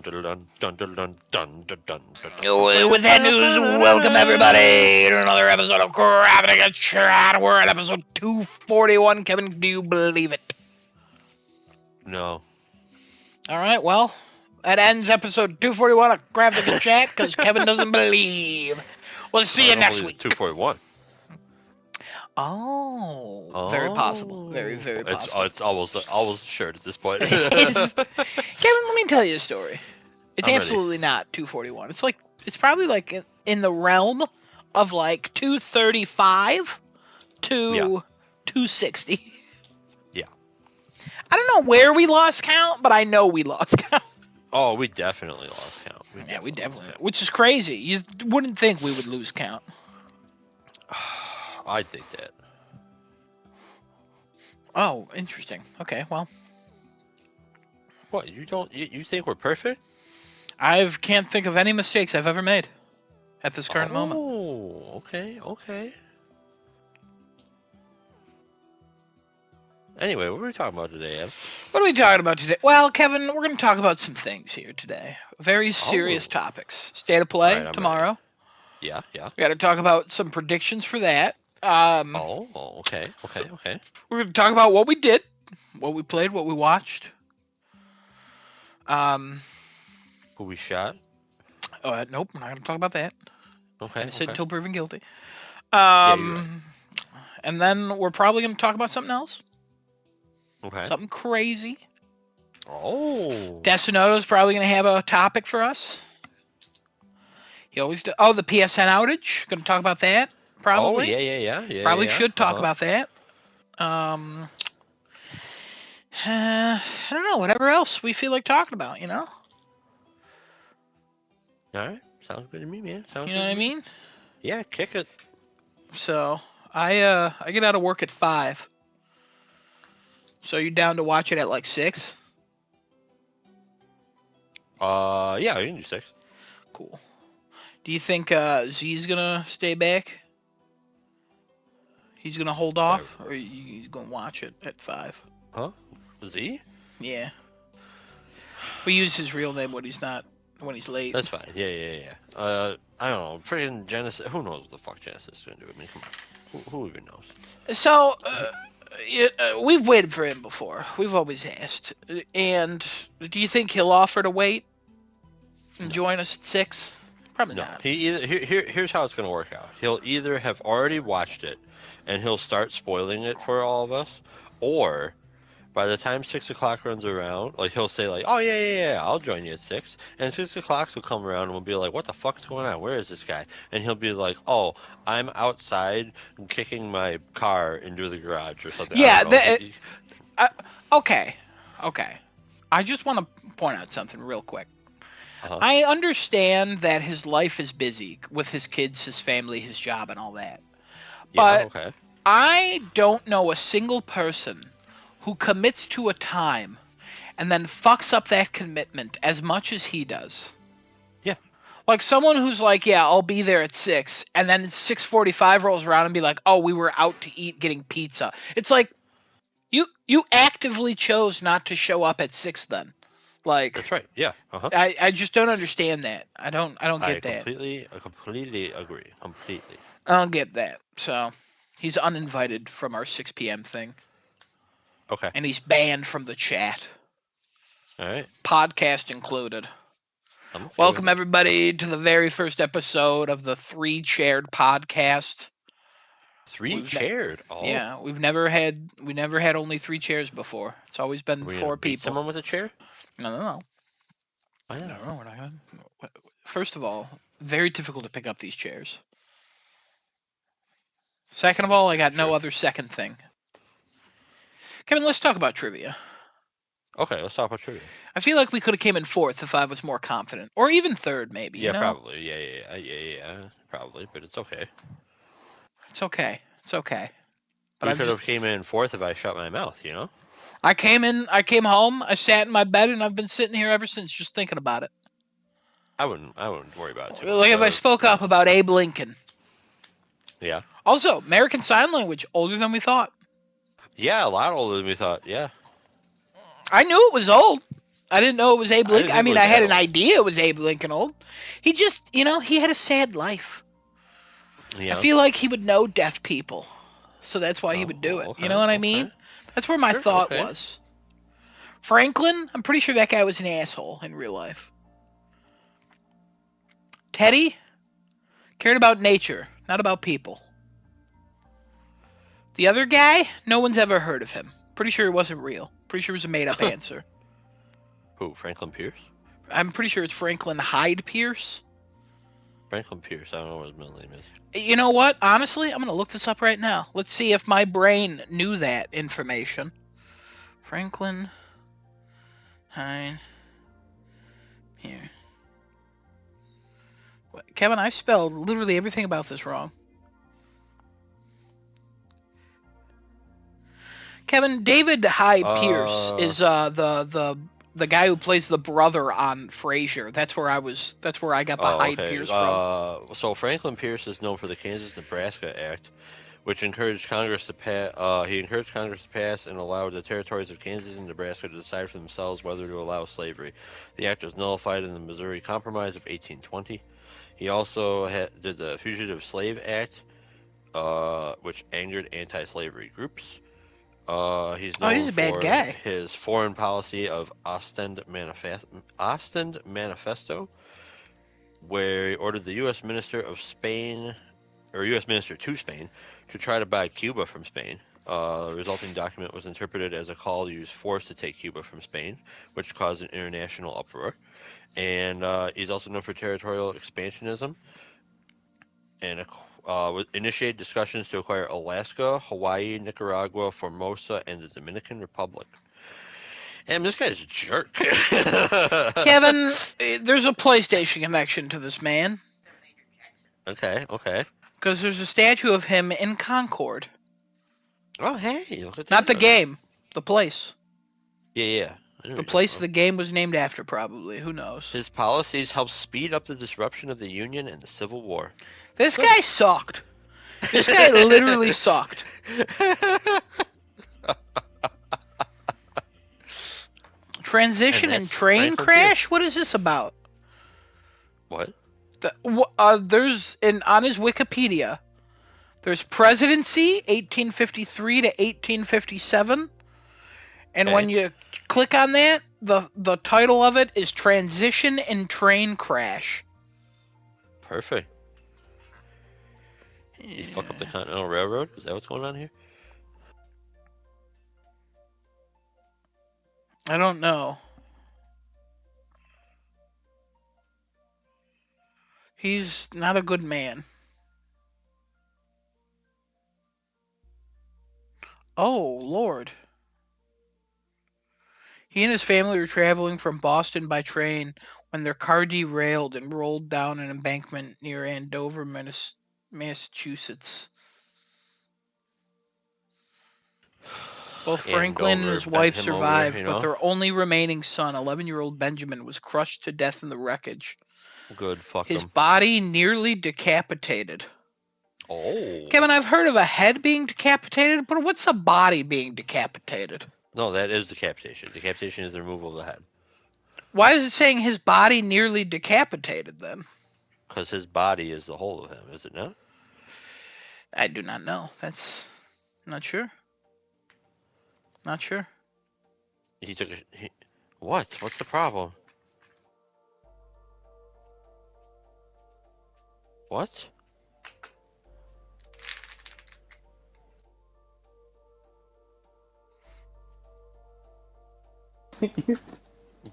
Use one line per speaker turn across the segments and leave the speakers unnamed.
Dun, dun, dun, dun, dun, dun, dun, dun, dun,
With that news, welcome everybody to another episode of Grabbing a Chat. We're at episode 241. Kevin, do you believe it?
No.
All right, well, that ends episode 241 of Grabbing a Chat because Kevin doesn't believe. We'll see
I
you
don't
next
believe it's
week.
241.
Oh, very possible. Very,
Oh.
very
It's
possible.
it's almost assured at this point.
Kevin, let me tell you a story. It's
I'm ready.
absolutely not 241. It's probably like in the realm of like 235
Yeah.
to 260.
Yeah.
I don't know where we lost count, but I know we lost count.
Oh, we definitely lost count.
Yeah, we definitely,
lost
which is crazy. You wouldn't think we would lose count.
count. I think that.
Oh, interesting. Okay, well,
What, you don't you think we're perfect?
I can't think of any mistakes I've ever made at this current moment.
Oh, okay. Anyway, what were we talking about today, Ed?
What are we talking about today? Well, Kevin, we're going to talk about some things here today. Very serious
Oh.
topics. State of play
All right, I'm
tomorrow.
ready. Yeah.
We got to talk about some predictions for that.
Oh, okay.
We're going to talk about what we did, what we played, what we watched.
Who we shot?
Nope, we're not going to talk about that.
Okay.
I said until proven guilty.
Yeah, you're right.
And then we're probably going to talk about something else.
Okay.
Something crazy.
Oh.
Desinoto's probably going to have a topic for us. He always does. Oh, the PSN outage. Going to talk about that. Probably.
Oh, yeah.
Probably should talk about that. I don't know. Whatever else we feel like talking about, you know?
All right. Sounds good to me, man.
You know what I mean?
Yeah, kick it.
So, I get out of work at 5. So, you down to watch it at like 6?
Yeah, you can do 6.
Cool. Do you think Z's gonna stay back? He's gonna hold off, or he's gonna watch it at 5?
Huh? Z?
Yeah. We use his real name when he's late.
That's fine. Yeah. I don't know. Freaking Genesis. Who knows what the fuck Genesis is gonna do? I mean, come on. Who even knows?
So, we've waited for him before. We've always asked. And do you think he'll offer to wait and join us at 6? Probably
No.
not.
He either here's how it's gonna work out. He'll either have already watched it, and he'll start spoiling it for all of us, or by the time 6 o'clock runs around, like he'll say like, "Oh yeah, I'll join you at 6." And 6 o'clock will come around and we'll be like, "What the fuck's going on? Where is this guy?" And he'll be like, "Oh, I'm outside kicking my car into the garage or something."
Yeah. Okay. I just want to point out something real quick.
Uh-huh.
I understand that his life is busy with his kids, his family, his job, and all that.
Yeah.
But
Okay.
I don't know a single person who commits to a time and then fucks up that commitment as much as he does.
Yeah.
Like someone who's like, yeah, I'll be there at 6, and then 6:45 rolls around and be like, oh, we were out to eat getting pizza. It's like you actively chose not to show up at 6 then. Like
That's right. Yeah. Uh-huh.
I just don't understand that. I don't get that.
I completely agree. Completely.
I don't get that. So he's uninvited from our 6 p.m. thing.
Okay.
And he's banned from the chat.
All right.
Podcast included.
I'm okay
Welcome
with it.
everybody to the very first episode of the 3 Chaired podcast.
3 chaired. Oh.
Yeah, we never had only 3 chairs before. It's always been
Are we
4
gonna beat
people.
someone with a chair?
No.
I
No,
know.
we're not gonna. First of all, very difficult to pick up these chairs. Second of all, I got no other second thing. Kevin, let's talk about trivia.
Okay, let's talk about trivia.
I feel like we could have came in 4th if I was more confident, or even 3rd, maybe.
Yeah,
you know?
probably. Yeah, probably. But it's okay.
It's okay. But
We
I
could have came in 4th if I shut my mouth. You know.
I came home, I sat in my bed, and I've been sitting here ever since, just thinking about it.
I wouldn't worry about it too
Like if I spoke up about Abe Lincoln.
Yeah.
Also, American Sign Language, older than we thought.
Yeah, a lot older than we thought. Yeah.
I knew it was old. I didn't know it was Abe
I didn't
Lincoln. I
think it
mean,
was
I had
that
an
old.
idea it was Abe Lincoln old. He just, he had a sad life. I
Yeah.
feel like he would know deaf people, so that's why he
Oh,
would do it. You know
okay,
what I
okay.
mean? That's where my
Sure,
thought
okay.
was. Franklin, I'm pretty sure that guy was an asshole in real life. Teddy cared about nature, not about people. The other guy, no one's ever heard of him. Pretty sure it wasn't real. Pretty sure it was a made-up answer.
Who? Franklin Pierce?
I'm pretty sure it's Franklin Hyde Pierce.
Franklin Pierce. I don't know what his middle name is.
You know what? Honestly, I'm going to look this up right now. Let's see if my brain knew that information. Franklin Hyde Pierce. Kevin, I spelled literally everything about this wrong. Kevin, David Hyde Pierce is the guy who plays the brother on Frasier. That's where I got the
Oh,
Hyde
okay.
Pierce from.
So Franklin Pierce is known for the Kansas-Nebraska Act, which encouraged Congress to pass. He encouraged Congress to pass and allow the territories of Kansas and Nebraska to decide for themselves whether to allow slavery. The act was nullified in the Missouri Compromise of 1820. He also did the Fugitive Slave Act, which angered anti-slavery groups. He's
Oh, he's
known
a bad
for
guy.
his foreign policy of Ostend Manifesto, where he ordered the U.S. Minister of Spain, or U.S. Minister to Spain, to try to buy Cuba from Spain. The resulting document was interpreted as a call to use force to take Cuba from Spain, which caused an international uproar. And he's also known for territorial expansionism and initiated discussions to acquire Alaska, Hawaii, Nicaragua, Formosa, and the Dominican Republic. And this guy's a jerk.
Kevin, there's a PlayStation connection to this man.
Okay, okay.
Because there's a statue of him in Concord.
Oh, hey, look at that.
Not the game, the place.
Yeah.
The place the game was named after, probably. Who knows?
His policies helped speed up the disruption of the Union and the Civil War.
This guy sucked. This guy literally sucked. Transition and train crash? What is this about?
What?
There's on his Wikipedia. There's presidency 1853 to 1857, and when you click on that, the title of it is Transition and Train Crash.
Perfect. You fuck up the Continental Railroad? Is that what's going on here?
I don't know. He's not a good man. Oh, Lord. He and his family were traveling from Boston by train when their car derailed and rolled down an embankment near Andover, Massachusetts. Both Franklin and his wife survived, but their only remaining son, 11-year-old Benjamin, was crushed to death in the wreckage.
Good, fuck him.
His body nearly decapitated.
Oh.
Kevin, I've heard of a head being decapitated, but what's a body being decapitated?
No, that is decapitation. Decapitation is the removal of the head.
Why is it saying his body nearly decapitated then?
Because his body is the whole of him, is it not?
I do not know. Not sure. Not sure.
He took what? What's the problem? What?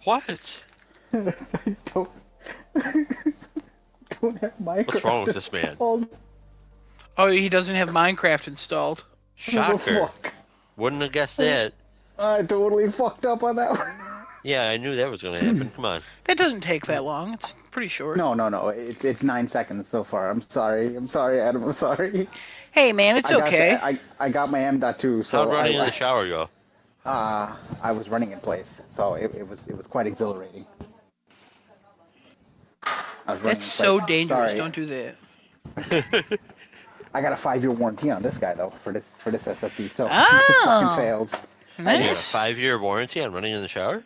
What?
I don't have Minecraft.
What's wrong with this man?
Installed.
Oh, he doesn't have Minecraft installed.
Shocker. Wouldn't have guessed that.
I totally fucked up on that one.
Yeah, I knew that was going to happen. Come on.
That doesn't take that long. It's pretty short.
No. It's 9 seconds so far. I'm sorry, Adam. I'm sorry.
Hey, man, it's okay.
I got my M.2, so
How'd running in the shower go?
I was running in place, so it was quite exhilarating.
That's so dangerous. Sorry. Don't do that.
I got a 5-year warranty on this guy though for this SSD, so
oh,
this fucking failed.
Nice. You got a 5-year warranty on running in the shower?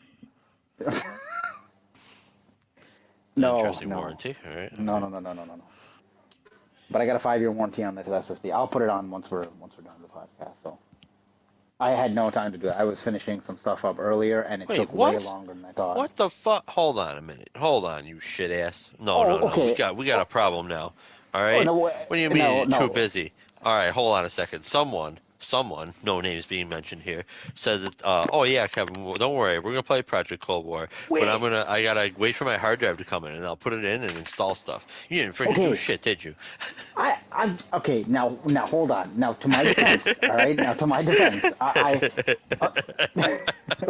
No,
Interesting
no,
warranty. All right.
no. But I got a 5-year warranty on this SSD. I'll put it on once we're done with the podcast. So I had no time to do it. I was finishing some stuff up earlier, and it
Wait,
took way
what?
longer than I thought.
What the fuck? Hold on a minute. Hold on, you shit ass. No,
Oh,
no, no.
okay.
We got a problem now. All
Oh,
right.
no,
What do you mean
no,
you're too
no.
busy? All right, hold on a second. Someone, no names being mentioned here, said that. Oh yeah, Kevin, well, don't worry. We're gonna play Project Cold War, but
Wait.
I gotta wait for my hard drive to come in, and I'll put it in and install stuff. You didn't freaking do
Okay.
shit, did you?
I'm okay. Now, hold on. Now, to my defense, all right. Now, to my defense,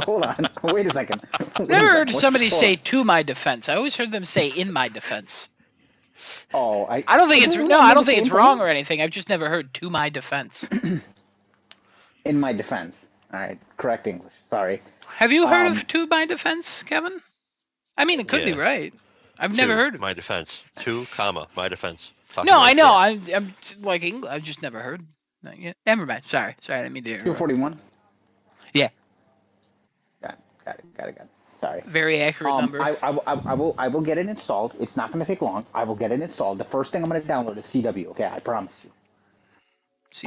hold on. Wait a second.
I've never heard somebody say "to my defense." I always heard them say "in my defense."
Oh,
I don't think it's
Isn't
no.
that
I don't
the
think
same
it's wrong
thing?
or anything. I've just never heard "to my defense."
In my defense. All right. Correct English. Sorry.
Have you heard of "to my defense," Kevin? I mean, it could be
Yeah.
right. I've never heard of it.
My defense. Two, comma, my defense. Talking
No,
about
I know.
shit.
I'm like English. I've just never heard. No, yeah. Never mind. Sorry. I didn't mean to interrupt.
241.
Yeah.
Got it. Sorry.
Very accurate number.
I will get it installed. It's not going to take long. I will get it installed. The first thing I'm going to download is CW. Okay, I promise you.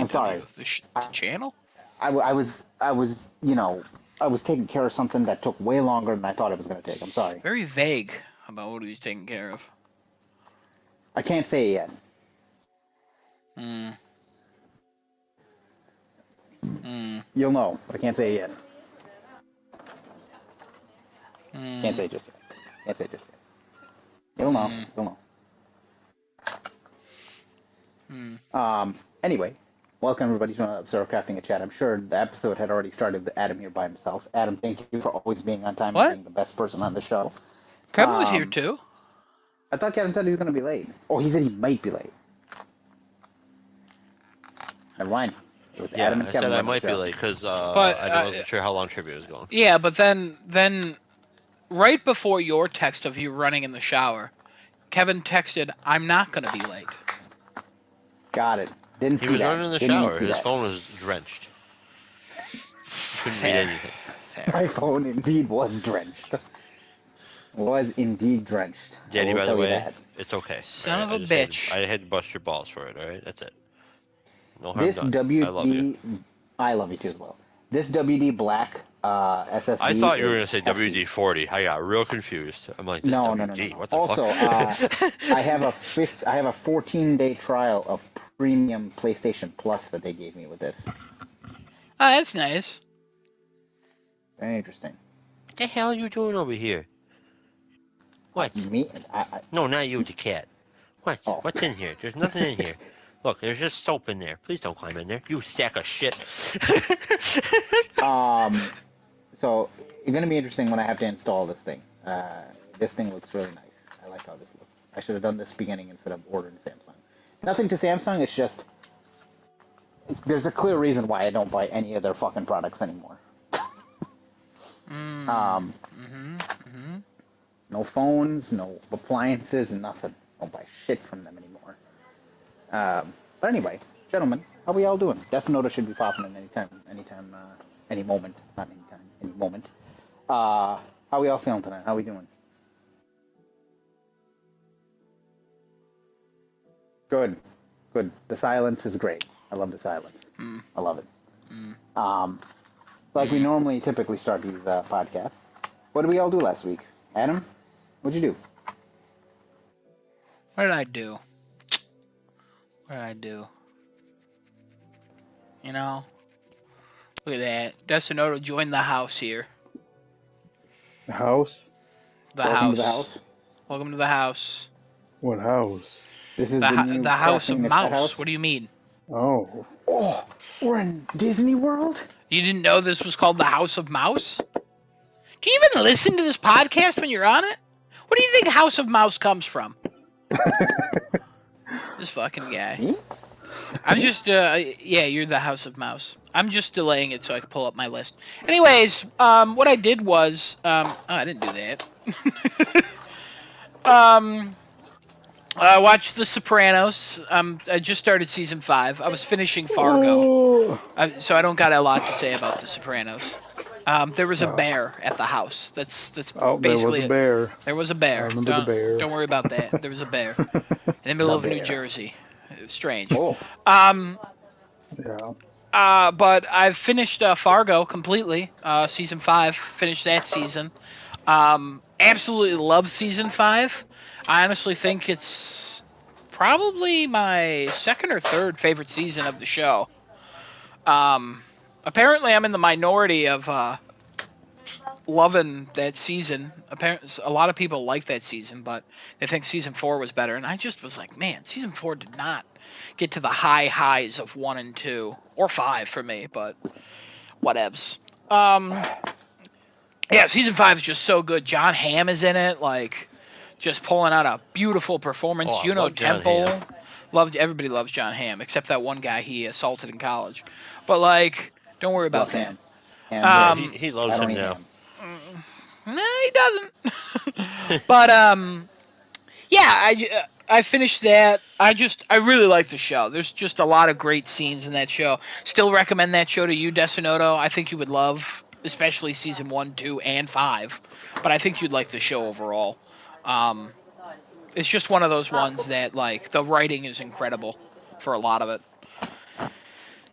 I'm sorry.
The channel?
I was taking care of something that took way longer than I thought it was going to take. I'm sorry.
Very vague about what he's taking care of.
I can't say it yet. You'll know, but I can't say it yet. Can't say it just yet. You'll know. Anyway, welcome everybody to Observe Crafting a Chat. I'm sure the episode had already started with Adam here by himself. Adam, thank you for always being on time
What?
and being the best person on the show.
Kevin was here too.
I thought Kevin said he was going to be late. Oh, he said he might be late. Never mind. It was
Yeah,
Adam and
I
Kevin.
said I
running the
might be
show.
late because
But,
I wasn't sure how long trivia was going.
Yeah, but then right before your text of you running in the shower, Kevin texted, "I'm not going to be late."
Got it. Didn't
He
see
was
that.
running in the
Didn't even
shower.
see
His
that.
phone was drenched. Couldn't read
Fair.
anything.
Fair.
My phone indeed was drenched. Was indeed drenched. I
Danny,
will
by the
tell you
way,
that.
it's okay.
Son
all right?
of a bitch.
I had to bust your balls for it. All right, that's it. No harm
This
done.
WD,
I love you.
I love you too as well. This WD Black SSD.
I thought you were
is
going to say
hefty.
WD-40. I got real confused. I'm like, this
No.
WD, what the
Also,
fuck?
I have a 14-day trial of premium PlayStation Plus that they gave me with this.
Oh, that's nice.
Very interesting.
What the hell are you doing over here? What?
Me?
No, not you, the cat. What?
Oh.
What's in here? There's nothing in here. Look, there's just soap in there. Please don't climb in there. You sack of shit.
So it's gonna be interesting when I have to install this thing. This thing looks really nice. I like how this looks. I should have done this beginning instead of ordering Samsung. Nothing to Samsung. It's just there's a clear reason why I don't buy any of their fucking products anymore. No phones, no appliances, nothing. Don't buy shit from them anymore. But anyway, gentlemen, how we all doing? Death Notice should be popping in any moment. Not anytime, any moment. How we all feeling tonight? How we doing? Good. The silence is great. I love the silence. I love it. Like we normally typically start these podcasts. What did we all do last week? Adam, what'd you do?
What did I do? You know, look at that. Destinoto joined the house here.
The house?
Welcome to the house.
Welcome to the house.
What house?
This is
The house of
Crafting the
Mouse.
House.
What do you mean?
Oh.
Oh, we're in Disney World?
You didn't know this was called the House of Mouse? Do you even listen to this podcast when you're on it? Where do you think House of Mouse comes from? This fucking guy.
Me?
I'm just, yeah, you're the House of Mouse. I'm just delaying it so I can pull up my list. Anyways, what I did was, I didn't do that. I watched The Sopranos. I just started season 5. I was finishing Fargo,
Oh.
so I don't got a lot to say about The Sopranos. There was a
Oh.
bear at the house. That's
Oh, there was
basically
a
it.
bear.
There was a
I
bear.
remember the bear.
Don't worry about that. There was a bear in the middle of New
bear.
Jersey. It was strange.
Oh,
Um,
Yeah.
but I've finished Fargo completely. Season 5. Finished that season. Absolutely love season 5. I honestly think it's probably my second or third favorite season of the show. Apparently I'm in the minority of loving that season. Apparently, a lot of people like that season, but they think season 4 was better. And I just was like, man, season 4 did not get to the high highs of 1 and 2 or 5 for me, but whatevs. Yeah, season 5 is just so good. John Hamm is in it, like just pulling out a beautiful performance.
Oh, I
Juno
love John
Temple,
Hamm.
everybody loves John Hamm except that one guy he assaulted in college. But like, don't worry about
love
that.
ham. Ham.
Yeah,
Um,
he loves
I don't
him
eat
now.
ham.
Nah, he doesn't. But yeah, I finished that. I really like the show. There's just a lot of great scenes in that show. Still recommend that show to you, Desinoto. I think you would love, especially season 1, 2, and 5. But I think you'd like the show overall. It's just one of those ones that like the writing is incredible for a lot of it.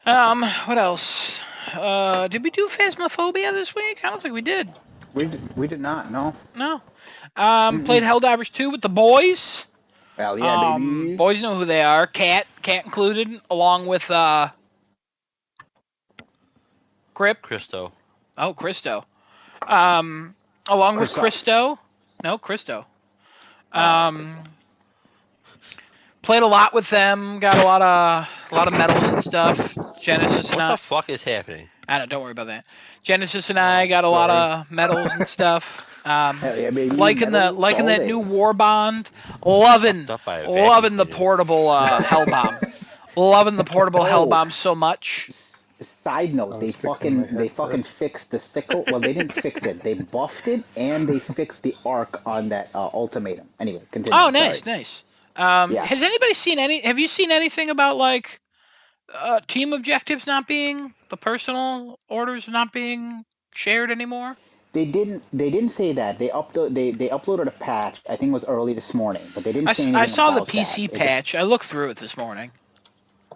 What else? Did we do Phasmophobia this week? I don't think we did.
We did not. No.
No. Played
Mm-mm.
Helldivers 2 with the boys.
Hell yeah, baby.
Boys know who they are. Cat included, along with Grip.
Christo.
Oh, Christo. Along with
Christoph.
Christo.
Okay.
Played a lot with them. Got a lot of medals and stuff. Genesis and
What
I.
the fuck is happening?
I don't worry about that. Genesis and I got a lot of medals and stuff.
Hell yeah, baby.
Liking
Medals all
that
day.
new war bond. Loving
Fucked up by a
loving
vacuum
the
cleaner.
portable Hellbomb. Loving the portable
Oh.
Hellbomb so much.
Side
I
note,
was
they
fixing my
fucking
headset.
fixed the sickle. Well, they didn't fix it. They buffed it and they fixed the arc on that ultimatum. Anyway, continue.
Oh, nice,
Sorry.
nice.
Yeah.
Has anybody seen have you seen anything about like team objectives not being the personal orders not being shared anymore?
They didn't say that. They uploaded a patch. I think it was early this morning, but they didn't say anything
I saw the
about
PC
that.
patch. I looked through it this morning.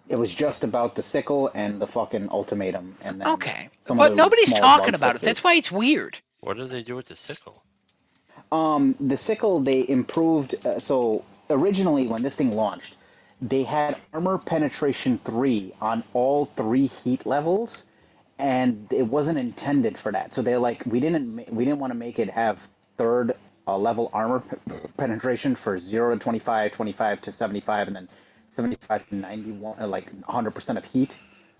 It was just about the sickle and the fucking ultimatum, and then
Okay,
some
but
other
nobody's
small
talking
bug
about it.
fixes.
That's why it's weird.
What did they do with the sickle?
The sickle they improved. So originally, when this thing launched, they had armor penetration 3 on all 3 heat levels, and it wasn't intended for that. So they're like, we didn't want to make it have third level armor penetration for 0 to 25, 25 to 75, and then 75 to 91, like 100% of heat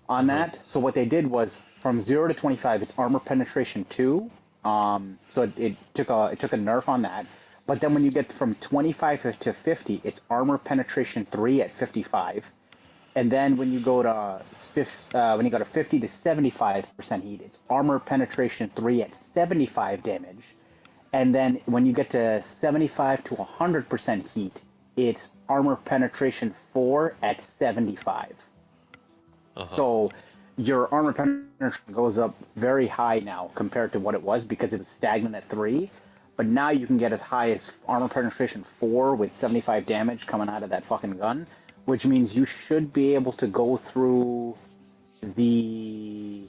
on that. So what they did was from 0 to 25, it's armor penetration 2. So it took a nerf on that. But then when you get from 25 to 50, it's armor penetration 3 at 55. And then when you go to 50 to 75% heat, it's armor penetration 3 at 75 damage. And then when you get to 75 to 100% heat, it's armor penetration 4 at 75. So your armor penetration goes up very high now compared to what it was because it was stagnant at 3. But now you can get as high as armor penetration 4 with 75 damage coming out of that fucking gun, which means you should be able to go through the...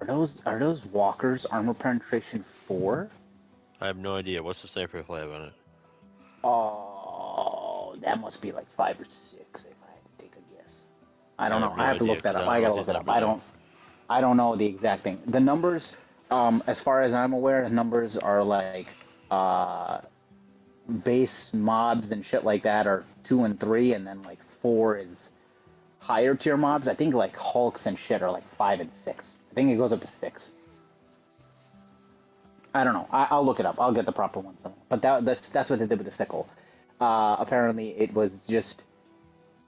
Are those walkers armor penetration 4?
I have no idea. What's the sniper flag on it?
Oh, that must be like 5 or 6 if I had to take a guess. I don't know.
no
I have to
idea,
look that
'cause
up.
I
I
don't
gotta
know
look
these
it up.
numbers
I don't know the exact thing. The numbers, as far as I'm aware, the numbers are like base mobs and shit like that are 2 and 3, and then like 4 is higher tier mobs. I think like Hulks and shit are like 5 and 6. I think it goes up to 6. I don't know. I'll look it up. I'll get the proper ones. But that's what they did with the sickle. Apparently, it was just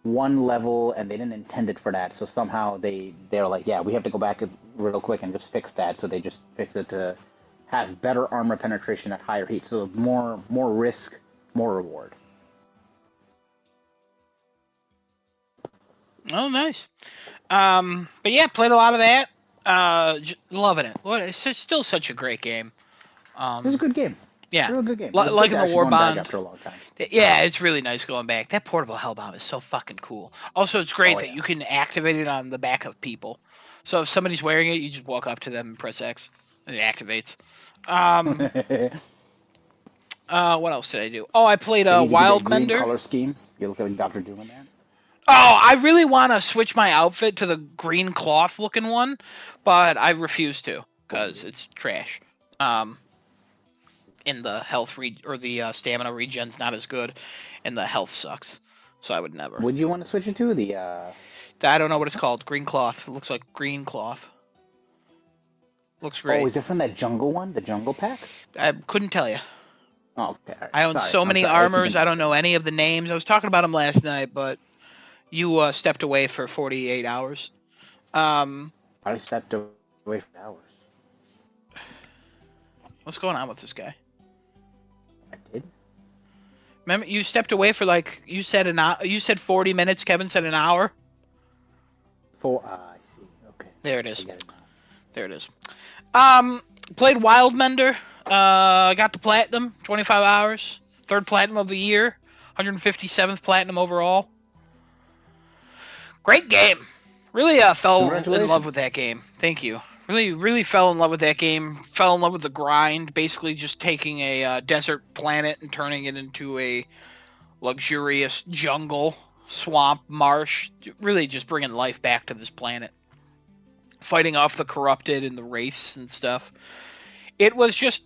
one level, and they didn't intend it for that. So somehow they're like, yeah, we have to go back real quick and just fix that. So they just fixed it to have better armor penetration at higher heat. So more risk, more reward.
Oh, nice. But yeah, played a lot of that. Loving it. It's still such a great game.
It was a good game.
Yeah.
Real good game. It was
Like
good
in the
actually going back
Warbond.
after a long time.
Yeah, it's really nice going back. That portable Hellbound is so fucking cool. Also, it's great
Oh,
that
yeah.
you can activate it on the back of people. So if somebody's wearing it, you just walk up to them and press X, and it activates. What else did I do? Oh, I played
Did he give you that
Wild
green
Mender.
color scheme? You look like Dr. Doom in that?
Oh, I really want to switch my outfit to the green cloth looking one, but I refuse to because it's trash. In the health or the stamina regen's not as good, and the health sucks. So I would never.
Would you want to switch it to the?
I don't know what it's called. Green cloth. It looks like green cloth. Looks great.
Oh, is it from that jungle one? The jungle pack?
I couldn't tell you.
Oh, okay. Right.
I own so many armors. I don't know any of the names. I was talking about them last night, but you stepped away for 48 hours.
I stepped away for hours.
What's going on with this guy?
I did.
Remember, you stepped away for you said you said 40 minutes. Kevin said an hour.
I see. Okay.
There it is.
I get it now.
There it is. Played Wild Mender. Got the platinum, 25 hours. Third platinum of the year. 157th platinum overall. Great game. Really fell in love with that game. Thank you. Really fell in love with that game. Fell in love with the grind. Basically just taking a desert planet and turning it into a luxurious jungle, swamp, marsh. Really just bringing life back to this planet. Fighting off the corrupted and the wraiths and stuff. It was just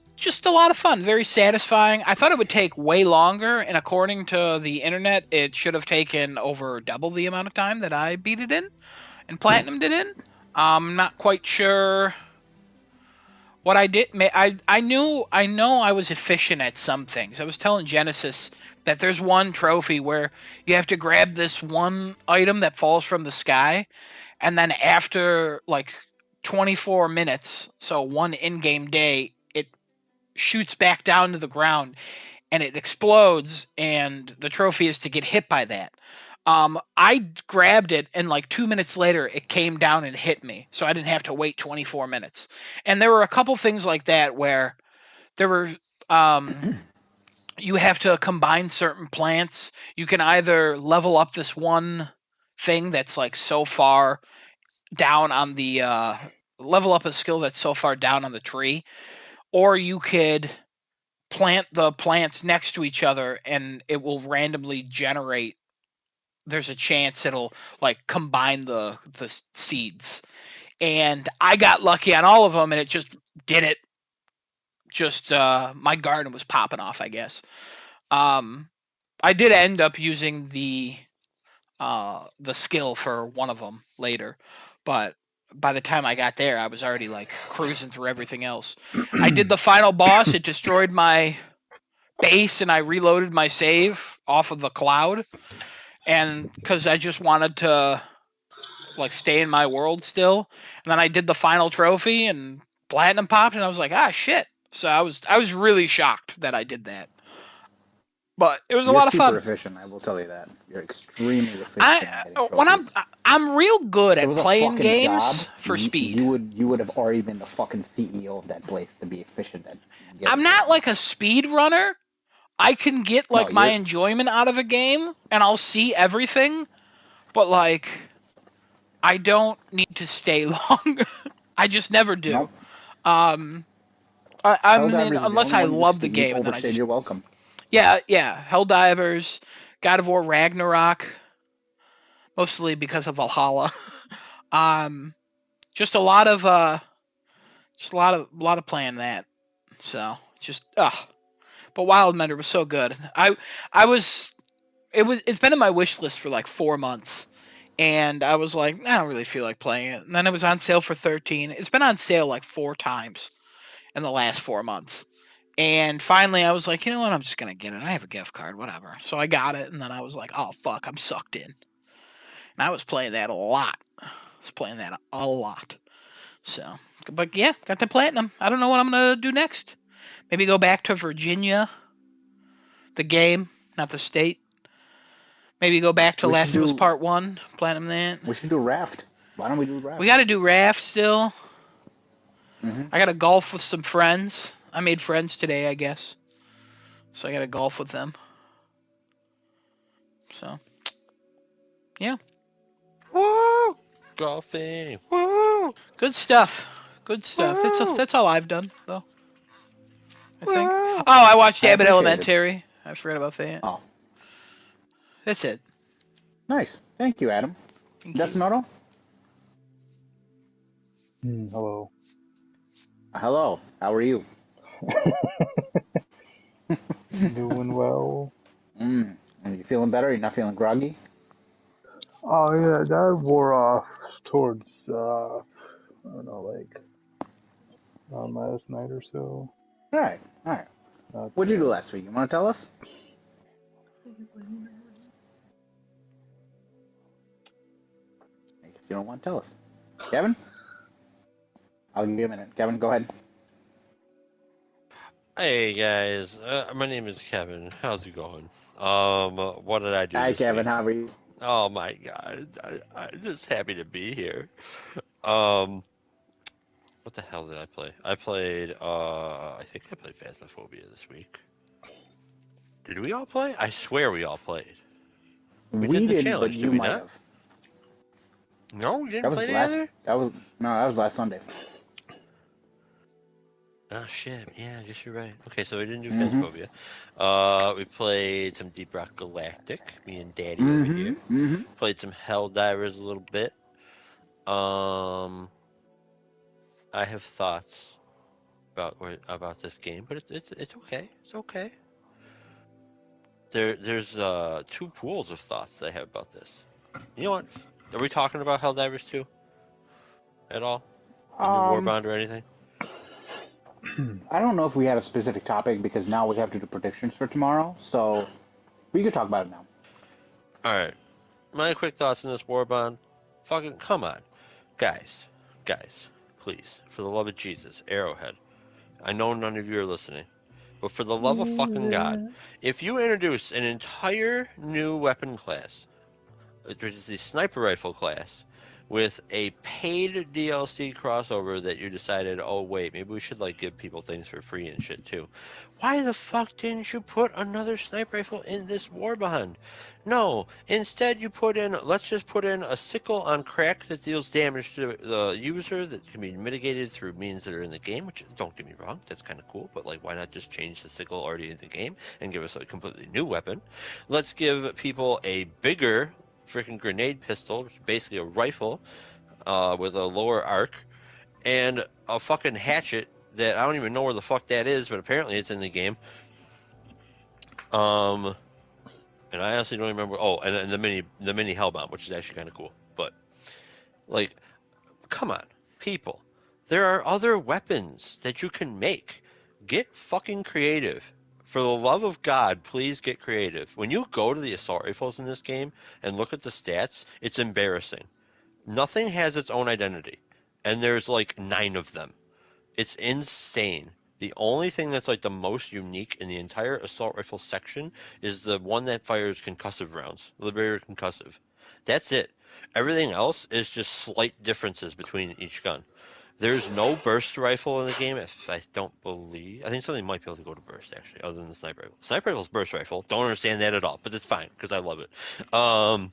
a lot of fun. Very satisfying. I thought it would take way longer, and according to the internet, it should have taken over double the amount of time that I beat it in and platinumed it in. I'm not quite sure what I did. I know I was efficient at some things. I was telling Genesis that there's one trophy where you have to grab this one item that falls from the sky, and then after like 24 minutes, so one in-game day, it shoots back down to the ground and it explodes, and the trophy is to get hit by that. I grabbed it, and like 2 minutes later, it came down and hit me, so I didn't have to wait 24 minutes. And there were a couple things like that where there were you have to combine certain plants. You can either level up this one thing that's like so far down on the level up a skill that's so far down on the tree, or you could plant the plants next to each other and it will randomly generate. There's a chance it'll like combine the seeds, and I got lucky on all of them, and it just did it. Just my garden was popping off, I guess. I did end up using the skill for one of them later, but by the time I got there, I was already like cruising through everything else. I did the final boss. It destroyed my base, and I reloaded my save off of the cloud, and because I just wanted to like stay in my world still. And then I did the final trophy, and platinum popped, and I was like, ah, shit. So I was really shocked that I did that. But it was a lot of fun.
You're super efficient, I will tell you that. You're extremely efficient.
I'm real good at playing games
job,
for speed.
You would have already been the fucking CEO of that place to be efficient at.
I'm not like a speed runner. I can get like my enjoyment out of a game, and I'll see everything, but like I don't need to stay long. I just never do.
Nope.
Unless I love the game, and then
you're welcome.
Yeah. Helldivers, God of War Ragnarok, mostly because of Valhalla. Just a lot of playing that. So but Wild Mender was so good. It's been in my wish list for like 4 months, and I was like, I don't really feel like playing it. And then it was on sale for $13. It's been on sale like 4 times in the last 4 months. And finally I was like, you know what, I'm just gonna get it. I have a gift card, whatever. So I got it, and then I was like, oh fuck, I'm sucked in. And I was playing that a lot. So, but yeah, got the platinum. I don't know what I'm gonna do next. Maybe go back to Virginia, the game, not the state. Maybe go back to Part 1, platinum that.
We should do Raft. Why don't we do Raft?
We got to do Raft still.
Mm-hmm.
I got to golf with some friends. I made friends today, I guess. So I got to golf with them. So, yeah.
Woo! Golfing. Woo!
Good stuff. Good stuff.
Woo!
That's all I've done, though, I think.
Woo!
Oh, I watched
I
Abbott
appreciate it.
Elementary. I forgot about that.
Oh,
That's it.
nice. Thank you, Adam.
Thank you.
Desnoto?
Hello.
Hello. How are you?
Doing well.
Are you feeling better? You're not feeling groggy?
Oh yeah, that wore off towards I don't know, like last night or so.
All right. All right.
Not,
What'd you do last week? You want to tell us? I guess you don't want to tell us. Kevin? I'll give you a minute. Kevin, go ahead.
Hey guys, my name is Kevin. How's it going? What did I do
Hi,
this
Kevin.
week?
How are you?
Oh my god, I'm just happy to be here. Um, what the hell did I play? I played, I think I played Phasmophobia this week. Did we all play? I swear we all played. We did the
didn't, but
challenge, did
you
we
might
not?
have.
No, we didn't
That
play
was last.
together?
That was last Sunday.
Oh shit, yeah, I guess you're right. Okay, so we didn't do
Mm-hmm.
Phasmophobia. We played some Deep Rock Galactic, me and Daddy over here.
Mm-hmm.
Played some Helldivers a little bit. I have thoughts about this game, but it's okay. It's okay. There's two pools of thoughts that I have about this. You know what? Are we talking about Helldivers 2 at all? The new Warbond or anything?
I don't know if we had a specific topic because now we have to do predictions for tomorrow, so we could talk about it now.
All right. My quick thoughts on this Warbond. Fucking come on, guys, please, for the love of Jesus, Arrowhead. I know none of you are listening, but for the love of fucking God, if you introduce an entire new weapon class, which is the sniper rifle class, with a paid DLC crossover that you decided, oh wait, maybe we should like give people things for free and shit too. Why the fuck didn't you put another sniper rifle in this Warbond? No, instead you let's just put in a sickle on crack that deals damage to the user that can be mitigated through means that are in the game, which, don't get me wrong, that's kind of cool, but like why not just change the sickle already in the game and give us a completely new weapon? Let's give people a bigger freaking grenade pistol, which is basically a rifle with a lower arc, and a fucking hatchet that I don't even know where the fuck that is, but apparently it's in the game. And I honestly don't remember. Oh, and the mini Hellbound, which is actually kind of cool. But like, come on, people, there are other weapons that you can make. Get fucking creative. For the love of God, please get creative. When you go to the assault rifles in this game and look at the stats, it's embarrassing. Nothing has its own identity, and there's like 9 of them. It's insane. The only thing that's like the most unique in the entire assault rifle section is the one that fires concussive rounds, Liberator concussive. That's it. Everything else is just slight differences between each gun. There's no burst rifle in the game, if I don't believe. I think something might be able to go to burst, actually, other than the sniper rifle. Sniper rifle's burst rifle. Don't understand that at all, but it's fine, because I love it.
I'm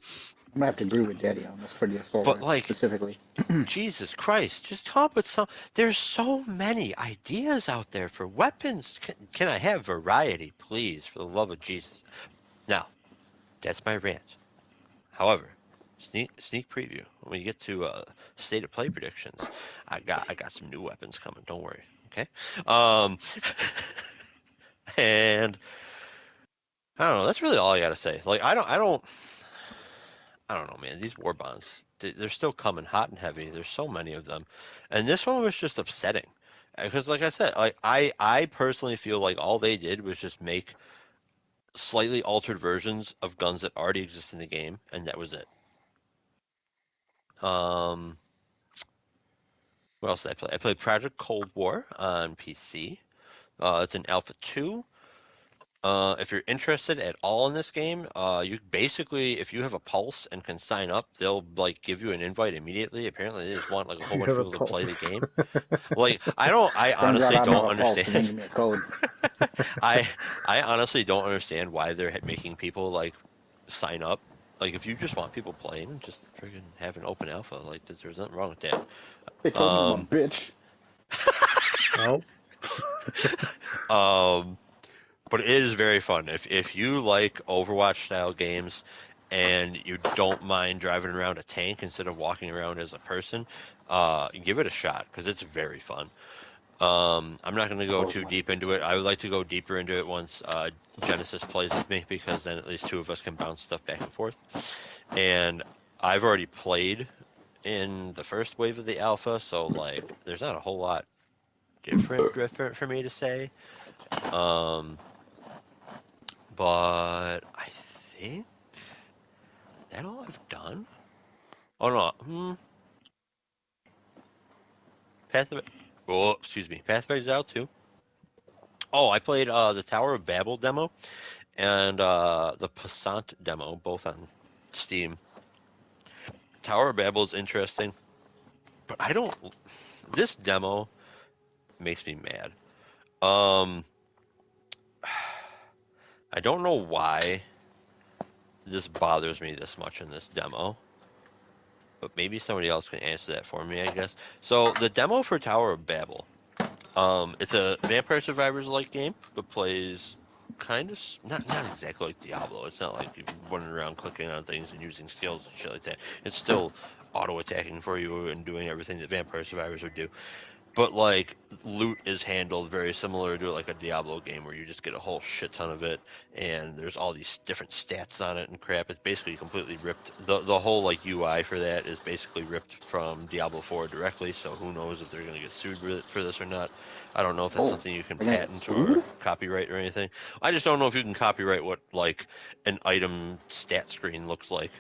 gonna have to agree with Daddy on this for the assault
But,
rifle
like,
specifically.
Jesus Christ, just come up with some. There's so many ideas out there for weapons. Can I have variety, please, for the love of Jesus? Now, that's my rant. However, sneak preview. When we get to state of play predictions, I got some new weapons coming. Don't worry, okay? Um, and I don't know. That's really all I gotta say. Like I don't know, man. These war bonds, they're still coming hot and heavy. There's so many of them, and this one was just upsetting because, like I said, like I personally feel like all they did was just make slightly altered versions of guns that already exist in the game, and that was it. Um, what else did I play? I played Project Cold War on PC. It's an Alpha 2. If you're interested at all in this game, you basically, if you have a pulse and can sign up, they'll like give you an invite immediately. Apparently, they just want like a whole
You
bunch of
have a
people to play
pulse.
the game. Like, I
Turns out
honestly
I don't
don't
have a pulse. You need to
understand.
give me a code.
I I honestly don't understand why they're making people like sign up. Like, if you just want people playing, just friggin' have an open alpha. Like, there's nothing wrong with that.
They told me I'm a
Um,
bitch.
Oh,
um, but it is very fun. If you like Overwatch style games and you don't mind driving around a tank instead of walking around as a person, give it a shot because it's very fun. I'm not going to go
Close
too
my
deep into it. I would like to go deeper into it once Genesis plays with me because then at least two of us can bounce stuff back and forth. And I've already played in the first wave of the alpha, so like there's not a whole lot different for me to say. Um, but I think that all I've done. Oh no, Path of oh excuse me, Path of Exile 2. Oh, I played the Tower of Babel demo and the Passant demo, both on Steam. Tower of Babel is interesting, but I don't. This demo makes me mad. Um, I don't know why this bothers me this much in this demo, but maybe somebody else can answer that for me, I guess. So the demo for Tower of Babel, it's a Vampire Survivors like game, but plays kind of not exactly like Diablo. It's not like you're running around clicking on things and using skills and shit like that. It's still auto attacking for you and doing everything that Vampire Survivors would do. But like loot is handled very similar to like a Diablo game where you just get a whole shit ton of it and there's all these different stats on it and crap. It's basically completely ripped. The whole like UI for that is basically ripped from Diablo 4 directly, so who knows if they're going to get sued for this or not. I don't know if that's
Oh,
something you can
they're gonna get
patent or
sued?
copyright or anything. I just don't know if you can copyright what like an item stat screen looks like.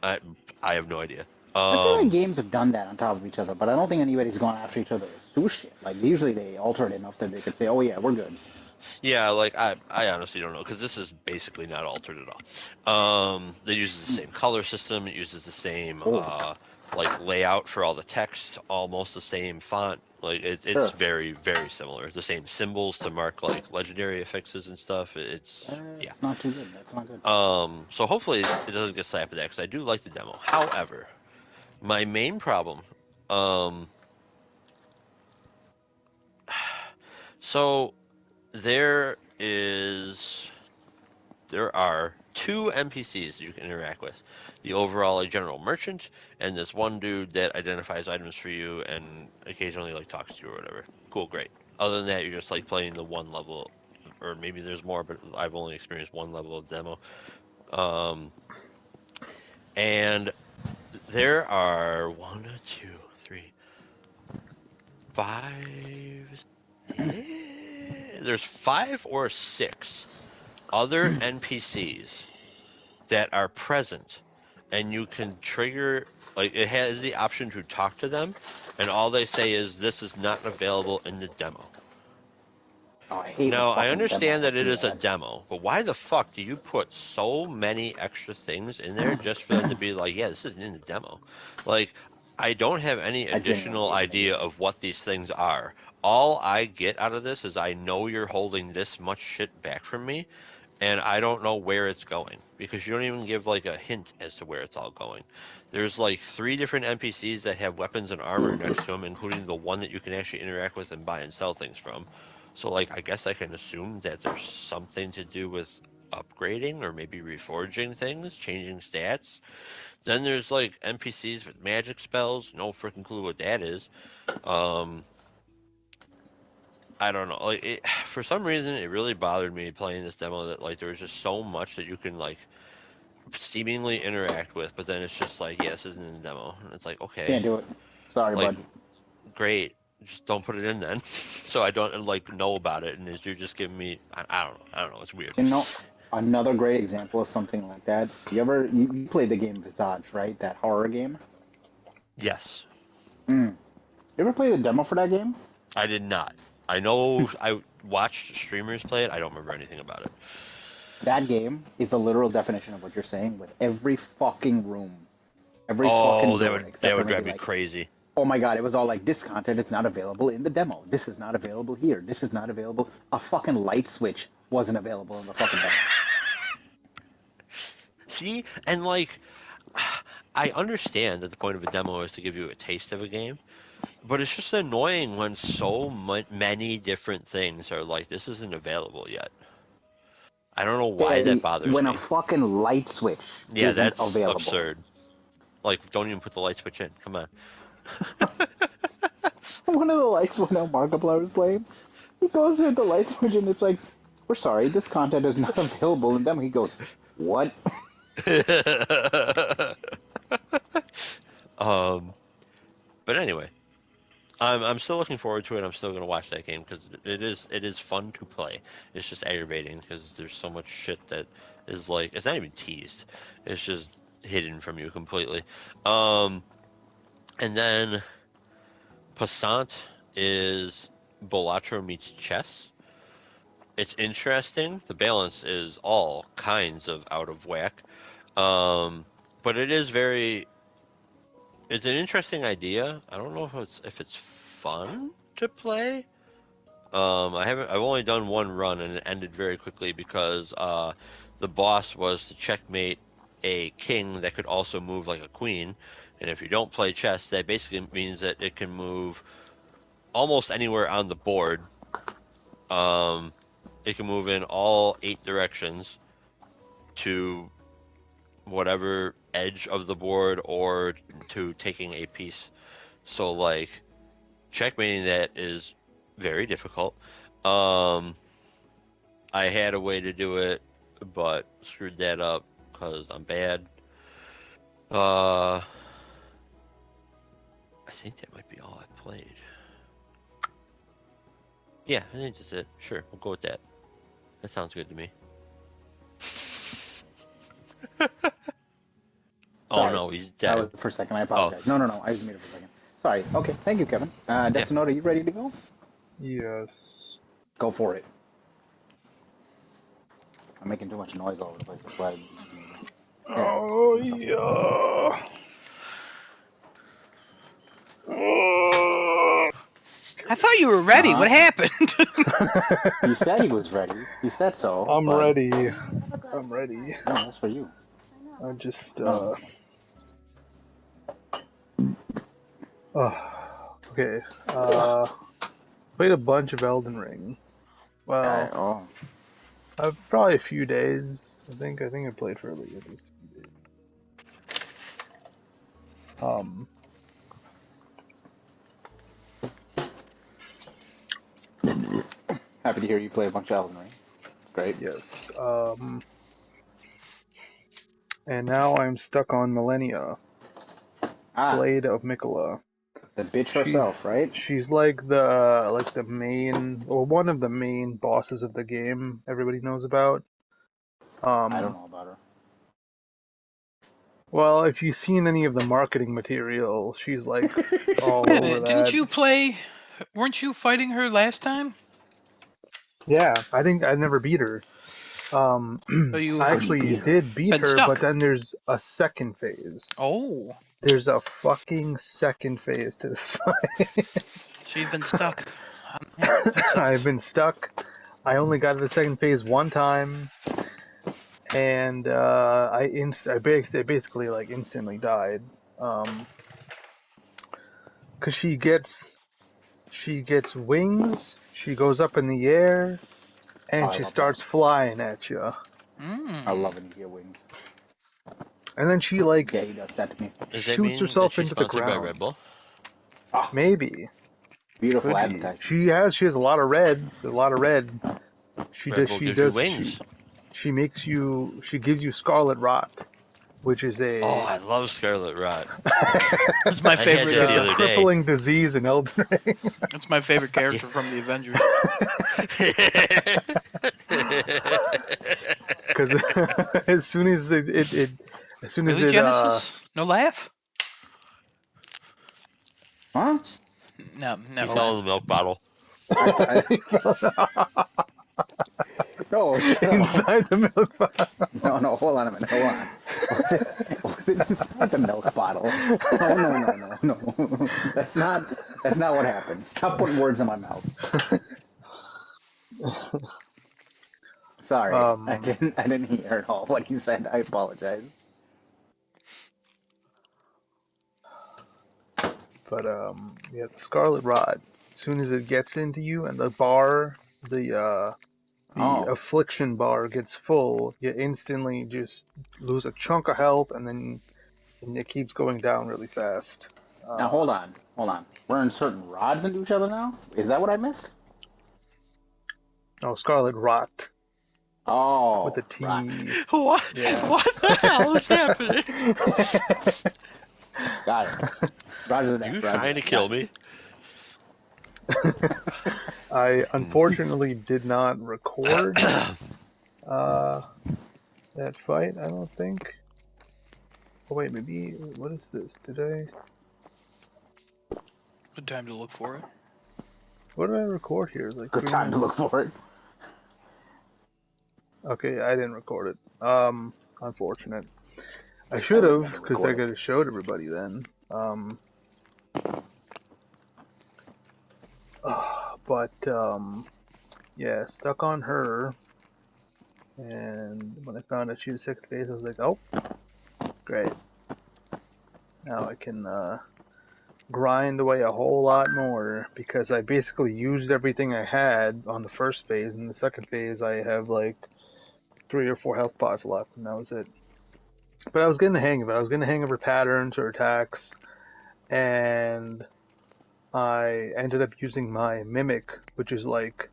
I I have no idea.
I feel like
Um
games have done that on top of each other, but I don't think anybody's gone after each other to sue shit. Like usually they alter it enough that they could say, "Oh yeah, we're good."
Yeah, like I honestly don't know because this is basically not altered at all. It uses the
Hmm.
same color system. It uses the same
Oh,
like layout for all the text, almost the same font. Like it's
sure.
very similar. The same symbols to mark like legendary affixes and stuff. It's yeah.
That's not too good. That's not good.
So hopefully it doesn't get slapped with that because I do like the demo. However, my main problem, um, so there is there are two NPCs you can interact with. The overall like, general merchant and this one dude that identifies items for you and occasionally like talks to you or whatever. Cool, great. Other than that, you're just like playing the one level, or maybe there's more, but I've only experienced one level of demo. Um, and there are one, two, three, five. There's five or six other NPCs that are present and you can trigger like it has the option to talk to them and all they say is this is not available in the demo.
Oh, I hate when
Now I
fucking
understand
demos
that it
do
is a
that.
demo, but why the fuck do you put so many extra things in there just for them to be like, yeah, this isn't in the demo? Like I don't have any
I genuinely
additional
hate when they do
idea
that.
of what these things are. All I get out of this is I know you're holding this much shit back from me and I don't know where it's going because you don't even give like a hint as to where it's all going. There's like three different NPCs that have weapons and armor next to them, including the one that you can actually interact with and buy and sell things from. So like I guess I can assume that there's something to do with upgrading or maybe reforging things, changing stats. Then there's like NPCs with magic spells, no freaking clue what that is. Um I don't know. Like for some reason, it really bothered me playing this demo that like there was just so much that you can like seemingly interact with, but then it's just like, yeah, this isn't in the demo, and it's like, okay,
Can't do it. Sorry,
like
bud.
great, just don't put it in then, so I don't like know about it, and you're just giving me, I don't know, it's weird.
You know, another great example of something like that. You played the game Visage, right? That horror game.
Yes,
Mm. You ever play the demo for that game?
I did not. I know I watched streamers play it. I don't remember anything about it.
That game is the literal definition of what you're saying, with every fucking room, every fucking
Oh,
door,
that
except for
would drive
maybe
me
like,
crazy.
oh my god, it was all like, this content is not available in the demo. This is not available here. This is not available. A fucking light switch wasn't available in the fucking demo.
See, and like, I understand that the point of a demo is to give you a taste of a game, but it's just annoying when so many different things are like, this isn't available yet. I don't know why that bothers
When a
me.
fucking light switch
Yeah,
isn't
that's
available.
absurd. Like, don't even put the light switch in. Come on.
One of the lights when Markiplier was playing, he goes to the light switch and it's like, we're sorry, this content is not available in demo. He goes, what?
But anyway, I'm still looking forward to it. I'm still gonna watch that game because it is fun to play. It's just aggravating because there's so much shit that is like, it's not even teased. It's just hidden from you completely. And then Passant is Balatro meets chess. It's interesting. The balance is all kinds of out of whack. But it is very. It's an interesting idea. I don't know if it's fun to play. I've only done one run and it ended very quickly because the boss was to checkmate a king that could also move like a queen, and if you don't play chess, that basically means that it can move almost anywhere on the board. It can move in all 8 directions to whatever edge of the board or to taking a piece. So like checkmating that is very difficult. I had a way to do it, but screwed that up because I'm bad. I think that might be all I've played. Yeah, I think that's it. Sure, we'll go with that. That sounds good to me. Oh
Sorry.
no, he's
That
dead.
was for a second. I apologize. No, I was muted for a second. Sorry. Okay, thank you, Kevin. Destinota, you ready to go?
Yes.
Go for it. I'm making too much noise all over the place. That's why.
Oh yeah.
I thought you were ready.
Uh-huh.
What happened?
He said he was ready. He said so.
I'm
but...
ready. I'm ready.
No, that's for you.
I just
No.
Okay. Played a bunch of Elden Ring. Well, I've probably a few days. I think I played for at least a few days.
Happy to hear you play a bunch of Elden Ring. Great.
Yes. And now I'm stuck on Millennia. Blade of Miquella.
The bitch herself, right?
She's like the main, or one of the main bosses of the game everybody knows about.
I don't know about her.
Well, if you've seen any of the marketing material, she's like all over that.
Didn't you play? Weren't you fighting her last time?
Yeah, I think I never beat her.
So you
I actually did beat her,
stuck.
but then there's a second phase.
Oh.
There's a fucking second phase to this fight.
So you've been stuck.
I've been stuck. I only got to the second phase one time, and I basically like instantly died. 'Cause she gets wings. She goes up in the air, and she starts flying at you.
I love when you get wings.
And then she like
he does that to me.
Shoots herself into the ground.
By Red Bull?
Maybe.
Beautiful advertising.
She has a lot of red. There's a lot of red. She gives you Scarlet Rot, which is a
Oh, I love Scarlet Rot.
That's my favorite.
I had that the other day.
Crippling disease in Elden Ring.
That's my favorite character from the Avengers.
Because as soon as
really, Genesis? No laugh?
Huh?
No, never.
He fell in the milk bottle.
No,
inside the milk bottle.
No, hold on a minute, hold on. Was it inside the milk bottle? No. That's not what happened. Stop putting words in my mouth. Sorry, I didn't hear at all what he said. I apologize.
But yeah, the Scarlet Rot. As soon as it gets into you and the affliction bar gets full, you instantly just lose a chunk of health, and it keeps going down really fast.
Now hold on. We're inserting rods into each other now? Is that what I missed?
Oh, Scarlet Rot.
Oh,
with a T.
Rot.
What?
Yeah.
What the hell is happening?
Got it. Roger that.
You trying to kill me?
I unfortunately did not record that fight, I don't think. Oh wait, maybe, what is this? Did I?
Good time to look for it.
What did I record here? Like
Good time to look for it.
Okay, I didn't record it. Unfortunate. I should have, because I could have showed everybody then. But yeah, stuck on her. And when I found out she was second phase, I was like, oh, great. Now I can grind away a whole lot more, because I basically used everything I had on the first phase. In the second phase, I have like 3 or 4 health pots left, and that was it. But I was getting the hang of it. I was getting the hang of her patterns, her attacks, and I ended up using my Mimic, which is like,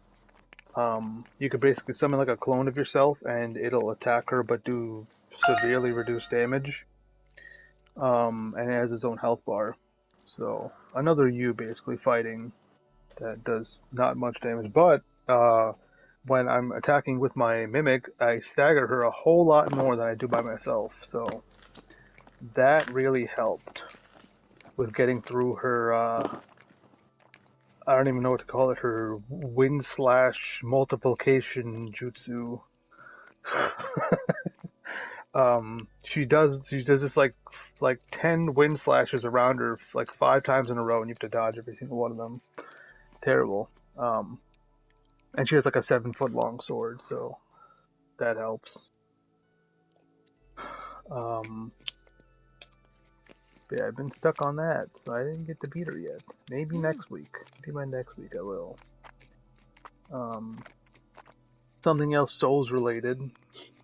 you could basically summon like a clone of yourself, and it'll attack her but do severely reduced damage. And it has its own health bar. So, another you basically fighting that does not much damage, but when I'm attacking with my Mimic, I stagger her a whole lot more than I do by myself, so that really helped with getting through her, I don't even know what to call it, her wind slash multiplication jutsu. She does this like 10 wind slashes around her like 5 times in a row, and you have to dodge every single one of them. Terrible. And she has like a 7-foot long sword, so that helps. But yeah, I've been stuck on that, so I didn't get to beat her yet. Maybe next week. Maybe by next week I will. Something else Souls related,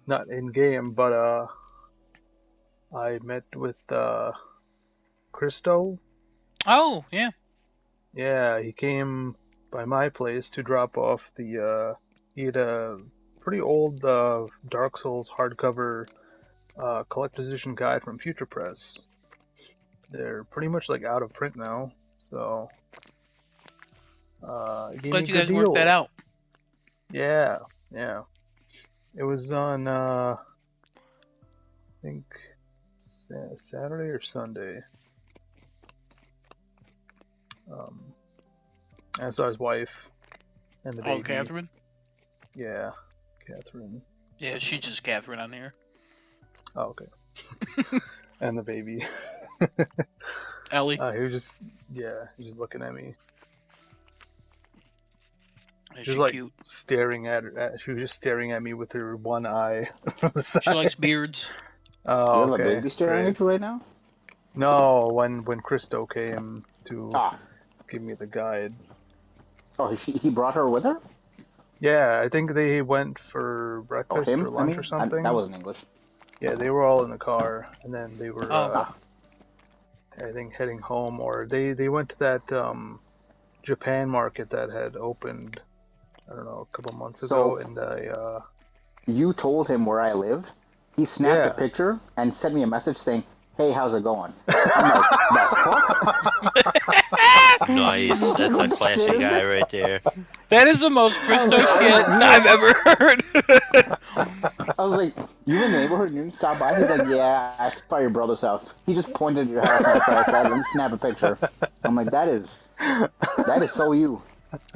not in game, but I met with Christo.
Oh, yeah.
Yeah, he came by my place to drop off the, he had a pretty old Dark Souls hardcover collector's edition guide from Future Press. They're pretty much like out of print now, so
Glad you guys worked that out.
Yeah. It was on I think Saturday or Sunday. I saw his wife and the baby.
Oh, Catherine?
Yeah, Catherine.
Yeah, she's just Catherine on here.
Oh, okay. And the baby.
Ellie.
He was just looking at me.
She was
like
cute.
Staring at her. She was just staring at me with her one eye from the side.
She likes beards.
Oh, you have a baby staring at you right now?
No, when Christo came to give me the guide.
Oh, he brought her with her?
Yeah, I think they went for breakfast or lunch or something.
That wasn't English.
Yeah, they were all in the car, and then they were, I think, heading home, or they went to that Japan market that had opened, I don't know, a couple months ago, and
You told him where I lived? He snapped a picture and sent me a message saying, "Hey, how's it going?" I'm like, "The fuck?"
Nice. That's a classy guy right there.
That is the most Christo shit I've ever heard.
I was like, "You in the neighborhood and you didn't stop by?" He's like, "Yeah, I saw your brother's house." He just pointed at your house and I said, "Let me snap a picture." I'm like, that is so you.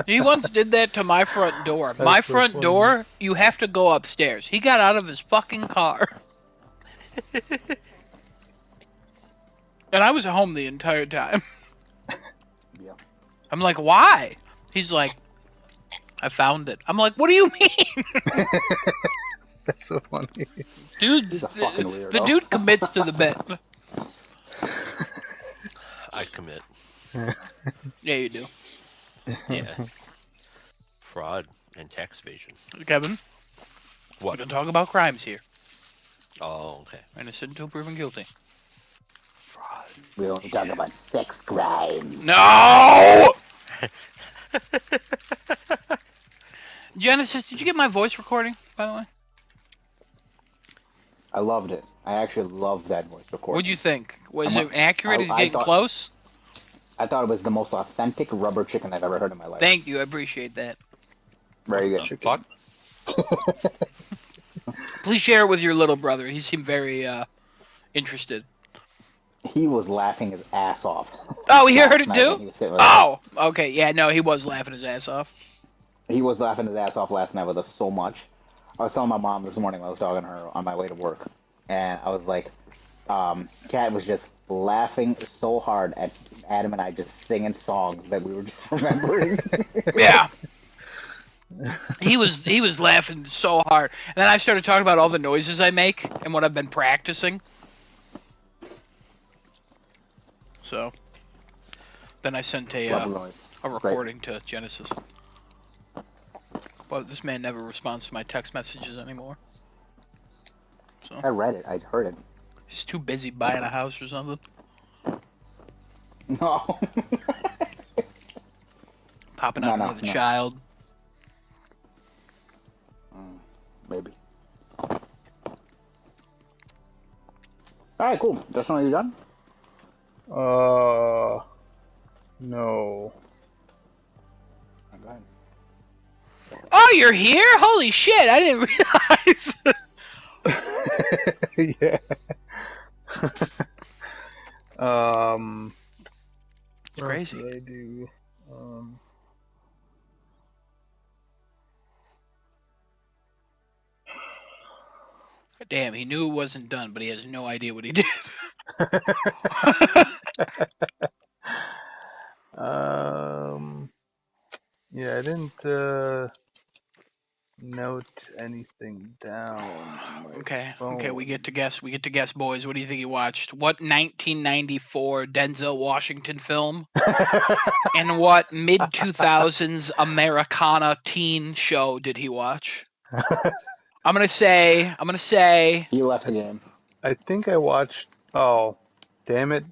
He once did that to my front door.
That's
My
so
front
funny.
door, you have to go upstairs. He got out of his fucking car. And I was home the entire time.
Yeah.
I'm like, why? He's like, I found it. I'm like, what do you mean?
That's so funny.
Dude,
He's a fucking
the
weirdo.
dude commits to the bit.
I commit.
Yeah, you do.
Yeah. Fraud and tax evasion.
Kevin, we
What?
don't talk about crimes here.
Oh, okay.
Innocent until proven guilty.
Fraud.
We only talk about sex crime.
No! Genesis, did you get my voice recording, by the way?
I loved it. I actually loved that voice recording.
What'd you think? Was
I'm
it accurate? Is it
I
getting
thought-
close?
I thought it was the most authentic rubber chicken I've ever heard in my life.
Thank you, I appreciate that.
Very
What
good.
the fuck?
Please share it with your little brother. He seemed very interested.
He was laughing his ass off.
Oh, he heard
last
it
night when
too?
he was sitting with us.
Oh, okay. Yeah, no, he was laughing his ass off.
He was laughing his ass off last night with us so much. I was telling my mom this morning when I was talking to her on my way to work, and I was like, Kat was just laughing so hard at Adam and I just singing songs that we were just remembering.
Yeah. He was laughing so hard. And then I started talking about all the noises I make and what I've been practicing. So then I sent
Love the noise.
a recording to Genesis. But this man never responds to my text messages anymore. So
I read it. I'd heard it.
he's too busy buying a house or something.
No.
Popping
No,
out
no,
with a
no.
child.
Maybe. Alright, cool. That's all you done?
No.
Go ahead.
Oh, you're here? Holy shit, I didn't realize.
Yeah.
It's
what
crazy.
else did I do?
Damn, he knew it wasn't done, but he has no idea what he did.
Yeah, I didn't note anything down. on my
Okay,
phone.
we get to guess. We get to guess, boys. What do you think he watched? What 1994 Denzel Washington film and what mid 2000s Americana teen show did he watch? I'm gonna say.
He left the game.
I think I watched. Oh, damn it!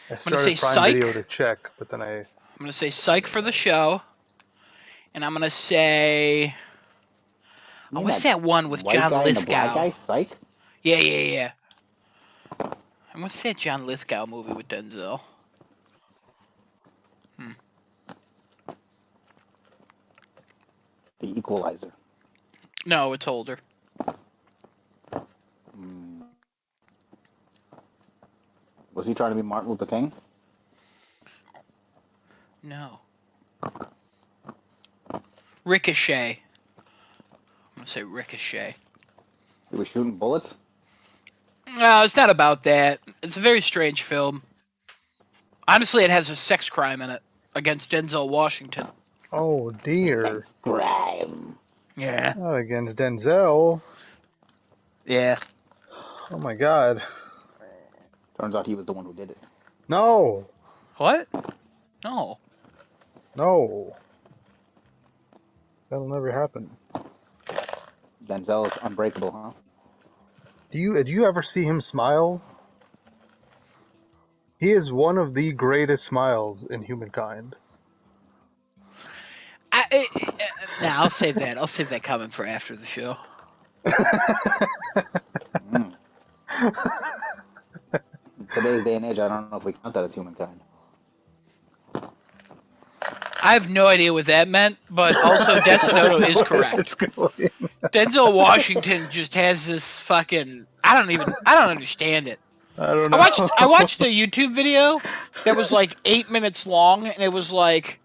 I
gonna
started
say
Prime
Psych.
Video to check, but then I.
I'm gonna say Psych for the show, and I'm gonna say. Oh,
You
what's
got
that one with
white
John
guy and a black
Lithgow?
guy? Psych?
Yeah. And what's that John Lithgow movie with Denzel?
The Equalizer.
No, it's older.
Hmm. Was he trying to be Martin Luther King?
No. Ricochet. I'm gonna say Ricochet.
He was shooting bullets?
No, it's not about that. It's a very strange film. Honestly, it has a sex crime in it against Denzel Washington.
Oh dear!
Crime.
Yeah.
Not against Denzel.
Yeah.
Oh my God!
Turns out he was the one who did it.
No!
What? No.
No! That'll never happen.
Denzel is unbreakable, huh?
Do you ever see him smile? He is one of the greatest smiles in humankind.
I'll save that. I'll save that comment for after the show.
Mm. Today's day and age, I don't know if we count that as humankind.
I have no idea what that meant, but also Destinoto is correct.
It's going.
Denzel Washington just has this fucking. I don't understand it.
I don't know.
I watched a YouTube video that was like 8 minutes long, and it was like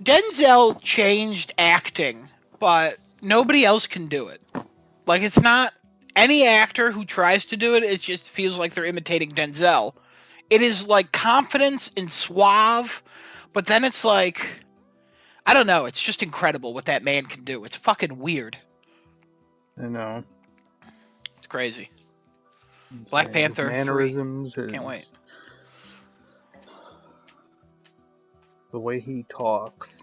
Denzel changed acting, but nobody else can do it. Like, it's not any actor who tries to do it. It just feels like they're imitating Denzel. It is like confidence and suave, but then it's like, I don't know. It's just incredible what that man can do. It's fucking weird.
I know.
It's crazy. Black Panther
His mannerisms, his,
Can't wait.
the way he talks.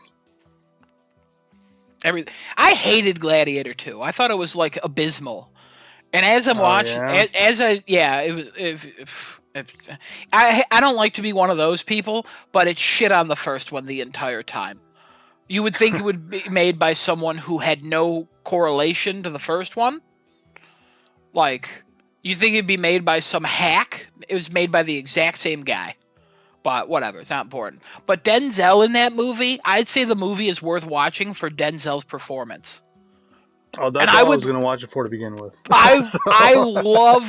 I hated Gladiator 2. I thought it was like abysmal. And as I'm watching,
yeah?
it was. I don't like to be one of those people, but it shit on the first one the entire time. You would think it would be made by someone who had no correlation to the first one. Like, you think it'd be made by some hack. It was made by the exact same guy. But whatever, it's not important. But Denzel in that movie, I'd say the movie is worth watching for Denzel's performance.
Oh, that's all I was going to watch it for to begin with.
I love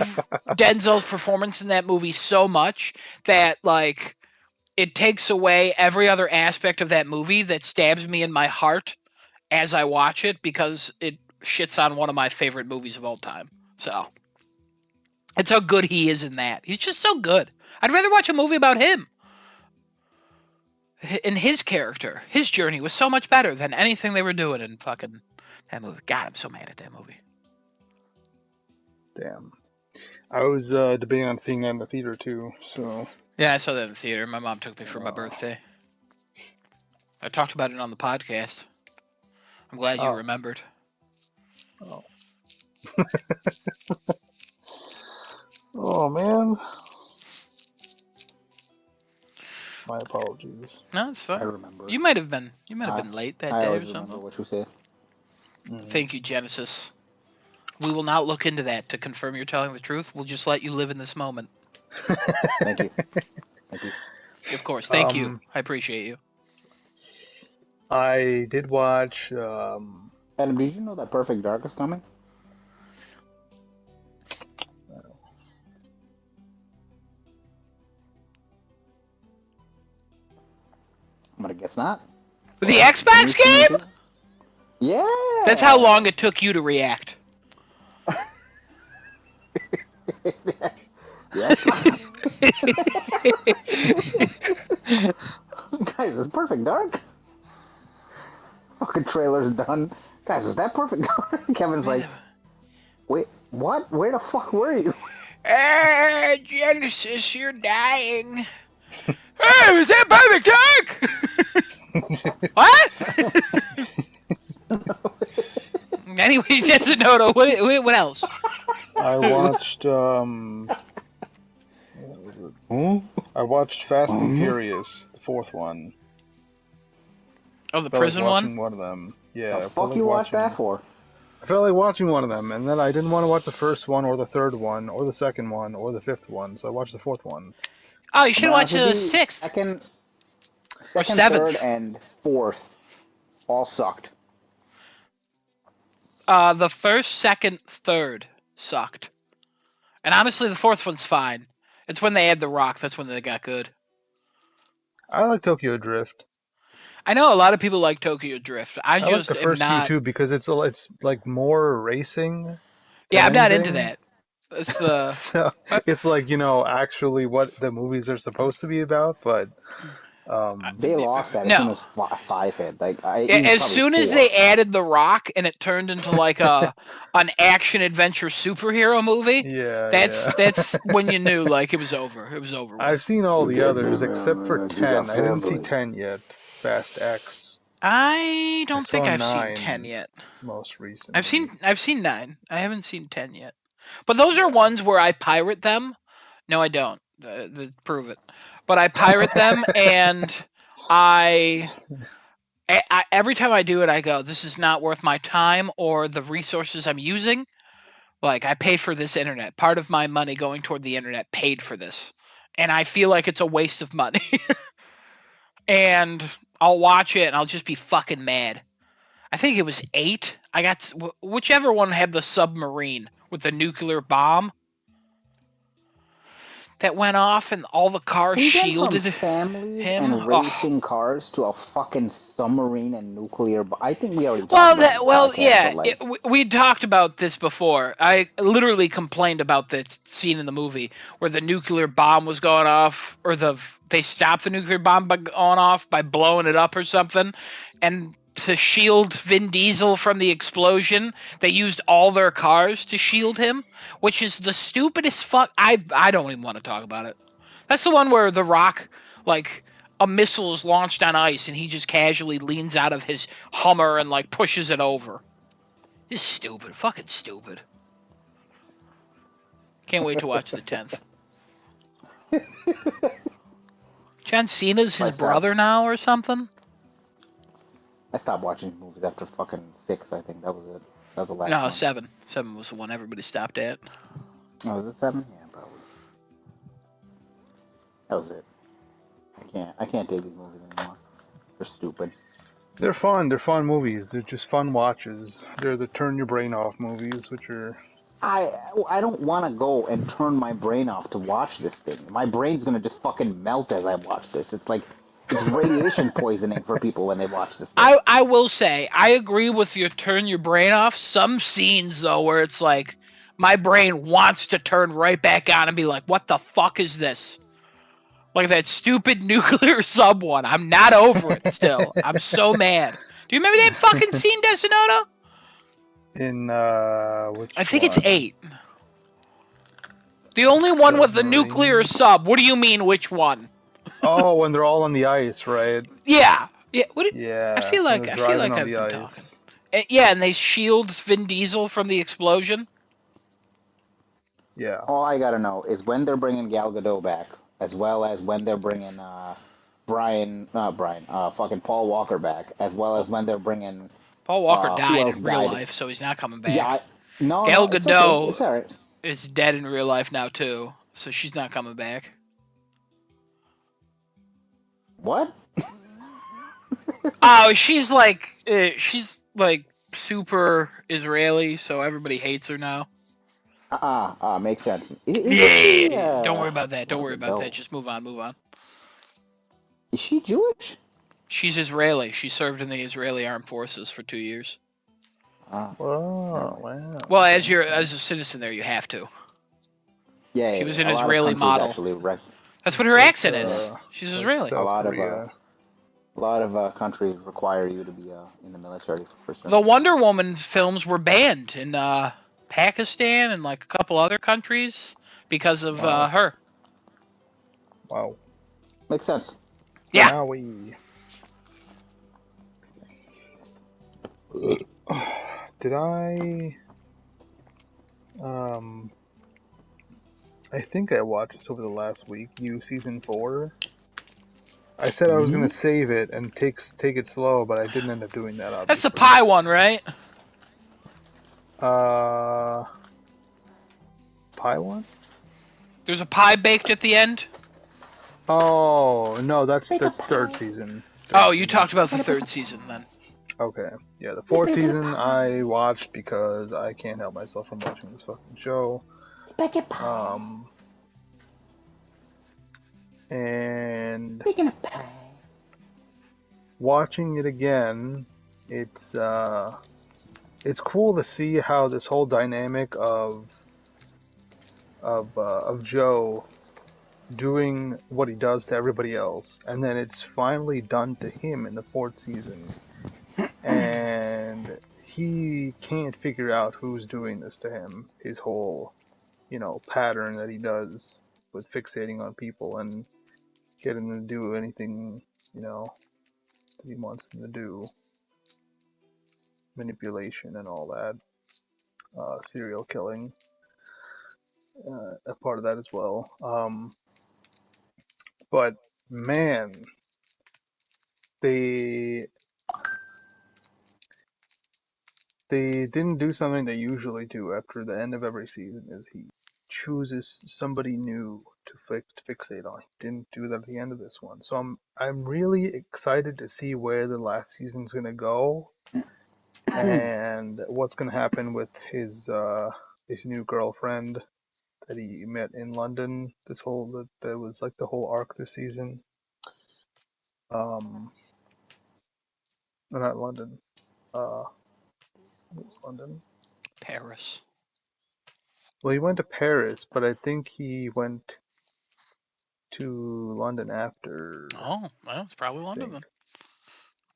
Denzel's performance in that movie so much that, like, it takes away every other aspect of that movie that stabs me in my heart as I watch it, because it shits on one of my favorite movies of all time. So, it's how good he is in that. He's just so good. I'd rather watch a movie about him. And his character, his journey was so much better than anything they were doing in fucking that movie. God, I'm so mad at that movie.
Damn. I was debating on seeing that in the theater too, so...
Yeah, I saw that in the theater. My mom took me for my birthday. I talked about it on the podcast. I'm glad you remembered.
Oh. Oh, man. My apologies.
No, it's fine.
I remember.
You might have been late that day or something.
I remember what you said.
Thank you, Genesis. We will not look into that to confirm you're telling the truth. We'll just let you live in this moment.
Thank you. Thank you.
Of course. Thank you. I appreciate you.
I did watch...
Adam, did you know that Perfect Dark is coming? I'm gonna guess not.
The Xbox game?
Yeah.
That's how long it took you to react.
Yes. Guys, it's Perfect Dark. Fucking trailer's done. Guys, is that Perfect Dark? Kevin's like, wait, what? Where the fuck were you?
Genesis, you're dying. Hey, is that Perfect Dark? What? Anyway, Jessenoto, what else?
I watched, I watched Fast and Furious, the fourth one.
Oh, the prison one?
Watching one of them. Yeah.
The fuck you watched that for?
I felt like watching one of them, and then I didn't want to watch the first one, or the third one, or the second one, or the fifth one, so I watched the fourth one.
Oh, you should have watched the sixth.
Second,
seventh.
third, and fourth all sucked.
The first, second, third sucked. And honestly, the fourth one's fine. It's when they add The Rock, that's when they got good.
I like Tokyo Drift.
I know a lot of people like Tokyo Drift. I just
like the first
am not...
few too, because it's like more racing.
Yeah, I'm not into that. It's
so it's like, actually what the movies are supposed to be about, but
they lost that as soon as 5 hit.
As soon as they added The Rock and it turned into like an action adventure superhero movie.
Yeah,
that's when you knew like it was over. It was over.
I've seen all the others except for 10. I didn't see 10 yet. Fast X.
I don't think I've seen 10 yet.
Most recently.
I've seen 9. I haven't seen 10 yet. But those are ones where I pirate them. No, I don't. Prove it. But I pirate them, and I every time I do it, I go, this is not worth my time or the resources I'm using. Like, I pay for this internet. Part of my money going toward the internet paid for this. And I feel like it's a waste of money. And I'll watch it, and I'll just be fucking mad. I think it was 8. I got whichever one had the submarine with the nuclear bomb. that went off and all the cars
He went
shielded
from families
him.
and
Oh.
racing cars to a fucking submarine and nuclear. I think we already talked about it in the podcast,
Yeah,
but like,
we talked about this before. I literally complained about the scene in the movie where the nuclear bomb was going off, or they stopped the nuclear bomb by going off by blowing it up or something, and to shield Vin Diesel from the explosion, they used all their cars to shield him, which is the stupidest fuck. I don't even want to talk about it. That's the one where The Rock, like, a missile is launched on ice and he just casually leans out of his Hummer and like pushes it over. It's stupid, fucking stupid. Can't wait to watch the 10th. John Cena's his brother now or something?
I stopped watching movies after fucking 6. I think that was it. That was the last.
No,
one.
7. 7 was the one everybody stopped at.
Oh, was it 7? Yeah, probably. That was it. I can't take these movies anymore. They're stupid.
They're fun. They're fun movies. They're just fun watches. They're the turn your brain off movies, which are.
I don't want to go and turn my brain off to watch this thing. My brain's gonna just fucking melt as I watch this. It's like it's radiation poisoning for people when they watch this thing.
I will say, I agree with your turn your brain off. Some scenes though where it's like my brain wants to turn right back on and be like, what the fuck is this? Like that stupid nuclear sub one. I'm not over it still. I'm so mad. Do you remember that fucking scene, Desonoto?
In which
I think
one?
it's 8. The only one with the
Submarine.
nuclear sub. What do you mean, which one?
Oh, when they're all on the ice, right?
Yeah. Yeah.
Yeah.
I feel like I've been talking. Yeah, and they shield Vin Diesel from the explosion.
Yeah.
All I gotta know is when they're bringing Gal Gadot back, as well as when they're bringing fucking Paul Walker back, as well as when they're bringing.
Paul Walker
who
died
else
in real
died?
life, so he's not coming back.
Yeah,
Gal
it's
Gadot
okay. It's all right.
is dead in real life now too, so she's not coming back.
What?
Oh, she's like super Israeli, so everybody hates her now.
Makes sense.
Yeah. Don't worry about that. Don't worry about that. Just move on.
Is she Jewish?
She's Israeli. She served in the Israeli armed forces for 2 years.
Ah.
Oh, wow.
Well, as a citizen there, you have to.
Yeah.
She was an Israeli model. That's what her accent is. She's Israeli.
A lot of countries require you to be in the military for certain.
The Wonder Woman films were banned in Pakistan and like a couple other countries because of her.
Wow.
Makes sense.
Yeah.
Did I think I watched this over the last week. You season 4. I said I was gonna save it and take it slow, but I didn't end up doing that. Obviously.
That's the pie one, right?
Pie one?
There's a pie baked at the end.
Oh no, that's third season.
You talked about the 3rd season then.
Okay, yeah, the 4th season I watched because I can't help myself from watching this fucking show. And watching it again, it's cool to see how this whole dynamic of Joe doing what he does to everybody else, and then it's finally done to him in the 4th season, and he can't figure out who's doing this to him. His whole, pattern that he does with fixating on people and getting them to do anything, that he wants them to do. Manipulation and all that. Serial killing. A part of that as well. But man, they didn't do something they usually do after the end of every season. Is he chooses somebody new to fixate on. He didn't do that at the end of this one. So I'm really excited to see where the last season's gonna go and what's gonna happen with his new girlfriend that he met in London. That was like the whole arc this season. No, not London. It was London.
Paris.
Well, he went to Paris, but I think he went to London after.
Oh, well, it's probably
I
London
think.
then.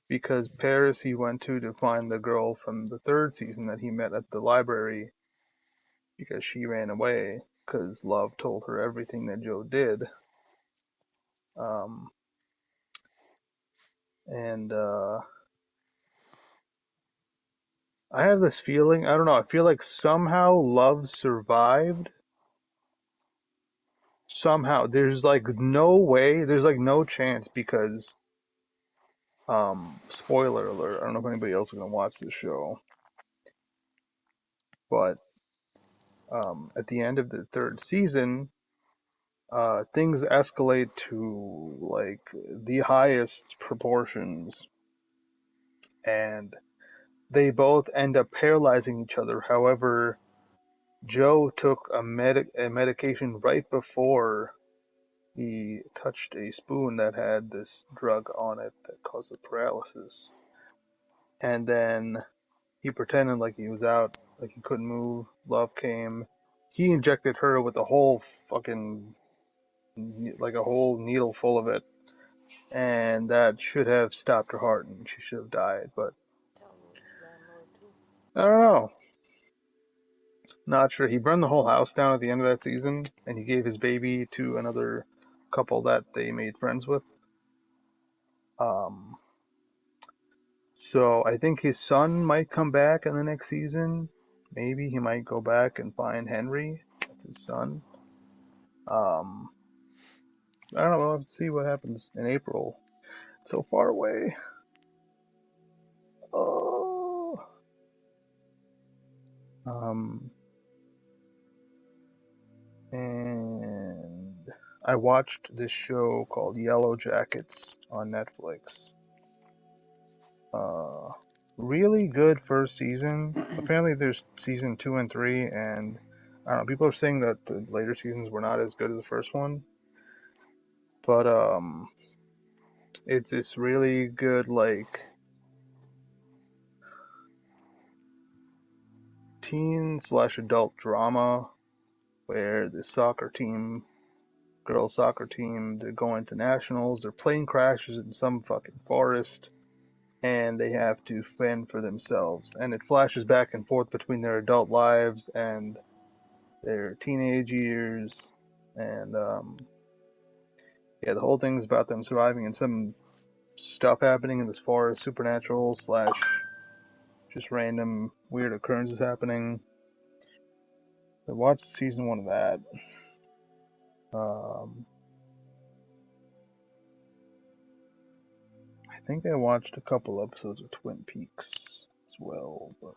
Because Paris he went to find the girl from the third season that he met at the library because she ran away because Love told her everything that Joe did. Um, and I have this feeling, I don't know, I feel like somehow Love survived. Somehow. There's like no way, there's like no chance because, spoiler alert, I don't know if anybody else is going to watch this show, but at the end of the third season, things escalate to like the highest proportions, and they both end up paralyzing each other. However, Joe took a medication right before he touched a spoon that had this drug on it that caused the paralysis, and then he pretended like he was out, like he couldn't move. Love came. He injected her with a whole fucking, like a whole needle full of it, and that should have stopped her heart and she should have died, but I don't know. Not sure. He burned the whole house down at the end of that season, and he gave his baby to another couple that they made friends with. Um, so I think his son might come back in the next season. Maybe he might go back and find Henry. That's his son. I don't know. We'll have to see what happens in April. It's so far away. Oh. And I watched this show called Yellow Jackets on Netflix. Really good first season. Apparently there's season 2 and 3, and I don't know, people are saying that the later seasons were not as good as the first one. But it's this really good like teen/adult drama where the girls soccer team, they're going to nationals, their plane crashes in some fucking forest, and they have to fend for themselves. And it flashes back and forth between their adult lives and their teenage years. And yeah, the whole thing is about them surviving and some stuff happening in this forest, supernatural slash just random weird occurrences happening. I watched season 1 of that. I think I watched a couple episodes of Twin Peaks as well, but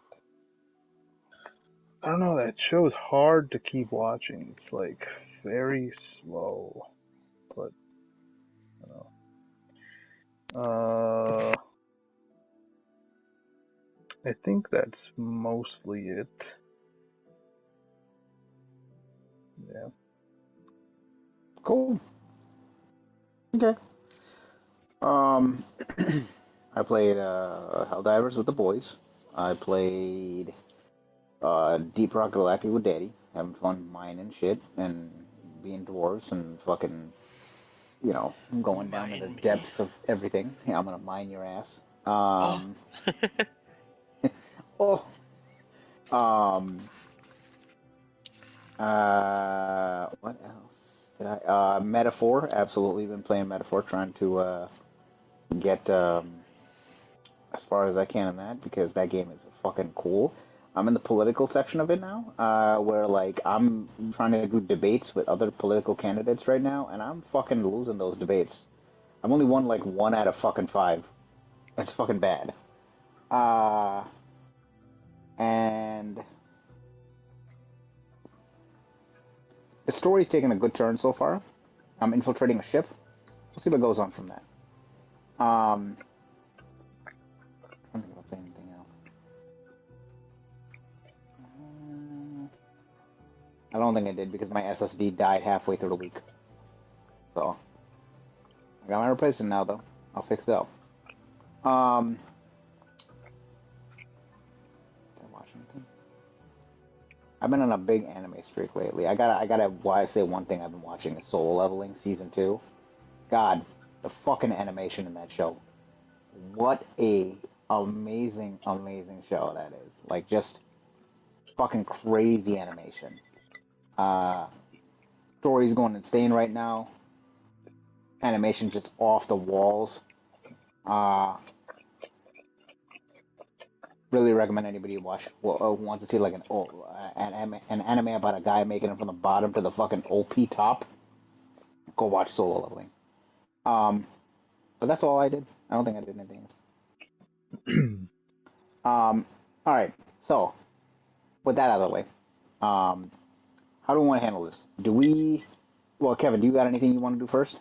I don't know, that show is hard to keep watching. It's like very slow, but I don't know. I think that's mostly it. Yeah.
Cool. Okay. Um, I played Helldivers with the boys. I played Deep Rock Galactic with Daddy, having fun mining shit and being dwarves and fucking, going down to the
Mine me.
depths of everything. Yeah, I'm gonna mine your ass.
Oh,
Oh, um, what else did I? Metaphor, absolutely been playing Metaphor, trying to get as far as I can in that because that game is fucking cool. I'm in the political section of it now, where like I'm trying to do debates with other political candidates right now, and I'm fucking losing those debates. I've only won like 1 out of fucking 5. It's fucking bad. Uh, and the story's taken a good turn so far. I'm infiltrating a ship. We'll see what goes on from that. I don't think I'll play anything else. I don't think I did because my SSD died halfway through the week. So I got my replacement now though. I'll fix it up. Did I watch anything? I've been on a big anime streak lately. I gotta say one thing I've been watching is Solo Leveling Season 2. God, the fucking animation in that show. What a amazing show that is. Like, just fucking crazy animation. Story's going insane right now. Animation just off the walls. Really recommend anybody watch wants to see like an anime about a guy making it from the bottom to the fucking OP top. Go watch Solo Leveling. But that's all I did. I don't think I did anything else. All right. So, with that out of the way, how do we want to handle this? Well, Kevin, do you got anything you want to do first?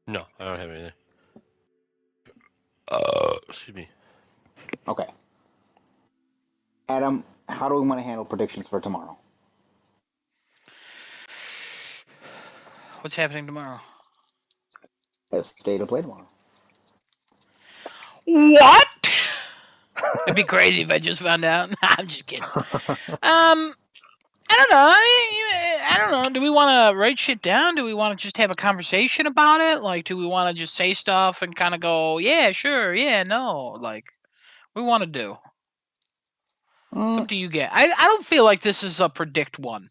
No, I don't have anything. Excuse me.
Okay. Adam, how do we want to handle predictions for tomorrow?
What's happening tomorrow?
State of play tomorrow.
What? It'd be crazy if I just found out. I'm just kidding. I don't know. I don't know. Do we want to write shit down? Do we want to just have a conversation about it? Like, do we want to just say stuff and kind of go, yeah, sure, yeah, no? Like, what do we want to do? It's up to you guys. I don't feel like this is a predict one.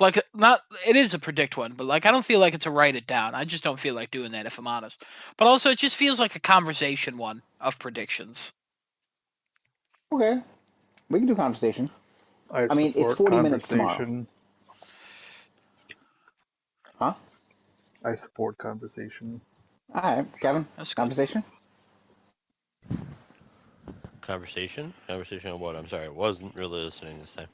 Like, it is a predict one, but like, I don't feel like it's a write it down. I just don't feel like doing that, if I'm honest. But also, it just feels like a conversation one of predictions.
Okay. We can do conversation.
I
mean, it's 40 minutes tomorrow. Huh?
I support conversation.
All right, Kevin.
That's
conversation.
Conversation? Conversation on what? I'm sorry, I wasn't really listening this time.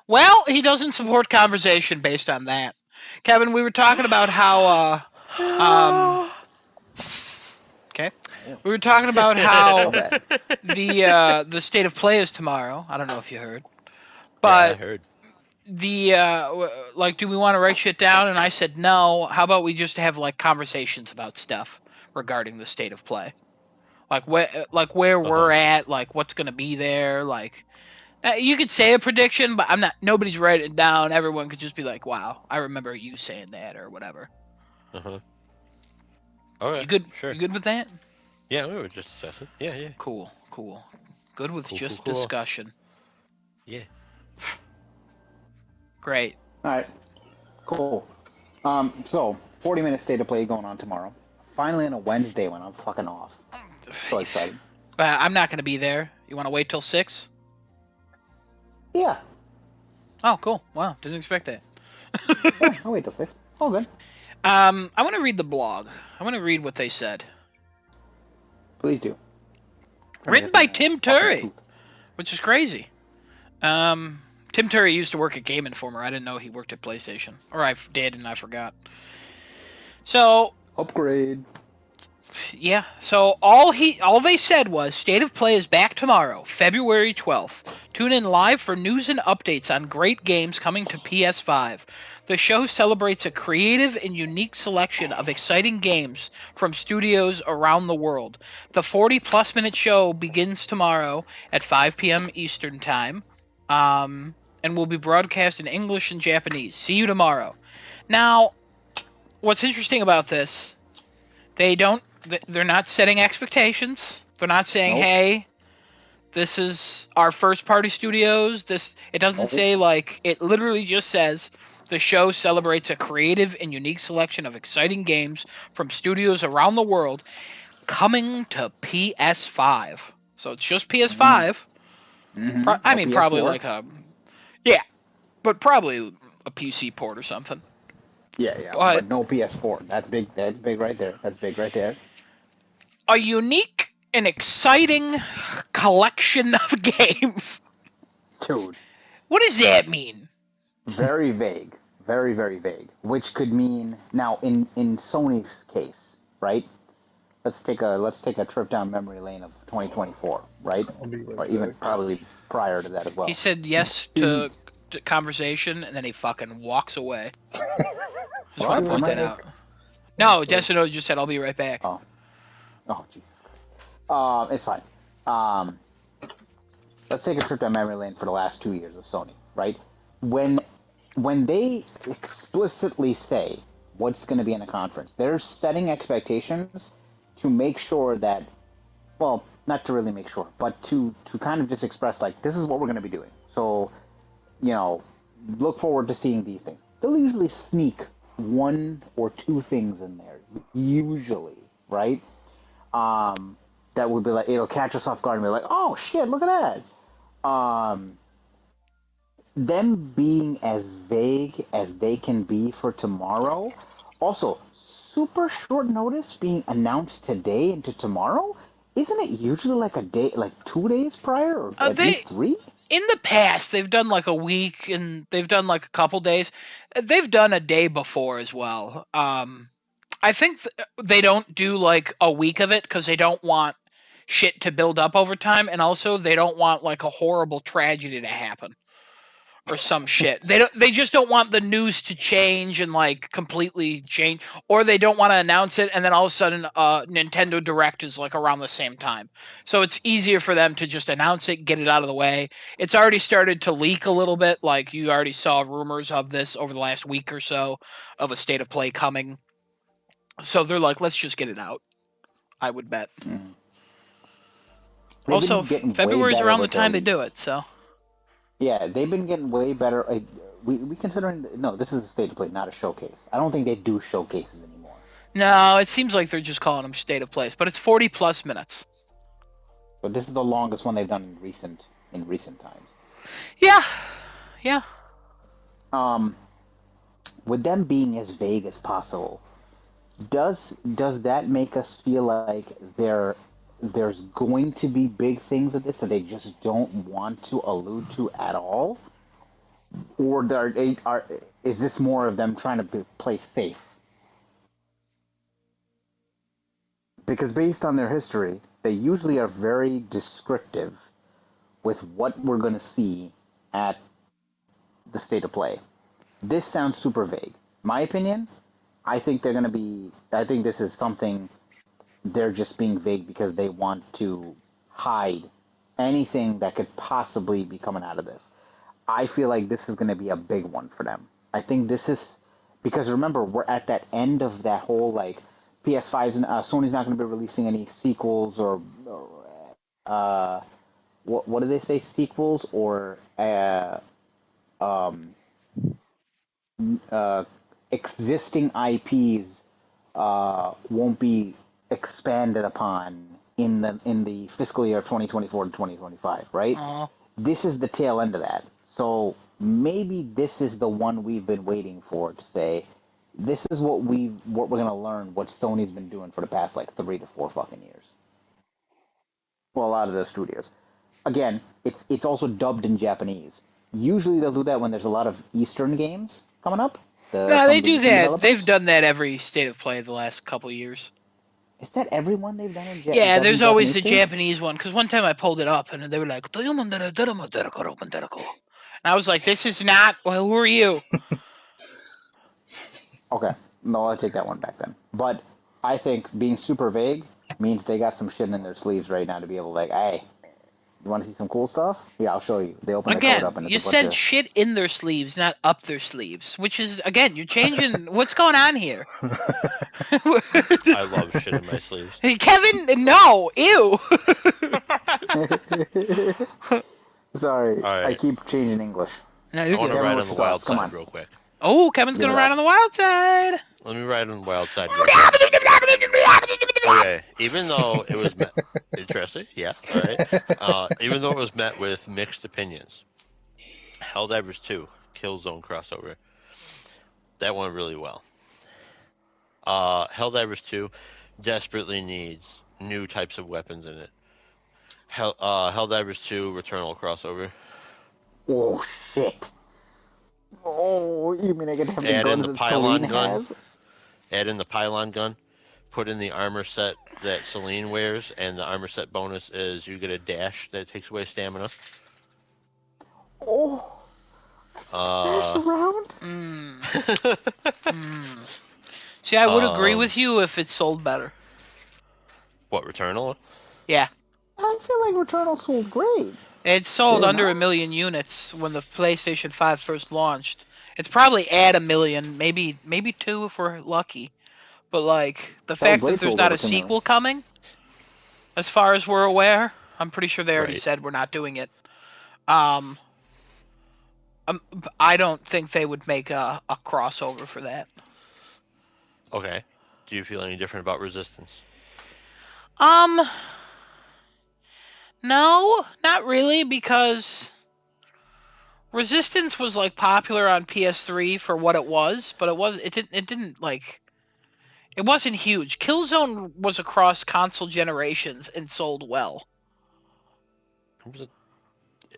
Well, he doesn't support conversation based on that. Kevin, we were talking about how okay. We were talking about how the state of play is tomorrow. I don't know if you heard. But
yeah, I heard.
Like, do we want to write shit down? And I said no. How about we just have like conversations about stuff regarding the state of play, like where we're at, like what's gonna be there, like. You could say a prediction, but nobody's writing it down. Everyone could just be like, wow, I remember you saying that or whatever.
Okay.
You good?
Sure.
You good with that?
Yeah, we were just discussing. Yeah.
Cool. Good with
Cool.
discussion.
Yeah.
Great.
All right. Cool. So 40-minute state of play going on tomorrow. Finally on a Wednesday when I'm fucking off. So excited.
But I'm not gonna be there. You want to wait till 6?
Yeah.
Oh, cool. Wow, didn't expect that.
Yeah, I'll wait till 6. All good.
I want to read the blog. I want to read what they said.
Please do.
Written by Tim Turry, which is crazy. Tim Turry used to work at Game Informer. I didn't know he worked at PlayStation. Or I did, and I forgot. So...
Upgrade.
Yeah, so all they said was State of Play is back tomorrow, February 12th. Tune in live for news and updates on great games coming to PS5. The show celebrates a creative and unique selection of exciting games from studios around the world. The 40-plus minute show begins tomorrow at 5 p.m. Eastern Time, and will be broadcast in English and Japanese. See you tomorrow. Now, what's interesting about this, they're not setting expectations. They're not saying,
Nope.
hey, this is our first party studios. It doesn't say, like, it literally just says the show celebrates a creative and unique selection of exciting games from studios around the world coming to PS5. So it's just PS5.
Mm-hmm.
I mean,
PS4.
probably like but probably a PC port or something.
Yeah, but no PS4. That's big. That's big right there.
A unique and exciting collection of games.
Dude.
What does that mean?
Very vague. Very, very vague. Which could mean, now in Sony's case, right? let's take a trip down memory lane of 2024, right?
I'll be right
Or even
back.
probably prior to that as well.
He said yes to conversation, and then he fucking walks away. Just want to
What?
point
Am
that
I-
out. No, Destino just said, I'll be right back.
Oh, Jesus Christ. It's fine. Let's take a trip down memory lane for the last 2 years of Sony, right? When they explicitly say what's going to be in the conference, they're setting expectations to make sure that, well, not to really make sure, but to kind of just express, like, this is what we're going to be doing. So, look forward to seeing these things. They'll usually sneak one or two things in there, usually, right? That would be like, it'll catch us off guard and be like, oh shit, look at that. Them being as vague as they can be for tomorrow, also super short notice being announced today into tomorrow. Isn't it usually like a day, like 2 days prior, or at least 3?
In the past, they've done like a week, and they've done like a couple days. They've done a day before as well. I think they don't do like a week of it because they don't want shit to build up over time, and also they don't want like a horrible tragedy to happen or some shit. They just don't want the news to change and like completely change, or they don't want to announce it and then all of a sudden Nintendo Direct is like around the same time. So it's easier for them to just announce it, get it out of the way. It's already started to leak a little bit, like you already saw rumors of this over the last week or so of a state of play coming. So they're like, let's just get it out. I would bet.
Mm.
Also, February's around the time they do it, so.
Yeah, they've been getting way better. We considering this is a state of play, not a showcase. I don't think they do showcases anymore.
No, it seems like they're just calling them state of plays, but it's 40 plus minutes.
But this is the longest one they've done in recent times.
Yeah.
With them being as vague as possible, does that make us feel like there's going to be big things of this that they just don't want to allude to at all? Or is this more of them trying to play safe? Because based on their history, they usually are very descriptive with what we're going to see at the state of play. This sounds super vague. My opinion, I think this is something they're just being vague because they want to hide anything that could possibly be coming out of this. I feel like this is going to be a big one for them. I think this is because remember, we're at that end of that whole like PS5's and Sony's not going to be releasing any sequels or what do they say, sequels or existing IPs won't be expanded upon in the fiscal year of 2024 to 2025, right? This is the tail end of that. So maybe this is the one we've been waiting for to say, this is what we're going to learn what Sony's been doing for the past like 3 to 4 fucking years. Well, a lot of those studios. Again, it's also dubbed in Japanese. Usually they'll do that when there's a lot of Eastern games coming up.
No, they do that. They've done that every state of play the last couple of years.
Is that every one they've done in Japanese?
Yeah, there's always the Japanese one. Because one time I pulled it up and they were like, and I was like, this is not, well, who are you?
Okay. No, I'll take that one back then. But I think being super vague means they got some shit in their sleeves right now to be able to like, hey, you want to see some cool stuff? Yeah, I'll show you. They open the code up and it's
you said shit in their sleeves, not up their sleeves, which is, again, you're changing, what's going on here?
I love shit in my sleeves.
Hey, Kevin, no, ew.
Sorry,
right.
I keep changing English.
No,
I want to ride on the wild
Come
side
on.
real quick.
Oh, Kevin's going to ride on the wild side.
Let me ride on the wild side real quick. Okay, even though it was interesting, yeah, all right. Even though it was met with mixed opinions, Helldivers 2 Killzone crossover, that went really well. Helldivers 2 desperately needs new types of weapons in it. Helldivers 2 Returnal crossover.
Oh shit! Oh, you mean I can have the
Add in
guns
the
that
pylon
Celine
gun.
has?
Add in the pylon gun. Put in the armor set that Celine wears, and the armor set bonus is you get a dash that takes away stamina.
Oh, dash
Uh,
around?
See, I would agree
um,
with you if it sold better.
what, Returnal?
Yeah.
I feel like Returnal sold great.
It sold
Did it
under
not?
1 million units when the PlayStation 5 first launched. It's probably at 1 million, maybe 2 if we're lucky. But like the
That was
fact that
great
there's
sold
not
over
a
2 million.
sequel coming, as far as we're aware, I'm pretty sure they already
Right.
said we're not doing it. Um, I don't think they would make a crossover for that.
Okay. Do you feel any different about Resistance?
Um, no, not really, because Resistance was like popular on PS3 for what it was, but it didn't like it wasn't huge. Killzone was across console generations and sold well.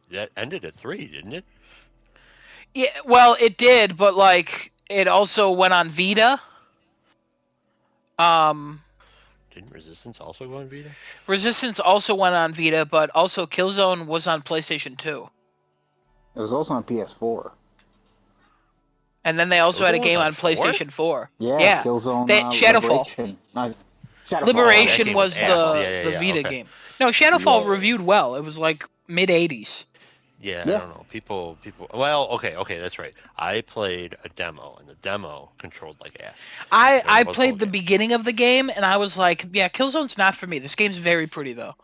That ended at 3, didn't it?
Yeah, well, it did, but like it also went on Vita. Um,
Didn't Resistance also go on Vita?
Resistance also went on Vita, but also Killzone was on PlayStation 2.
It was also on PS4.
And then they also had a
Killzone was
game
on
on
4?
PlayStation 4.
Yeah,
Yeah.
Killzone
That Shadowfall.
Liberation. No, Shadowfall.
Oh, that
Liberation
game was
was
ass.
the
Yeah.
Vita
Okay.
game. No, Shadowfall
Yeah.
reviewed well. It was like mid 80s.
Yeah,
Yeah.
I don't know. People. Well, okay, that's right. I played a demo, and the demo controlled like ass.
I
was
played
full
the
game.
beginning of the game and I was like, yeah, Killzone's not for me. This game's very pretty though.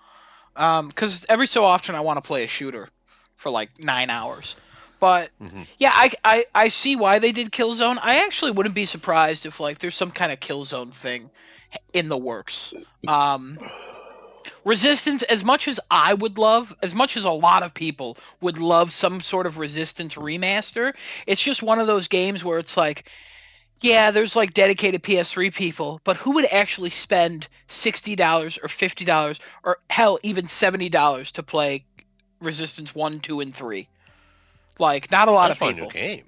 Cuz every so often I want to play a shooter for like 9 hours. But
Mhm.
yeah, I see why they did Killzone. I actually wouldn't be surprised if like there's some kind of Killzone thing in the works. Resistance, as much as I would love, as much as a lot of people would love some sort of Resistance remaster, it's just one of those games where it's like, yeah, there's like dedicated PS3 people, but who would actually spend $60 or $50 or hell, even $70 to play Resistance 1, 2, and 3? Like, not a
I
lot of
just want a new
people.
game.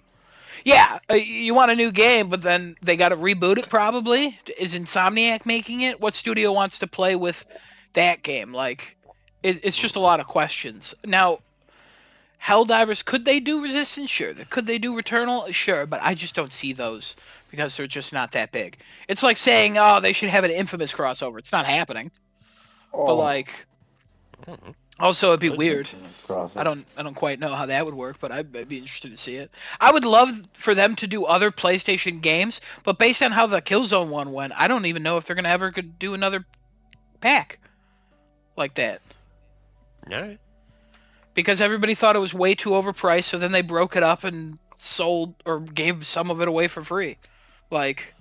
Yeah, you want a new game, but then they got to reboot it probably. Is Insomniac making it? What studio wants to play with that game? Like, it's just a lot of questions. Now, Helldivers, could they do Resistance? Sure. Could they do Returnal? Sure, but I just don't see those because they're just not that big. It's like saying, oh, they should have an Infamous crossover. It's not happening. But
Oh,
like,
Mhm.
also it'd be
Could.
weird.
Cross
I don't quite know how that would work, but I'd be interested to see it. I would love for them to do other PlayStation games, but based on how the Killzone one went, I don't even know if they're gonna ever do another pack like that.
All right.
Because everybody thought it was way too overpriced, so then they broke it up and sold or gave some of it away for free. Like,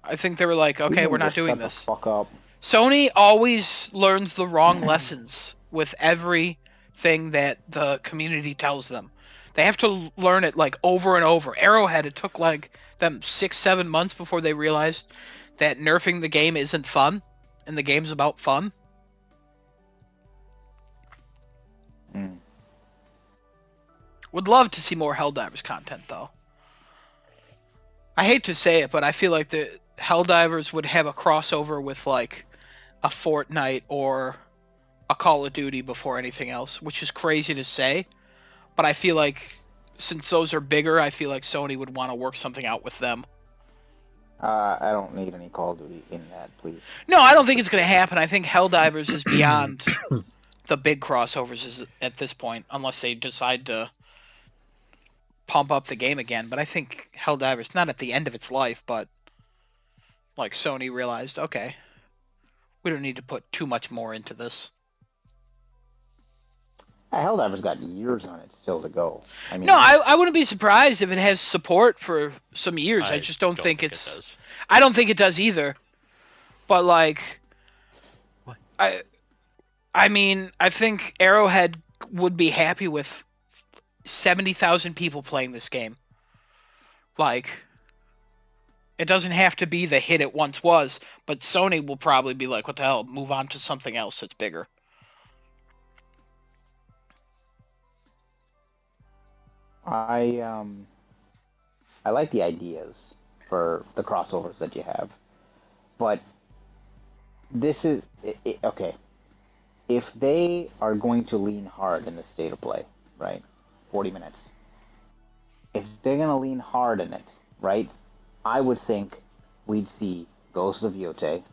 I think they were like, okay, we're not doing this.
Shut the fuck up.
Sony always learns the wrong lessons with everything that the community tells them. They have to learn it like over and over. Arrowhead, it took like them 6, 7 months before they realized that nerfing the game isn't fun, and the game's about fun.
Mm.
Would love to see more Helldivers content though. I hate to say it, but I feel like the Helldivers would have a crossover with like a Fortnite or a Call of Duty before anything else, which is crazy to say, but I feel like since those are bigger, I feel like Sony would want to work something out with them.
I don't need any Call of Duty in that, please.
No, I don't think it's going to happen. I think Helldivers is beyond the big crossovers at this point, unless they decide to pump up the game again. But I think Helldivers, not at the end of its life, but like Sony realized, okay, we don't need to put too much more into this.
Helldivers got years on it still to go. I mean,
No, I wouldn't be surprised if it has support for some years. I just don't think
it
it's.
does.
I don't think it does either. But like,
What?
I mean, I think Arrowhead would be happy with 70,000 people playing this game. Like, it doesn't have to be the hit it once was, but Sony will probably be like, what the hell, move on to something else that's bigger.
I like the ideas for the crossovers that you have, but this is okay. If they are going to lean hard in the state of play, right? 40 minutes. If they're going to lean hard in it, right? I would think we'd see Ghosts of Yote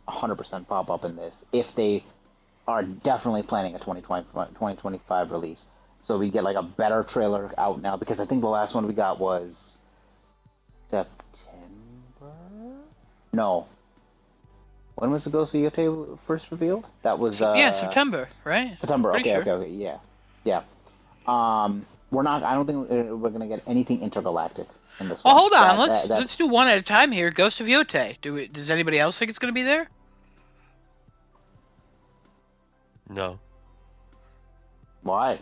100% pop up in this if they are definitely planning a 2025 release. So we get like a better trailer out now because I think the last one we got was September. No. When was the Ghost of Yote first revealed? That was
Yeah, September, right?
September.
Pretty
Okay,
sure.
okay, yeah, yeah. We're not. I don't think we're gonna get anything intergalactic in this
Well,
one.
hold on. Let's do one at a time here. Ghost of Yote. Does anybody else think it's going to be there?
No.
Why?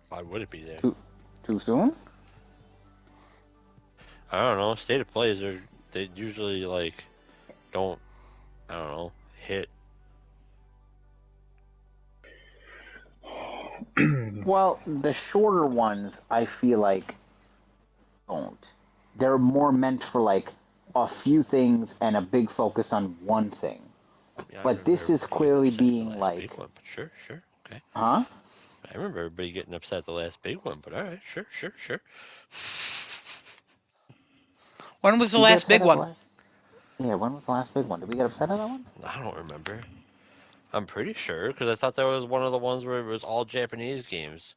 Why would it be there?
Too soon?
I don't know. State of plays they usually like don't, I don't know, hit.
Well, the shorter ones I feel like don't. They're more meant for like a few things and a big focus on one thing.
Yeah,
But this is clearly being like,
one, but sure, okay.
huh?
I remember everybody getting upset at the last big one, but all right, sure.
When was the last big one?
Yeah, when was the last big one? Did we get upset at that one?
I don't remember. I'm pretty sure because I thought that was one of the ones where it was all Japanese games.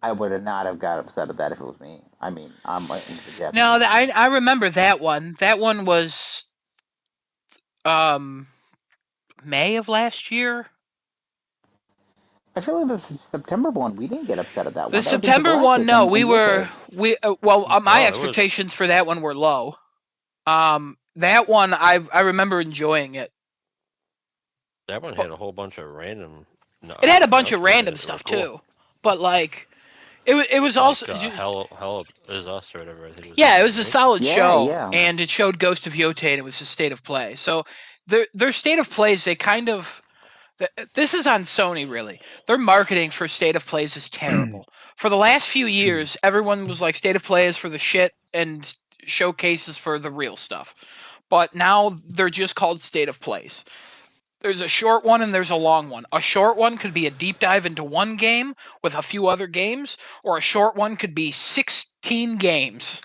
I would not have got upset at that if it was me. I mean, I'm into Japanese.
No, I remember that one. That one was May of last year.
I feel like the September one, we didn't get upset at that one.
The September one, no, my expectations for that one were low. That one I remember enjoying it.
That one had a whole bunch of random.
It had a bunch of random stuff too, but like it was like, also
Hell Is Us or whatever. I think it was.
Yeah, it was a solid show,
yeah.
And it showed Ghost of Yote, and it was a state of play. So their state of plays, they kind of. This is on Sony, really. Their marketing for state of plays is terrible. For the last few years, everyone was like, state of play is for the shit and showcases for the real stuff. But now they're just called state of plays. There's a short one and there's a long one. A short one could be a deep dive into one game with a few other games, or a short one could be 16 games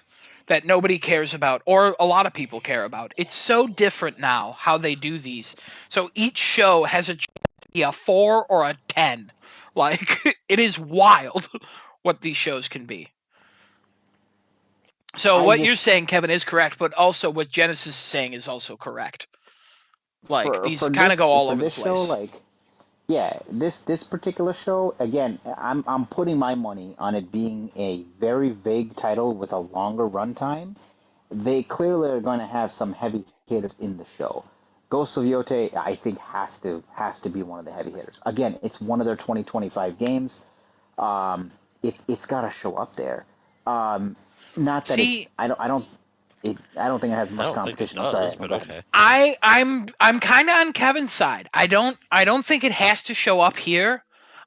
that nobody cares about or a lot of people care about. It's so different now how they do these. So each show has a chance to be a 4 or a 10. Like, it is wild what these shows can be. So you're saying, Kevin, is correct, but also what Genesis is saying is also correct. Like, these kind of go all over the place.
Show, like, yeah, this particular show, again, I'm putting my money on it being a very vague title with a longer runtime. They clearly are going to have some heavy hitters in the show. Ghost of Yote, I think, has to be one of the heavy hitters. Again, it's one of their 2025 games. It's got to show up there. Not that I don't think it has much competition.
Okay.
I'm kind of on Kevin's side. I don't think it has to show up here.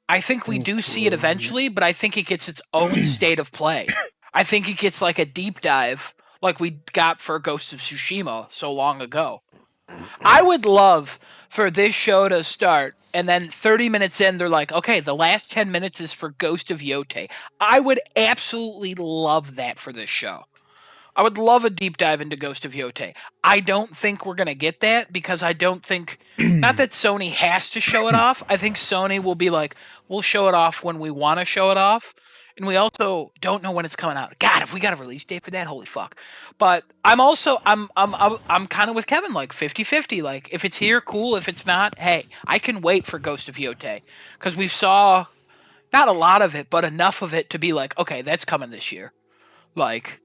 I think we do see it eventually, but I think it gets its own state of play. I think it gets like a deep dive like we got for Ghost of Tsushima so long ago. I would love for this show to start and then 30 minutes in they're like, okay, the last 10 minutes is for Ghost of Yote. I would absolutely love that for this show. I would love a deep dive into Ghost of Yote. I don't think we're going to get that because I don't think, not that Sony has to show it off. I think Sony will be like, we'll show it off when we want to show it off. And we also don't know when it's coming out. God, if we got a release date for that, holy fuck. But I'm kind of with Kevin, like 50-50. Like, if it's here, cool. If it's not, hey, I can wait for Ghost of Yote. Because we saw, not a lot of it, but enough of it to be like, okay, that's coming this year. Like,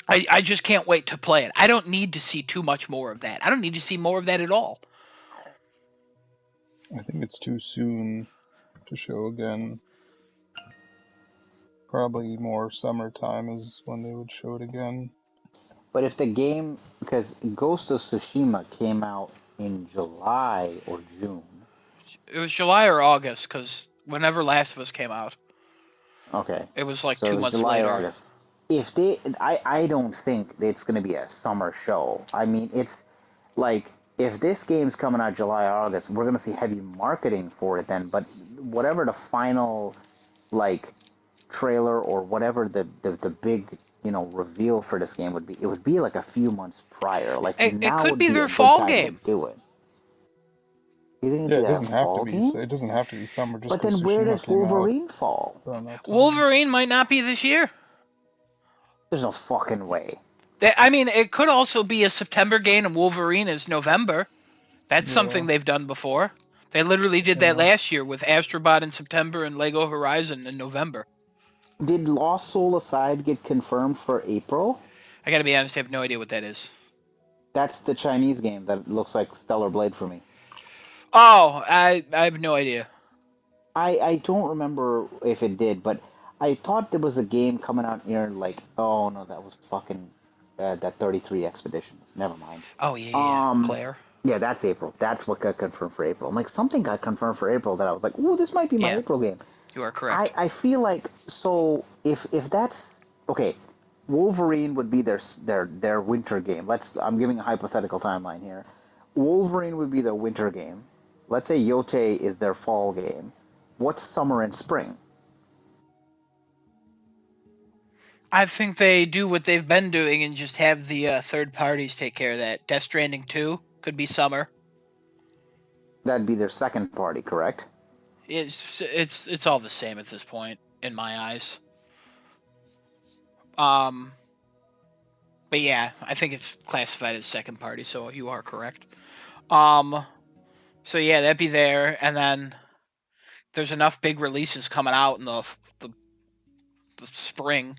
I just can't wait to play it. I don't need to see too much more of that. I don't need to see more of that at all.
I think it's too soon to show again. Probably more summertime is when they would show it again.
But if the game, because Ghost of Tsushima came out in July or June.
It was July or August, because whenever Last of Us came out.
Okay.
It was like
so
2 months
July
later.
Or August. if they, I don't think it's going to be a summer show. I mean, it's like if this game's coming out July, August, we're going to see heavy marketing for it then. But whatever the final like trailer or whatever the big reveal for this game would be, it would be like a few months prior. Like
It
now
could
would
be
be
their
a good
fall
time
game.
to do it. You think
Yeah,
it'd
it
be
doesn't
a
have to
fall
be.
game?
It doesn't have to be summer just
But
because
then where
Tsushima
does
came out
Wolverine fall?
around that time.
Wolverine might not be this year.
There's no fucking way.
I mean, it could also be a September game and Wolverine is November. That's
Yeah.
something they've done before. They literally did that
Yeah.
last year with Astrobot in September and Lego Horizon in November.
Did Lost Soul Aside get confirmed for April?
I gotta be honest, I have no idea what that is.
That's the Chinese game that looks like Stellar Blade for me.
Oh, I have no idea.
I don't remember if it did, but I thought there was a game coming out near like, oh no, that was fucking that 33 Expeditions. Never mind.
Oh yeah, Claire.
Yeah, that's April. That's what got confirmed for April. I'm like, something got confirmed for April that I was like, ooh, this might be my
Yeah.
April game.
You are correct.
I feel like, so if that's okay, Wolverine would be their winter game. I'm giving a hypothetical timeline here. Wolverine would be their winter game. Let's say Yote is their fall game. What's summer and spring?
I think they do what they've been doing and just have the third parties take care of that. Death Stranding 2 could be summer.
That'd be their second party, correct?
It's all the same at this point in my eyes. But yeah, I think it's classified as second party, so you are correct. So yeah, that'd be there, and then there's enough big releases coming out in the spring.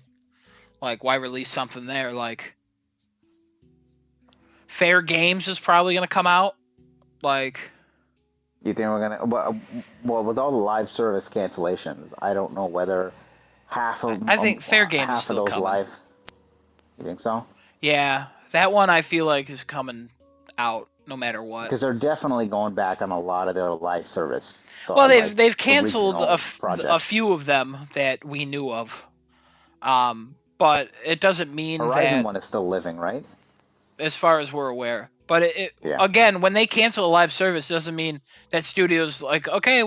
Like, why release something there? Like, Fair Games is probably gonna come out. Like,
You think we're gonna? Well, with all the live service cancellations, I don't know whether half of
I think Fair Games is
half of
still
those
coming.
live. You think so?
yeah, that one I feel like is coming out no matter what.
Because they're definitely going back on a lot of their live service.
Well,
like,
they've canceled
original
a
projects.
few of them that we knew of. But it doesn't mean
Horizon
that,
one is still living, right?
as far as we're aware. But
Yeah.
again, when they cancel a live service, doesn't mean that studio's like, okay,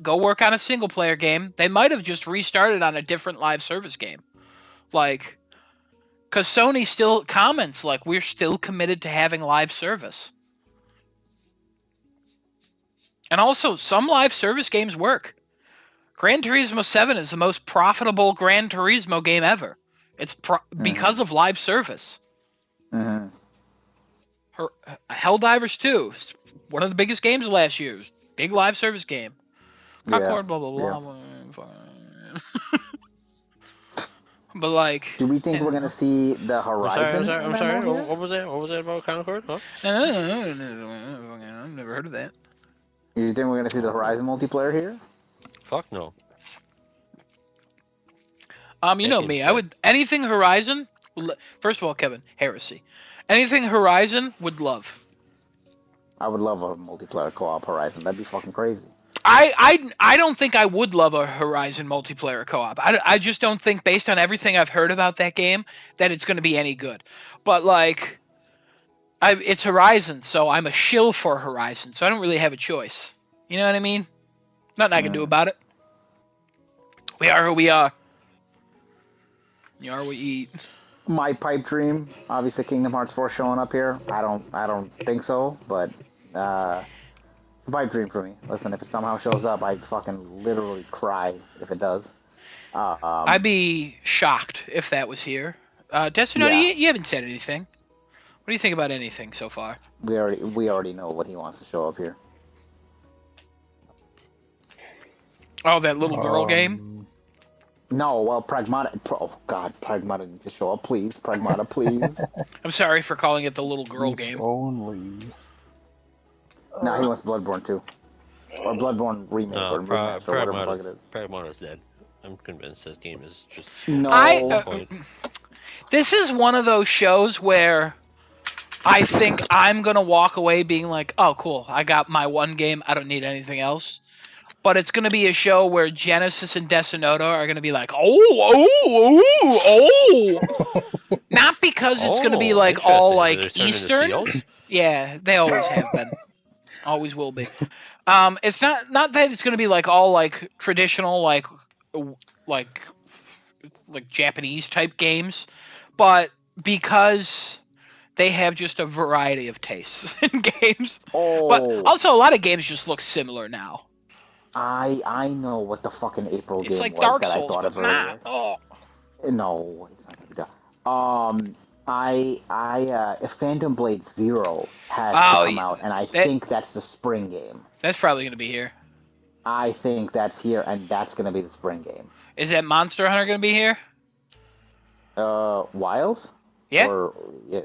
go work on a single player game. They might have just restarted on a different live service game. Like, because Sony still comments, like, we're still committed to having live service. And also, some live service games work. Gran Turismo 7 is the most profitable Gran Turismo game ever. It's because of live service.
Mm-hmm.
Helldivers 2, one of the biggest games of last year. Big live service game. Concord, blah, blah, blah. But, like...
Do we think we're going to see the Horizon?
I'm sorry. What was that? What was that about Concord? Huh?
I've never heard of that.
You think we're going to see the Horizon multiplayer here?
Fuck no.
You know me. I would... Anything Horizon... First of all, Kevin, heresy. Anything Horizon, would love.
I would love a multiplayer co-op Horizon. That'd be fucking crazy.
I don't think I would love a Horizon multiplayer co-op. I just don't think, based on everything I've heard about that game, that it's going to be any good. But, like, it's Horizon, so I'm a shill for Horizon, so I don't really have a choice. You know what I mean? Nothing I can do about it. We are who we are. You are what you eat.
My pipe dream, obviously Kingdom Hearts 4 showing up here. I don't think so, but it's a pipe dream for me. Listen, if it somehow shows up, I'd fucking literally cry if it does.
I'd be shocked if that was here. Destiny,
Yeah.
you haven't said anything. What do you think about anything so far?
We already know what he wants to show up here.
Oh, that little girl game?
No, well, Pragmata. Oh God, Pragmata needs to show up, please. Pragmata, please.
I'm sorry for calling it the little girl
If
game.
Only.
No, he wants Bloodborne too, or Bloodborne remake or remaster, or whatever the fuck it is.
Pragmata's dead. I'm convinced this game is just...
No.
This is one of those shows where I think I'm going to walk away being like, oh, cool, I got my one game, I don't need anything else. but it's going to be a show where Genesis and Desonoda are going to be like, oh. Not because it's going to be like all
interesting.
like
They're turning into
Eastern.
seals?
Yeah, they always have been. Always will be. It's not that it's going to be like all like traditional like Japanese type games, but because they have just a variety of tastes in games. But
Oh,
also a lot of games just look similar now.
I know what the fucking April
It's
game
like
was
Dark
that I
Souls,
thought
but
of earlier.
Oh.
No, it's not gonna be done. Phantom Blade Zero has to come out, and I think that's the spring game.
That's probably gonna be here.
I think that's here, and that's gonna be the spring game.
Is that Monster Hunter gonna be here?
Wilds?
Yeah.
Or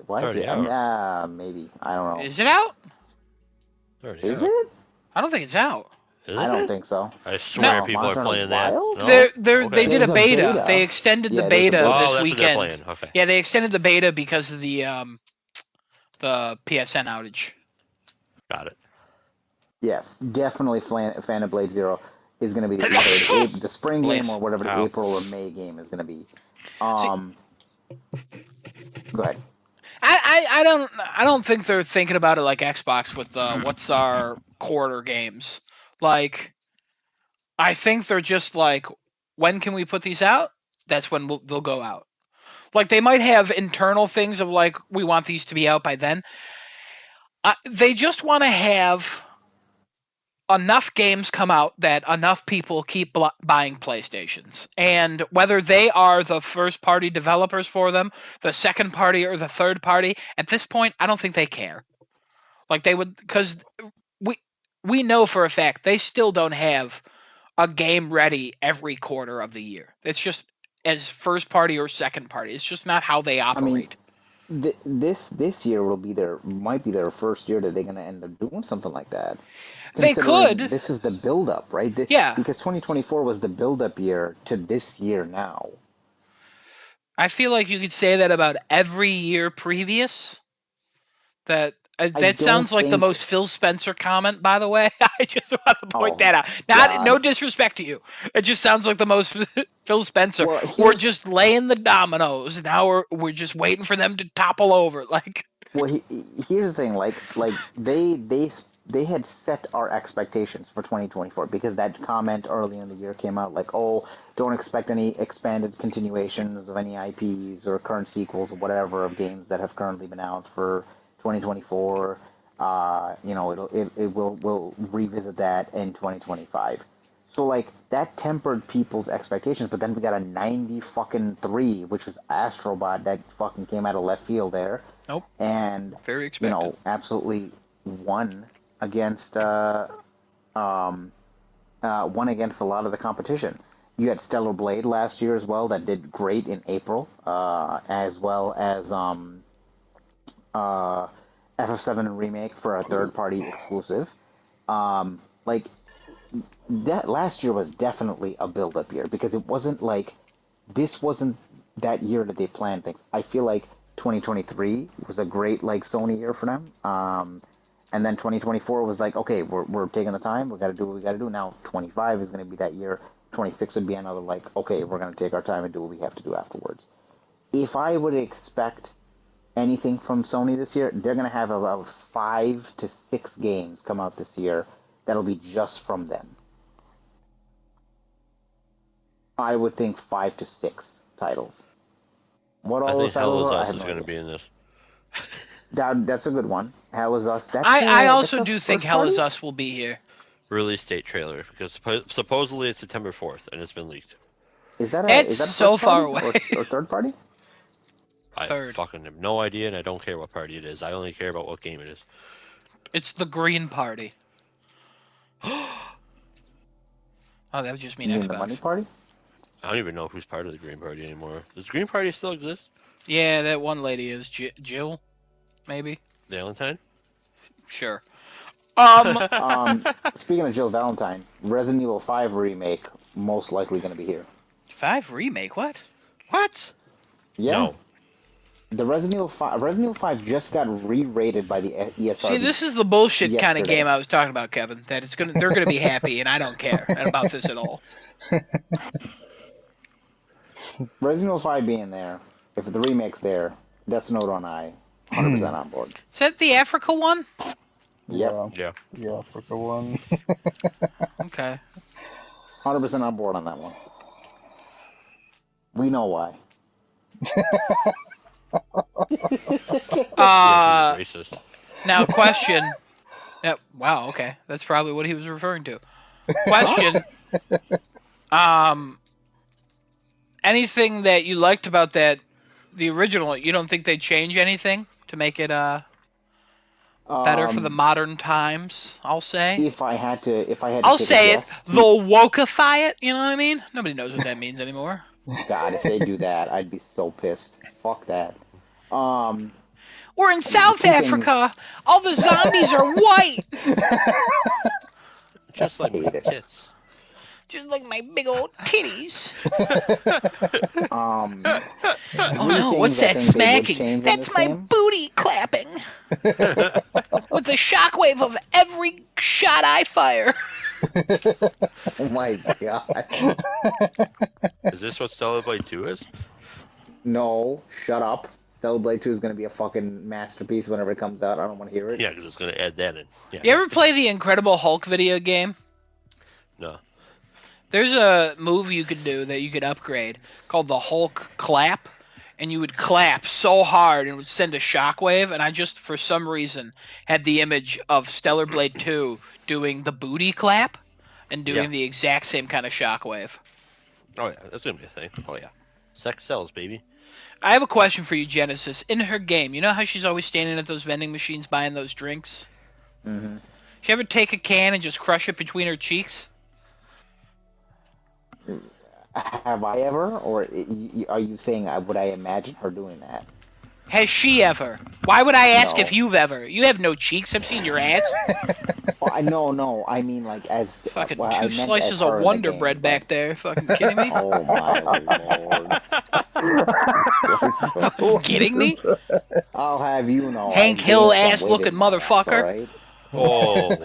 why is it? Maybe I don't know.
Is it out?
Is it?
I don't think it's out.
I don't think so.
I swear people are playing that.
No? They did a beta. They extended the beta this weekend.
What they're playing. Okay.
Yeah, they extended the beta because of the PSN outage.
Got it.
Yeah, definitely Phantom Blade Zero is going to be the spring game or whatever the April or May game is going to be. Go ahead.
I don't think they're thinking about it like Xbox with what's our quarter games. Like, I think they're just like, when can we put these out? That's when they'll go out. Like, they might have internal things of like, we want these to be out by then. They just want to have enough games come out that enough people keep buying PlayStations. And whether they are the first party developers for them, the second party, or the third party, at this point, I don't think they care. Like, they would, because we know for a fact they still don't have a game ready every quarter of the year. It's just as first party or second party. It's just not how they operate.
I mean, this year might be their first year that they're going to end up doing something like that.
They could.
This is the build-up, right?
Yeah.
Because 2024 was the build-up year to this year now.
I feel like you could say that about every year previous. That sounds like the most Phil Spencer comment, by the way. I just want to point that out. No disrespect to you. It just sounds like the most Phil Spencer.
Well,
we're just laying the dominoes. Now we're just waiting for them to topple over. Like.
Well, here's the thing. Like they had set our expectations for 2024 because that comment early in the year came out like, oh, don't expect any expanded continuations of any IPs or current sequels or whatever of games that have currently been out for 2024. We'll revisit that in 2025. So like that tempered people's expectations, but then we got a 90-3, which was Astrobot that fucking came out of left field there.
Nope.
And
very expected.
Absolutely won against a lot of the competition. You had Stellar Blade last year as well that did great in April, as well as FF7 Remake for a third-party exclusive. Like that last year was definitely a build-up year because it wasn't like this wasn't that year that they planned things. I feel like 2023 was a great like Sony year for them. And then 2024 was like, okay, we're taking the time. We got to do what we got to do. Now 25 is going to be that year. 26 would be another like, okay, we're going to take our time and do what we have to do afterwards. If I would expect anything from Sony this year, they're going to have about 5 to 6 games come out this year that'll be just from them. I would think 5 to 6 titles. What all those titles are? I think Hell is Us is going to be in this. That's a good one. Hell is Us.
I also do think Hell is Us will be here.
Release date trailer because supposedly it's September 4th and it's been leaked.
Is that
so far away
or third party?
I fucking have no idea and I don't care what party it is. I only care about what game it is.
It's the Green Party. Oh, that would just mean Xbox.
The Money Party?
I don't even know who's part of the Green Party anymore. Does the Green Party still exist?
Yeah, that one lady is Jill, maybe.
Valentine?
Sure.
Speaking of Jill Valentine, Resident Evil 5 remake most likely going to be here.
5 remake? What?
What?
Yeah. The Resident Evil 5 just got re-rated by the ESRB.
See, this is the bullshit kind of
yesterday.
game I was talking about, Kevin. That they're gonna be happy, and I don't care about this at all.
Resident Evil 5 being there, if the remake's there, Death Note on 100% on board.
Is that the Africa one?
Yep,
Yeah.
The Africa one.
Okay.
100% on board on that one. We know why.
Racist.
Now, question. Yeah, wow. Okay, that's probably what he was referring to. Question. Anything that you liked about the original? You don't think they change anything to make it better for the modern times? I'll say.
If I had to
I'll
take
say
a
it.
guess,
They'll wokeify it. You know what I mean? Nobody knows what that means anymore.
God, if they do that, I'd be so pissed. Fuck that.
We're in South Africa. All the zombies are white,
Just like my
hate it.
tits.
just like my big old titties.
Oh
Oh no, what's that smacking? That's my booty clapping. With the shockwave of every shot I fire.
Oh my god.
Is this what Stellar Blade 2 is?
No, shut up. Stellar Blade 2 is going to be a fucking masterpiece whenever it comes out. I don't want to hear it.
Yeah, because it's going to add that in. Yeah.
You ever play the Incredible Hulk video game?
No.
There's a move you could do that you could upgrade called the Hulk Clap, and you would clap so hard and it would send a shockwave, and I just, for some reason, had the image of Stellar Blade 2 doing the booty clap and doing the exact same kind of shockwave.
Oh, yeah. That's going to be a thing. Oh, yeah. Sex sells, baby.
I have a question for you, Genesis. In her game, you know how she's always standing at those vending machines buying those drinks?
Mm-hmm.
She ever take a can and just crush it between her cheeks?
Have I ever? Or are you saying would I imagine her doing that?
Has she ever? Why would I ask
No.
if you've ever? You have no cheeks. I've seen your ass.
Well, no. I mean, like, as...
Fucking
well, I
two
meant
slices
as her
of
in the
Wonder
game,
Bread
but-
back there. Fucking kidding me?
Oh, my lord.
Fucking kidding me?
I'll have you know.
Hank
I've
Hill
gained some
ass
weight
looking
in my ass,
motherfucker.
alright?
Oh.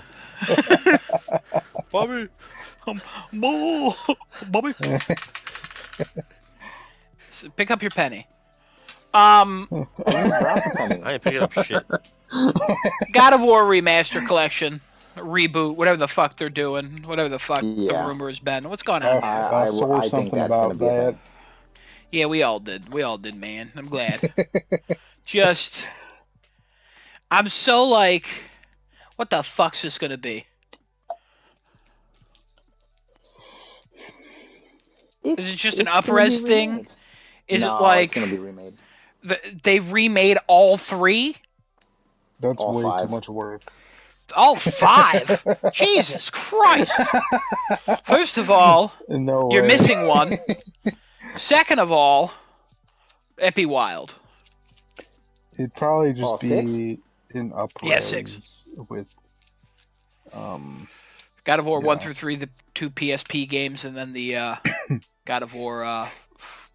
Bobby.
Bobby. So pick up your penny.
I didn't drop the penny.
I ain't picking up shit.
God of War Remaster Collection. Reboot, whatever the fuck they're doing. Whatever the fuck the
Yeah.
rumor has been. What's going on?
I
saw
think
something
that's
about
gonna be a
that.
thing.
Yeah, we all did. We all did, man. I'm glad. Just, I'm so like, what the fuck's this gonna be? Is it just an
It's gonna be
up-res thing?
remade.
Is
No,
it like
it's gonna be remade?
they've remade all three?
That's
All
way
five.
too much work.
All five? Jesus Christ! First of all,
No
you're
way.
missing one. Second of all, it'd be wild.
It'd probably just
Oh,
be an up-res
Yeah, 6.
with
God of War 1
Yeah.
through 3, the 2 PSP games, and then the God of War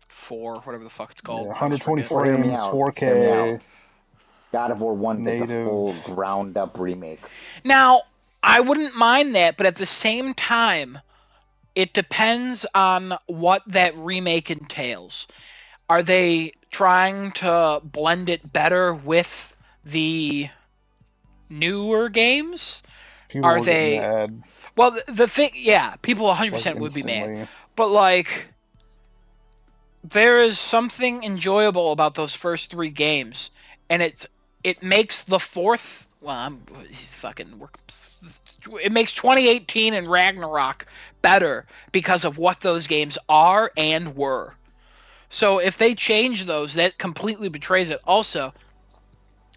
4, whatever the fuck it's called.
yeah,
I always
120
forget.
Hear me
frames,
out,
4K.
hear me out. God of War 1 gets a
Native.
full ground-up remake.
Now, I wouldn't mind that, but at the same time, it depends on what that remake entails. Are they trying to blend it better with the newer games?
People
Are
will get
they-
mad,
Well, the thing, yeah, people 100%
like,
would be mad.
instantly.
But, like, there is something enjoyable about those first 3 games, and it makes the fourth. Well, it makes 2018 and Ragnarok better because of what those games are and were. So if they change those, that completely betrays it. Also,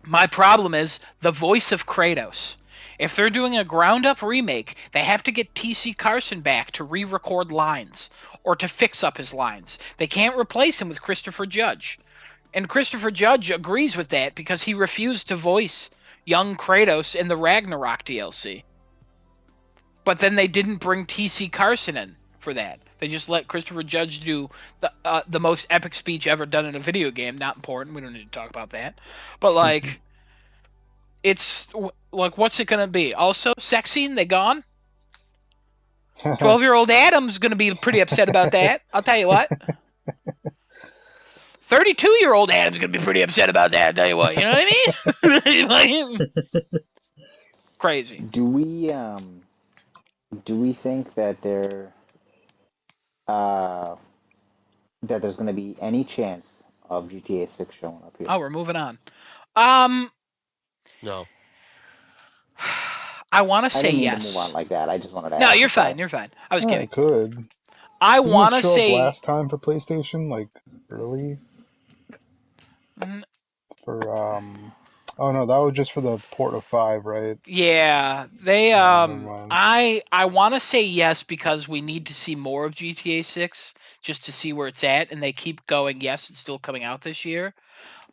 my problem is the voice of Kratos. If they're doing a ground-up remake, they have to get T.C. Carson back to re-record lines or to fix up his lines. They can't replace him with Christopher Judge. And Christopher Judge agrees with that because he refused to voice young Kratos in the Ragnarok DLC. But then they didn't bring T.C. Carson in for that. They just let Christopher Judge do the most epic speech ever done in a video game. Not important. We don't need to talk about that. But like, it's like, what's it gonna be? Also, sex scene. They gone. 12-year-old Adam's gonna be pretty upset about that. I'll tell you what. 32-year-old Adam's gonna be pretty upset about that. I'll tell you what. You know what I mean? Crazy.
Do we think that that there's going to be any chance of GTA 6 showing up here?
Oh, we're moving on.
No.
I want to
I
say
didn't mean
yes.
to move on like that. I just wanted to.
No,
ask
you're
if that-
fine. You're fine. I was
Yeah,
kidding.
it could.
I
Didn't it
want to
show up
say.
last time for PlayStation, like early
Mhm.
for Oh no, that was just for the port of 5, right?
Yeah, they
never mind.
I want to say yes because we need to see more of GTA 6 just to see where it's at, and they keep going. Yes, it's still coming out this year,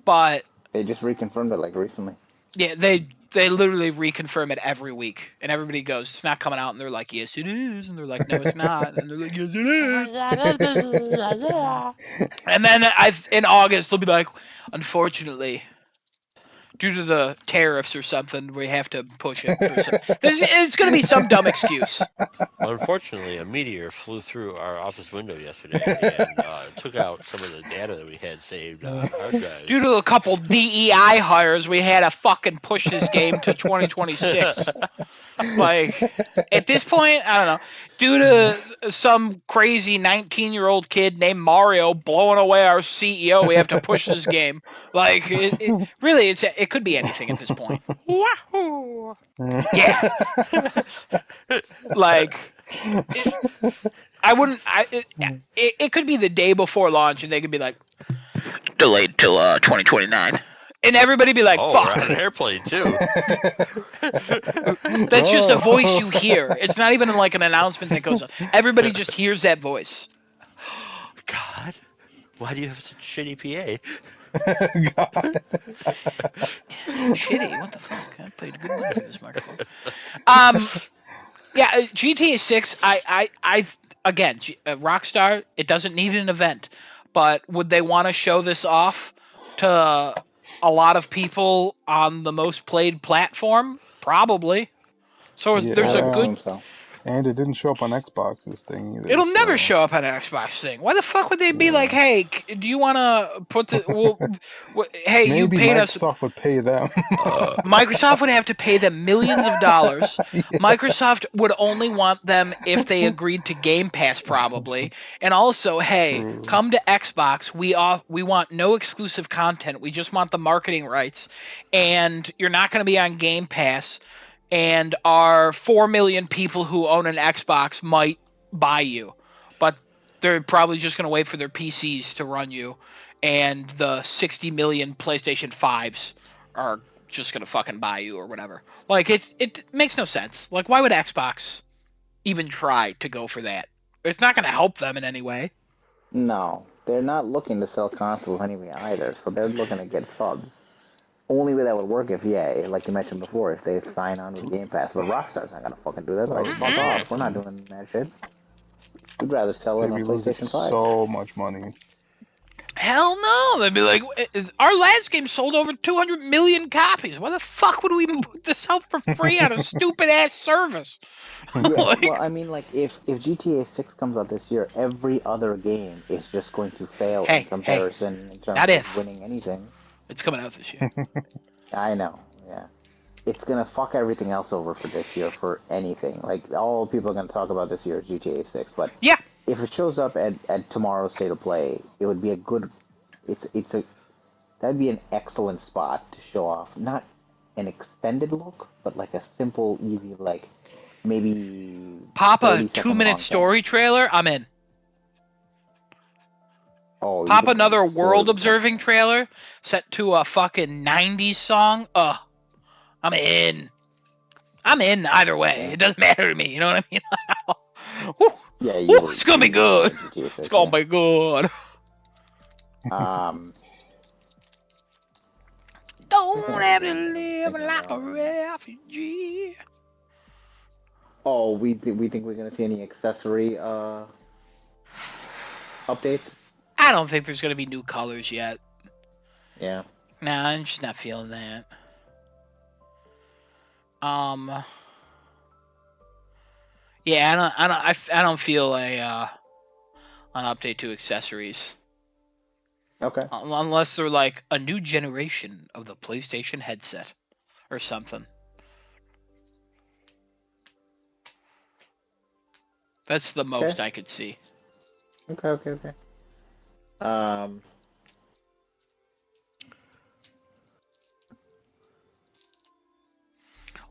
but
They just reconfirmed it like recently.
yeah, they literally reconfirm it every week, and everybody goes, "It's not coming out," and they're like, "Yes, it is," and they're like, "No, it's not," and they're like, "Yes, it is." And then in August they'll be like, "Unfortunately, due to the tariffs or something, we have to push it." It's going to be some dumb excuse.
Unfortunately, a meteor flew through our office window yesterday and took out some of the data that we had saved on hard drives.
Due to a couple DEI hires, we had to fucking push this game to 2026. Like, at this point, I don't know. Due to some crazy 19-year-old kid named Mario blowing away our CEO, we have to push this game. Like, really, it could be anything at this point.
Wahoo!
Yeah. Like, I wouldn't. It could be the day before launch, and they could be like, delayed till 2029, and everybody be like,
Oh,
"Fuck."
we're on an airplane too.
That's just a voice you hear. It's not even like an announcement that goes on. Everybody just hears that voice.
God, why do you have such shitty PA?
God.
Shitty. What the fuck? I paid good money for this microphone. Yeah, GTA 6. I again, Rockstar. It doesn't need an event, but would they want to show this off to a lot of people on the most played platform? Probably. So there's
I
a
would
good.
assume so.
And it didn't show up on Xbox's thing either.
It'll never
so-
show up on an Xbox thing. Why the fuck would they be
Yeah.
like, "Hey, do you want to put the? Hey,
Maybe
you paid us."
Microsoft would pay them.
Microsoft would have to pay them millions of dollars.
Yeah.
Microsoft would only want them if they agreed to Game Pass, probably. And also, hey,
True.
come to Xbox. We want no exclusive content. We just want the marketing rights. And you're not going to be on Game Pass. And our 4 million people who own an Xbox might buy you, but they're probably just going to wait for their PCs to run you. And the 60 million PlayStation 5s are just gonna fucking buy you or whatever. Like it makes no sense. Like, why would Xbox even try to go for that? It's not gonna help them in any way.
No, they're not looking to sell consoles anyway either, so they're looking to get subs. Only way that would work if, yeah, like you mentioned before, if they sign on with Game Pass. But Rockstar's not gonna fucking do that. Like, fuck off. We're not doing that shit. We'd rather sell it
They'd
on
be losing
PlayStation 5.
so much money.
Hell no. They'd be like, our last game sold over 200 million copies. Why the fuck would we even put this out for free on a stupid ass service?
Yeah,
Like-
well, I mean, like, if GTA 6 comes out this year, every other game is just going to fail
Hey,
in comparison in terms
not
of
if.
winning anything.
It's coming out this year.
I know, yeah. It's gonna fuck everything else over for this year for anything. Like, all people are gonna talk about this year is GTA 6, but
Yeah.
if it shows up at tomorrow's State of Play, it would be a good... That'd be an excellent spot to show off. Not an extended look, but like a simple, easy, like, maybe...
Pop a
30-second
2-minute
long
story trailer. I'm in.
Oh, you
Pop
could
another
story
world
with
observing
something.
trailer set to a fucking 90s song. I'm in. I'm in either way.
Yeah.
It doesn't matter to me. You know what I mean? Whew,
Yeah,
whew, it's gonna be good.
GTA 6,
It's gonna be good. Don't have to live like a refugee.
Oh, we think we're gonna see any accessory updates?
I don't think there's gonna be new colors yet.
Yeah.
Nah, I'm just not feeling that. Yeah, I don't feel an update to accessories
Okay.
unless they're like a new generation of the PlayStation headset or something. That's the most
Okay.
I could see.
Okay. Um.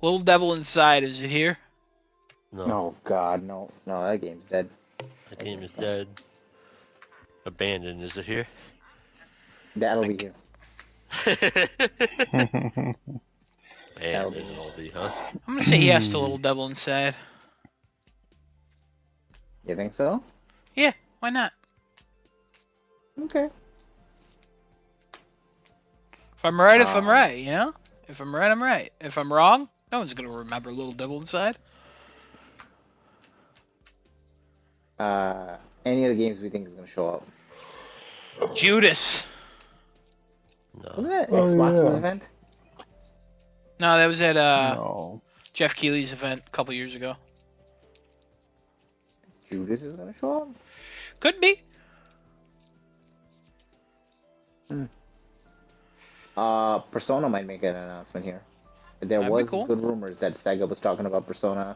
Little Devil Inside, is it here?
No,
Oh God, no, that game's dead.
the game is dead. Abandoned. Is it here?
That'll be here.
Man,
That'll
there's
be
an
here.
oldie, huh?
I'm gonna say yes to Little Devil Inside.
You think so?
Yeah, why not?
Okay.
If I'm right, if I'm
Um,
right, you know? If I'm right, I'm right. If I'm wrong, no one's gonna remember Little Devil Inside.
Any of the games we think is gonna show up?
Judas.
Wasn't
No.
that
Oh,
Xbox's
yeah.
event?
No, that was at
No.
Jeff Keighley's event a couple years ago.
Judas is gonna show up?
Could be.
Persona might make an announcement here. There
That'd be
was
cool.
good rumors that Sega was talking about Persona,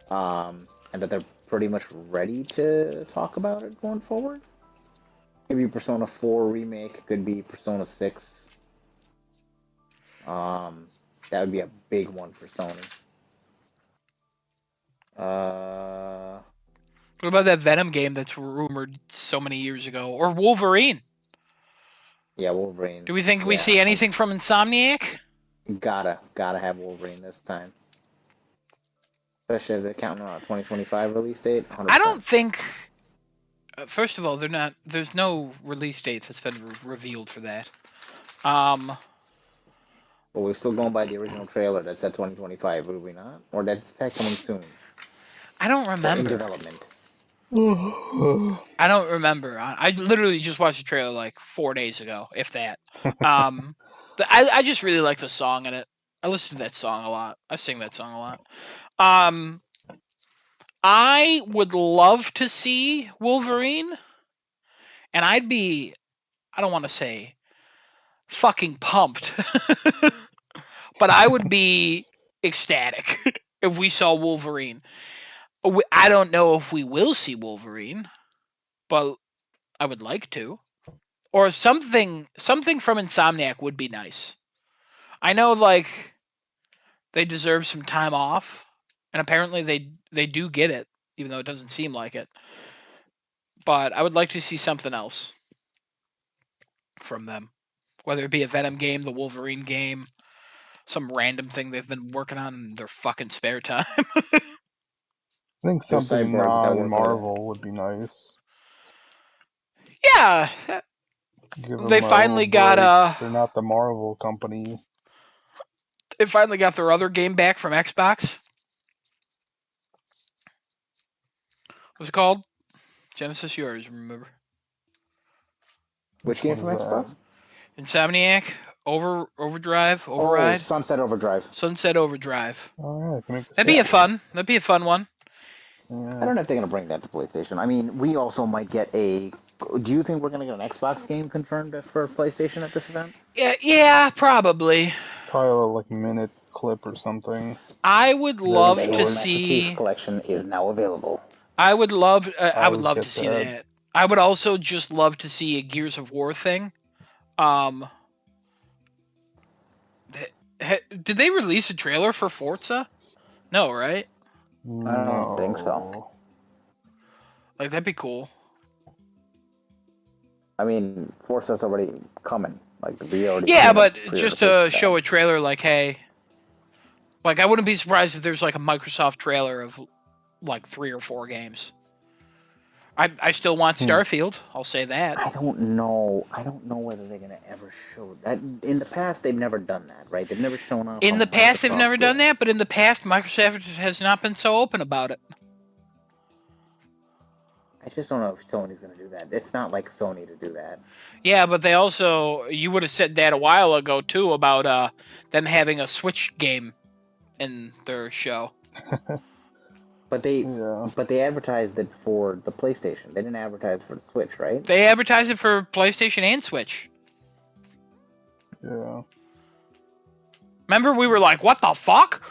and that they're pretty much ready to talk about it going forward. Could be Persona 4 remake, could be Persona 6. That would be a big one for Sony.
What about that Venom game that's rumored so many years ago? Or Wolverine?
Yeah, Wolverine.
Do we think we
Yeah,
see anything from Insomniac?
Gotta have Wolverine this time. Especially if they're counting on a 2025 release date. 100%.
I don't think. First of all, they're not. There's no release dates that's been revealed for that.
But we're still going by the original trailer that said 2025, would we not? Or that's coming soon.
I don't
Or in
remember.
development.
I don't remember. I literally just watched the trailer like 4 days ago, if that. I just really like the song in it. I listen to that song a lot. I sing that song a lot. I would love to see Wolverine, and I'd be, I don't want to say fucking pumped, but I would be ecstatic if we saw Wolverine. I don't know if we will see Wolverine, but I would like to. Or something from Insomniac would be nice. I know like they deserve some time off, and apparently they do get it, even though it doesn't seem like it. But I would like to see something else from them. Whether it be a Venom game, the Wolverine game, some random thing they've been working on in their fucking spare time.
I think
Those
something
cyborgs that work
non-Marvel would be nice.
Yeah,
Give
they
them a
finally
little
got
break. They're not the Marvel company.
they finally got their other game back from Xbox. What's it called? Genesis, yours, remember?
Which game from
What is
Xbox?
Insomniac, Override,
Oh, Sunset Overdrive.
Sunset Overdrive.
Oh, yeah, can make
That'd be a fun one.
Yeah.
I don't know if they're gonna bring that to PlayStation. I mean, we also might get a. Do you think we're gonna get an Xbox game confirmed for PlayStation at this event?
Yeah, probably.
Probably like a minute clip or something.
I would
The
love
Halo
to
Master Chief
see.
Collection is now available.
I would love
would
to
get
see
that.
that. I would also just love to see a Gears of War thing. Did they release a trailer for Forza? No, right?
I don't think so.
No.
Like that'd be cool.
I mean, Forza's already coming. Like we already.
Yeah, but
pre-ordered
just
for
to
that.
show a trailer, like, hey, like I wouldn't be surprised if there's like a Microsoft trailer of like 3 or 4 games. I still want Starfield. I'll say that.
I don't know. I don't know whether they're gonna ever show that. In the past, they've never done that, right? They've never shown off.
In
on
the past, they've
Microsoft
never done
yet.
that, but in the past, Microsoft has not been so open about it.
I just don't know if Sony's gonna do that. It's not like Sony to do that.
Yeah, but they also, you would have said that a while ago too about them having a Switch game in their show.
But they
Yeah.
advertised it for the PlayStation. They didn't advertise for the Switch, right?
They advertised it for PlayStation and Switch.
Yeah.
Remember, we were like, "What the fuck?"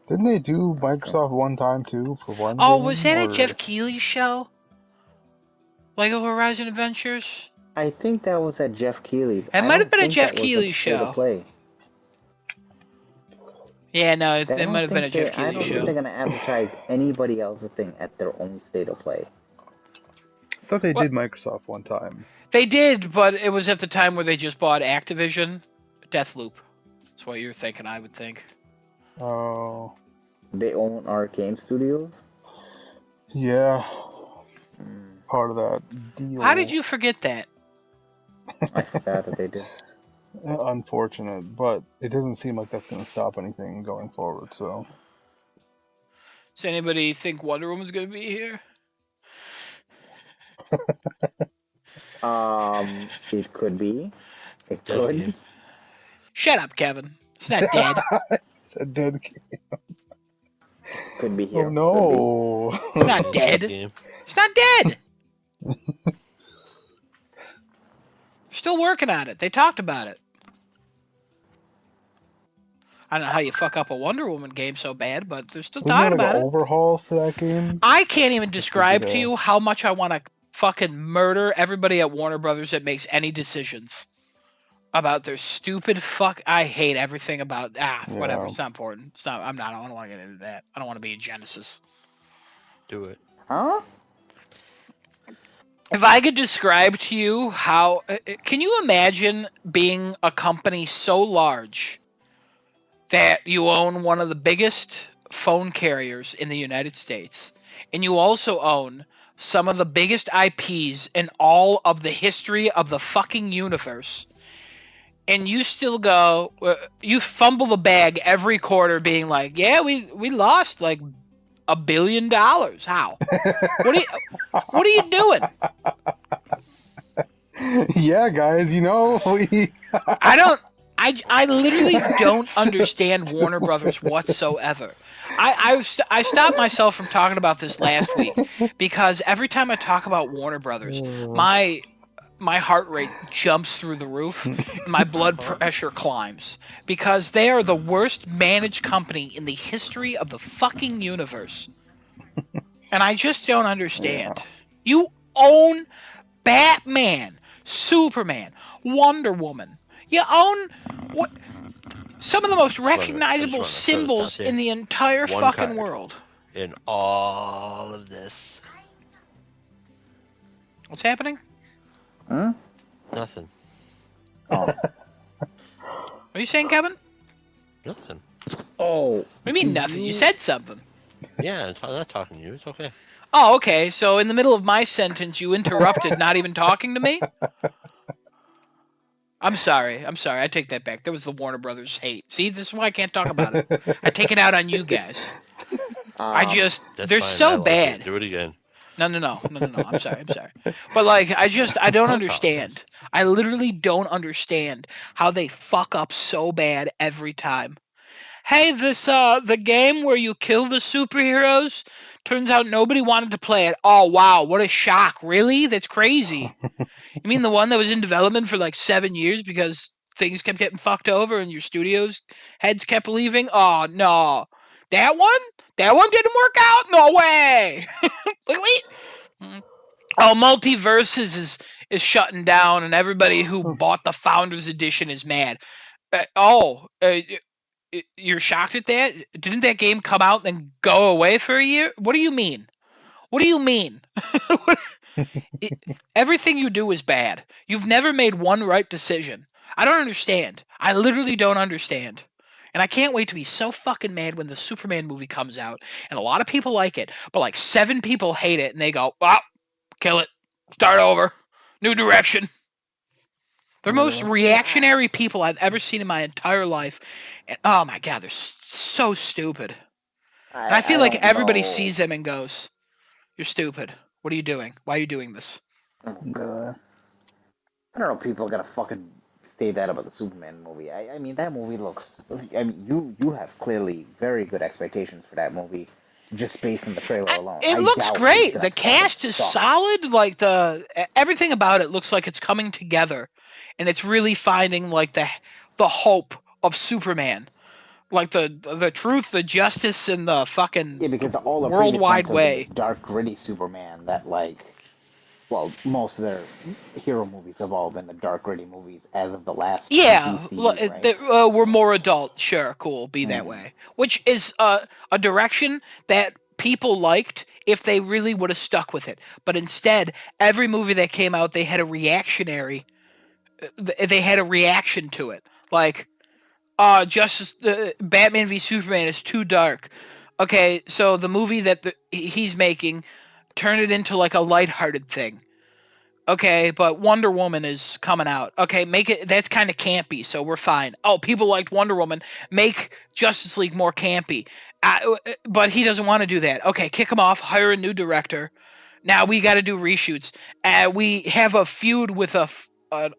Didn't they do Microsoft one time too for one
Oh,
game?
was that
or...
a Jeff Keighley show? Lego Horizon Adventures?
I think that was at Jeff Keighley's.
It might have been a Jeff Keighley
show.
show.
Play.
Yeah, no,
I
it
don't
might have been a
think
Jeff
I
Keighley
don't think
show.
they're gonna advertise anybody else's thing at their own state of play.
I thought they
What?
did Microsoft one time.
They did, but it was at the time where they just bought Activision. Deathloop. That's what you're thinking, I would think.
Oh.
They own Arcane Studios.
Yeah. Part of that deal.
How did you forget that?
I forgot that they did.
Unfortunate, but it doesn't seem like that's going to stop anything going forward, so.
Does anybody think Wonder Woman's going to be here?
It could be. It
Dead
could.
game.
Shut up, Kevin. It's not dead.
It's a dead game.
Could be here.
Oh no.
It's not dead.
Game.
It's not dead. Still working on it. They talked about it. I don't know how you fuck up a Wonder Woman game so bad, but they're still
Wasn't
talking
there like
about
an
it.
overhaul for that game?
I can't even describe to
Yeah.
you how much I want to fucking murder everybody at Warner Brothers that makes any decisions about their stupid fuck. I hate everything about whatever.
Yeah.
It's not important. It's not. I don't want to get into that. I don't want to be a Genesis.
Do it.
Huh?
If I could describe to you how, can you imagine being a company so large that you own one of the biggest phone carriers in the United States, and you also own some of the biggest IPs in all of the history of the fucking universe, and you still go, you fumble the bag every quarter being like, yeah, we lost like $1 billion. How? What are you doing?
Yeah, guys, we
I literally don't understand Warner Brothers whatsoever. I stopped myself from talking about this last week because every time I talk about Warner Brothers, my heart rate jumps through the roof and my blood pressure climbs because they are the worst managed company in the history of the fucking universe. And I just don't understand.
Yeah.
You own Batman, Superman, Wonder Woman. You own what some of the most recognizable
just
symbols
stop there.
in the entire
One
fucking
card.
world.
In all of this,
What's happening?
Huh?
nothing.
Oh.
What are you saying, Kevin?
Nothing.
Oh.
What do you mean nothing? You said something.
Yeah, I'm not talking to you. It's okay.
Oh, okay. So in the middle of my sentence, you interrupted, not even talking to me? I'm sorry. I take that back. That was the Warner Brothers hate. See, this is why I can't talk about it. I take it out on you guys.
That's
They're
fine.
so
I like
bad.
it. Do it again.
No. I'm sorry. But like, I don't understand. I literally don't understand how they fuck up so bad every time. Hey, the game where you kill the superheroes, turns out nobody wanted to play it. Oh, wow, what a shock. Really? That's crazy. You mean the one that was in development for like 7 years because things kept getting fucked over and your studio's heads kept leaving? Oh, no. That one? That one didn't work out? No way. Like, wait. Oh, Multiverses is shutting down and everybody who bought the Founders Edition is mad. You're shocked at that? Didn't that game come out and then go away for a year? What do you mean? Everything you do is bad. You've never made one right decision. I don't understand. I literally don't understand. And I can't wait to be so fucking mad when the Superman movie comes out. And a lot of people like it, but like 7 people hate it and they go, kill it. Start over. New direction. They're most reactionary people I've ever seen in my entire life. And oh my god, they're so stupid. And I feel like everybody sees them and goes, You're stupid. What are you doing? Why are you doing this?
Oh god.
Uh,
I don't know if people are gonna fucking say that about the Superman movie. I mean, that movie looks. I mean, you have clearly very good expectations for that movie, just based on the trailer alone.
It
I
looks
doubt it's
great.
gonna
The
fucking
cast is
suck.
solid. Like everything about it looks like it's coming together, and it's really finding like the hope of Superman, like the truth, the justice, and the fucking
Yeah, because all the previous ones
worldwide
have been this
way.
dark, gritty Superman that, like, well, most of their hero movies have all been the dark, gritty movies as of the last
Yeah,
DCU, right?
we're more adult. Sure, cool, be that
Mm.
way. Which is a direction that people liked if they really would have stuck with it. But instead, every movie that came out, they had a reactionary. They had a reaction to it, like, Justice, Batman v Superman is too dark. Okay, so the movie that he's making, turn it into like a lighthearted thing. Okay, but Wonder Woman is coming out. Okay, make it, that's kind of campy, so we're fine. Oh, people liked Wonder Woman. Make Justice League more campy. But he doesn't want to do that. Okay, kick him off. Hire a new director. Now we got to do reshoots. We have a feud with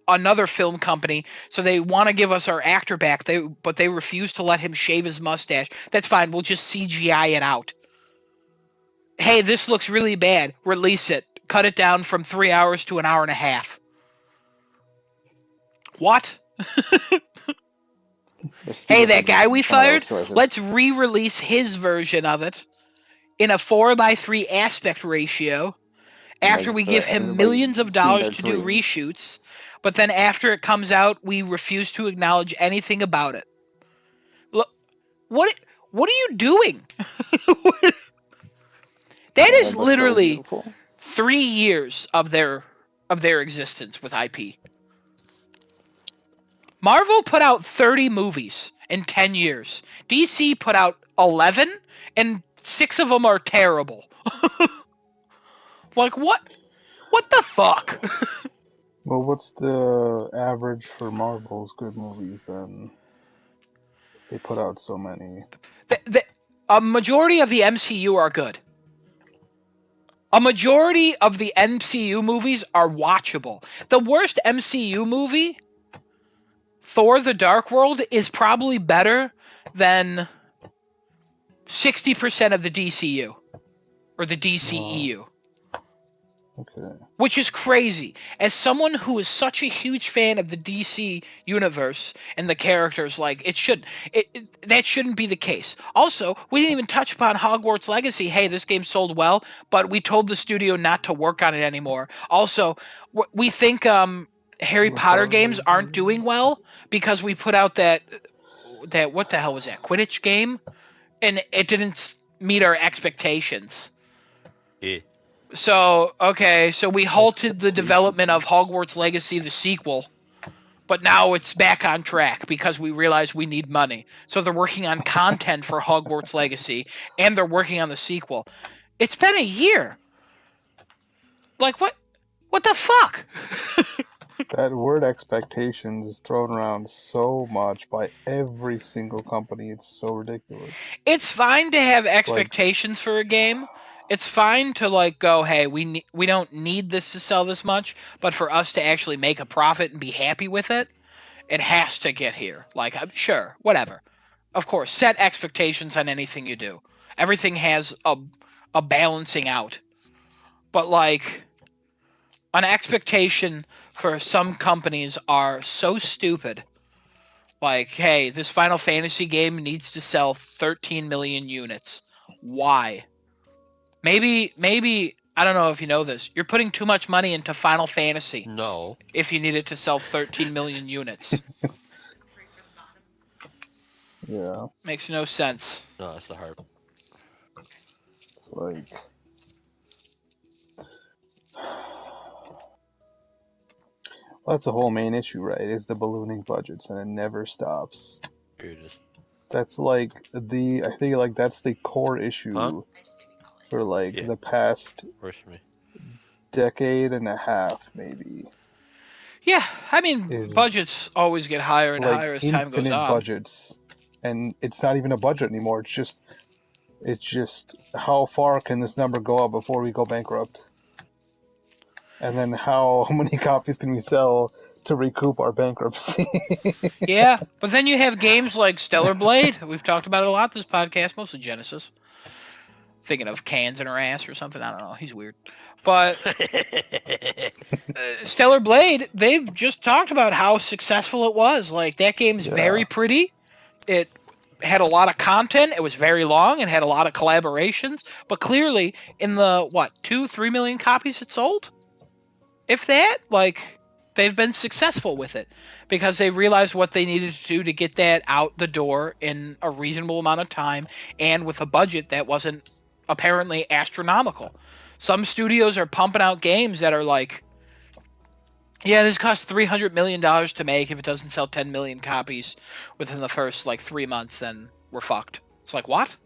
another film company, so they want to give us our actor back. But they refuse to let him shave his mustache. That's fine. We'll just CGI it out. Hey, this looks really bad. Release it. Cut it down from 3 hours to an hour and a half. What? Hey, that guy we fired, let's re-release his version of it in a 4:3 aspect ratio after we give him millions of dollars to do reshoots, but then after it comes out, we refuse to acknowledge anything about it. Look, what are you doing? That is literally 3 years of their existence with IP. Marvel put out 30 movies in 10 years. DC put out 11, and 6 of them are terrible. Like, what? What the fuck?
well, what's the average for Marvel's good movies then? They put out so many.
A majority of the MCU are good. A majority of the MCU movies are watchable. The worst MCU movie, Thor: The Dark World, is probably better than 60% of the DCU or the DCEU.
Okay.
Which is crazy. As someone who is such a huge fan of the DC universe and the characters, like, that shouldn't be the case. Also, we didn't even touch upon Hogwarts Legacy. Hey, this game sold well, but we told the studio not to work on it anymore. Also, we think Harry Potter games aren't doing well because we put out that what the hell was that, Quidditch game, and it didn't meet our expectations.
Yeah.
So we halted the development of Hogwarts Legacy, the sequel, but now it's back on track because we realize we need money. So they're working on content for Hogwarts Legacy, and they're working on the sequel. It's been a year. Like, what the fuck?
That word expectations is thrown around so much by every single company. It's so ridiculous.
It's fine to have expectations for a game. It's fine to, like, go, hey, we don't need this to sell this much, but for us to actually make a profit and be happy with it, it has to get here. Like, sure, whatever. Of course, set expectations on anything you do. Everything has a balancing out. But, like, an expectation for some companies are so stupid. Like, hey, this Final Fantasy game needs to sell 13 million units. Why? Maybe I don't know if you know this. You're putting too much money into Final Fantasy.
No.
If you need it to sell 13 million units.
Yeah.
Makes no sense.
No, that's the harp.
It's like that's the whole main issue, right? Is the ballooning budgets, and it never stops.
Here it is.
That's like I think like that's the core issue for like the past decade and a half, maybe.
Yeah, I mean, budgets always get higher and higher as time goes on.
Budgets, and it's not even a budget anymore. It's just It's just how far can this number go up before we go bankrupt? And then how many copies can we sell to recoup our bankruptcy?
Yeah, but then you have games like Stellar Blade. We've talked about it a lot this podcast, mostly Genesis. Thinking of cans in her ass or something. I don't know. He's weird. But Stellar Blade, they've just talked about how successful it was. Like, that game's very pretty. It had a lot of content. It was very long. It had a lot of collaborations. But clearly, in the, 2-3 million copies it sold? If that, like, they've been successful with it. Because they realized what they needed to do to get that out the door in a reasonable amount of time and with a budget that wasn't apparently astronomical. Some studios are pumping out games that are like, yeah, this costs $300 million to make. If it doesn't sell 10 million copies within the first, 3 months, then we're fucked. It's like, what?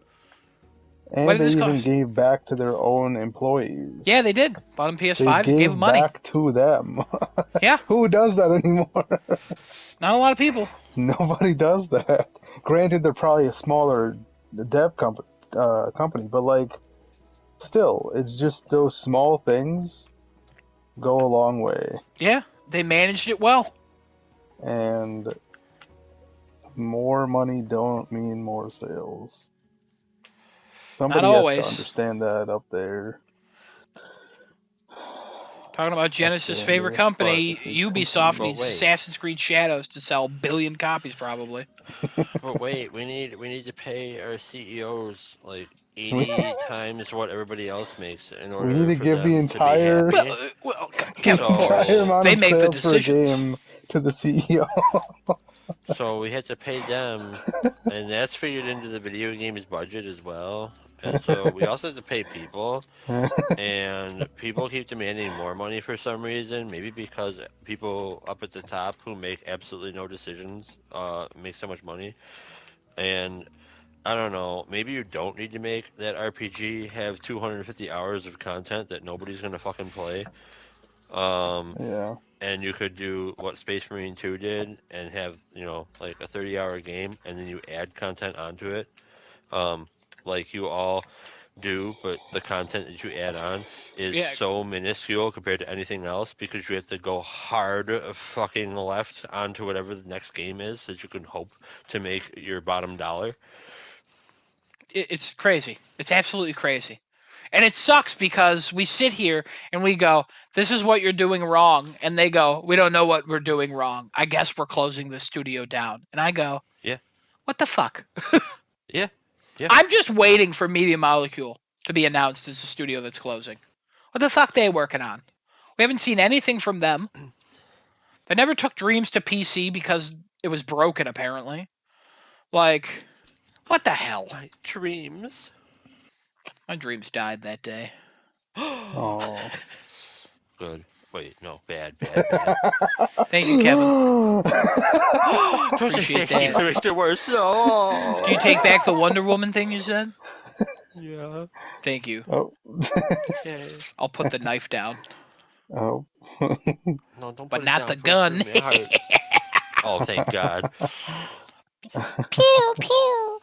And
What did
they
this
even
cost?
gave back to their own employees.
Yeah, they did. Bought them
They
PS5 and gave them money.
back to them.
Yeah.
Who does that anymore?
Not a lot of people.
Nobody does that. Granted, they're probably a smaller dev company, but still, it's just those small things go a long way.
Yeah, they managed it well.
And more money don't mean more sales. Somebody
Not
has
always.
to understand that up there.
Talking about Genesis'
Yeah,
favorite
yeah.
company,
But-
Ubisoft
but
needs
wait.
Assassin's Creed Shadows to sell 1 billion copies, probably.
But wait, we need to pay our CEOs 80 times what everybody else makes in order
We need to
for
give
them
the entire-
to be happy.
Kevin, of
So-
course,
Entire amount
they
of
make the
sales for a
decisions.
game to the E CEO.
So we had to pay them, and that's figured into the video games budget as well. And so we also have to pay people, and people keep demanding more money for some reason. Maybe because people up at the top who make absolutely no decisions make so much money. And I don't know, maybe you don't need to make that RPG have 250 hours of content that nobody's gonna fucking play.
Yeah.
And you could do what Space Marine 2 did and have, a 30-hour game, and then you add content onto it. Like you all do, but the content that you add on is
Yeah.
so minuscule compared to anything else because you have to go hard fucking left onto whatever the next game is that you can hope to make your bottom dollar.
It's crazy. It's absolutely crazy. And it sucks because we sit here and we go, this is what you're doing wrong. And they go, we don't know what we're doing wrong. I guess we're closing the studio down. And I go,
Yeah.
What the fuck?
Yeah. Yeah.
I'm just waiting for Media Molecule to be announced as a studio that's closing. What the fuck they working on? We haven't seen anything from them. They never took Dreams to PC because it was broken, apparently. What the hell?
My dreams.
My dreams died that day.
Oh.
Good. Wait, no, bad.
Thank you, Kevin.
Don't
Appreciate
say
that.
it makes it worse. No.
Do you take back the Wonder Woman thing you said?
Yeah.
Thank you.
Oh.
Okay.
I'll put the knife down.
Oh.
No, don't
But
put it
not
down
the
first,
gun.
hurt my heart. Oh, thank God.
Pew, pew.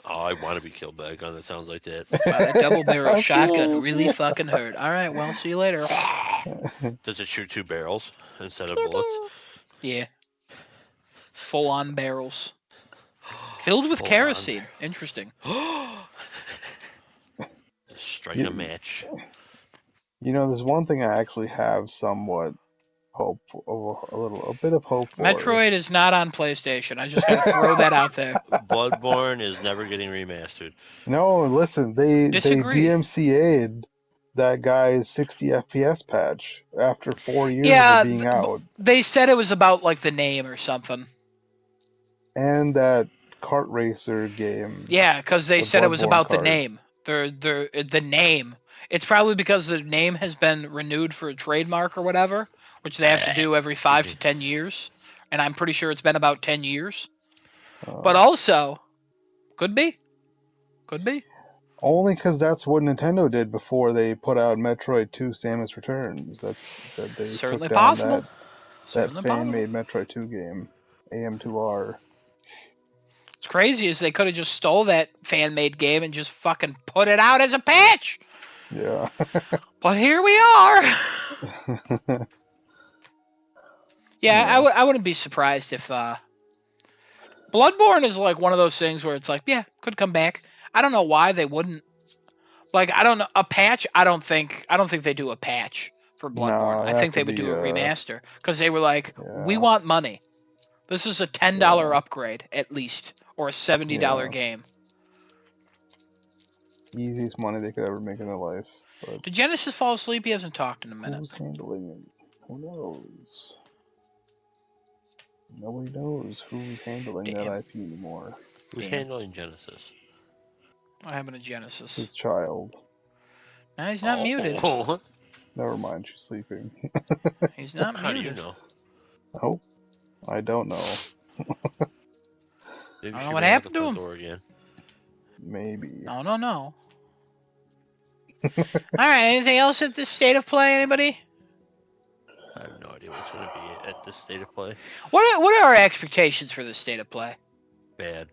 Oh, I want to be killed by a gun that sounds like that.
Wow, that double barrel shotgun really fucking hurt. All right, well, see you later.
Does it shoot 2 barrels instead of bullets?
Yeah. Full on barrels. Filled with
Full
kerosene. Interesting.
Striking a match.
There's one thing I actually have somewhat hope, a bit of hope for.
Metroid is not on PlayStation. I just gotta throw that out there.
Bloodborne is never getting remastered.
No, listen, they
Disagree.
DMCA'd that guy's 60 FPS patch after 4 years
Yeah,
of being out,
They said it was about the name or something.
and that kart racer game.
Yeah, because they
The
said it was
Bloodborne
about the
card.
name. The name. It's probably because the name has been renewed for a trademark or whatever, which they have to do every 5 to 10 years. And I'm pretty sure it's been about 10 years. But also, could be.
Only because that's what Nintendo did before they put out Metroid 2: Samus Returns. That they
Certainly
took down
possible.
that
Certainly possible.
fan-made Metroid 2 game, AM2R.
What's crazy is they could have just stole that fan-made game and just fucking put it out as a patch.
Yeah.
But here we are. Yeah,
Yeah.
I wouldn't be surprised if Bloodborne is like one of those things where it's like, yeah, could come back. I don't know why they wouldn't. Like, I don't know, a patch. I don't think they do a patch for Bloodborne.
No,
I
it'd
think
have
they
to
would
be,
do a remaster because they were like, we
yeah.
want money. This is a $10
Yeah.
upgrade at least, or a $70
Yeah.
game.
Easiest money they could ever make in their life. But
Did Genesis fall asleep? He hasn't talked in a minute.
who's handling it? Who knows? Nobody knows who's handling
Damn.
that IP anymore.
Who's
Damn.
handling Genesis?
What happened to Genesis?
His child.
No, he's not muted.
Oh,
Never mind, she's sleeping.
He's not
how do
muted.
you know?
Oh, I don't know.
Maybe
I don't
she
know what
ran out
happened
the
to
front
him.
door again.
Maybe.
No. All right. Anything else at this state of play? Anybody?
I have no idea what's going to be at this state of play.
What are our expectations for this state of play?
Bad.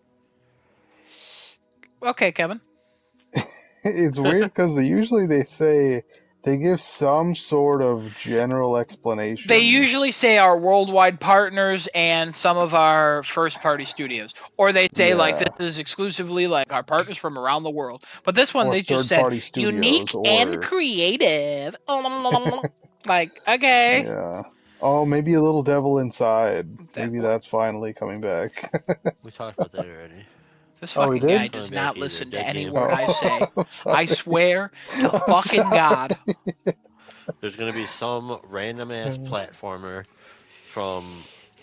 Okay, Kevin.
It's weird because usually they say they give some sort of general explanation.
They usually say our worldwide partners and some of our first-party studios, or they say like
Yeah.
this is exclusively like our partners from around the world. But this one
Or
they just said
third-party studios,
unique
or
and creative. Like, okay.
yeah. Oh, maybe a little devil inside.
That-
Maybe that's finally coming back.
We talked about that already.
This
Oh, we
fucking guy
did?
does
Coming back
not
either.
listen to
Dead
any
game.
word I say.
Sorry.
I swear to
I'm
fucking
sorry.
God.
There's going to be some random ass platformer from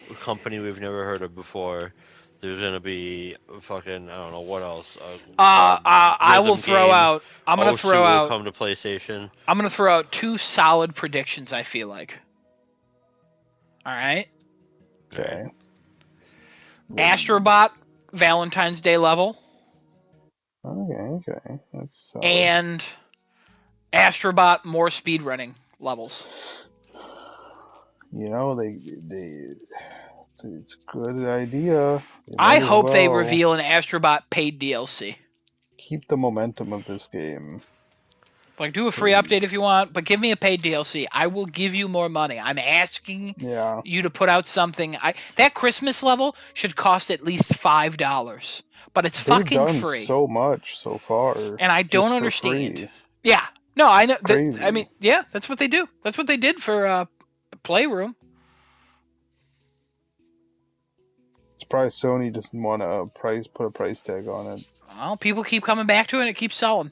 a company we've never heard of before. There's going to be fucking, I don't know what else.
I will
rhythm
throw
game.
out. I'm gonna
Osu
throw
will
out.
come to PlayStation.
I'm gonna throw out 2 solid predictions. I feel like. All right.
Okay.
Astrobot Valentine's Day level
Okay. That's solid.
and Astrobot more speedrunning levels.
You know, it's a good idea. They
I
might as
hope they
well
reveal an Astrobot paid DLC.
keep the momentum of this game.
Like, do a free update if you want, but give me a paid DLC. I will give you more money. I'm asking
Yeah.
you to put out something. That Christmas level should cost at least $5, but it's
They've
fucking
done
free.
so much so far.
And I don't
just for
understand.
free.
Yeah, no, I know.
Crazy.
I mean, yeah, that's what they do. That's what they did for Playroom.
Surprised Sony doesn't want to put a price tag on it.
Well, people keep coming back to it, and it keeps selling.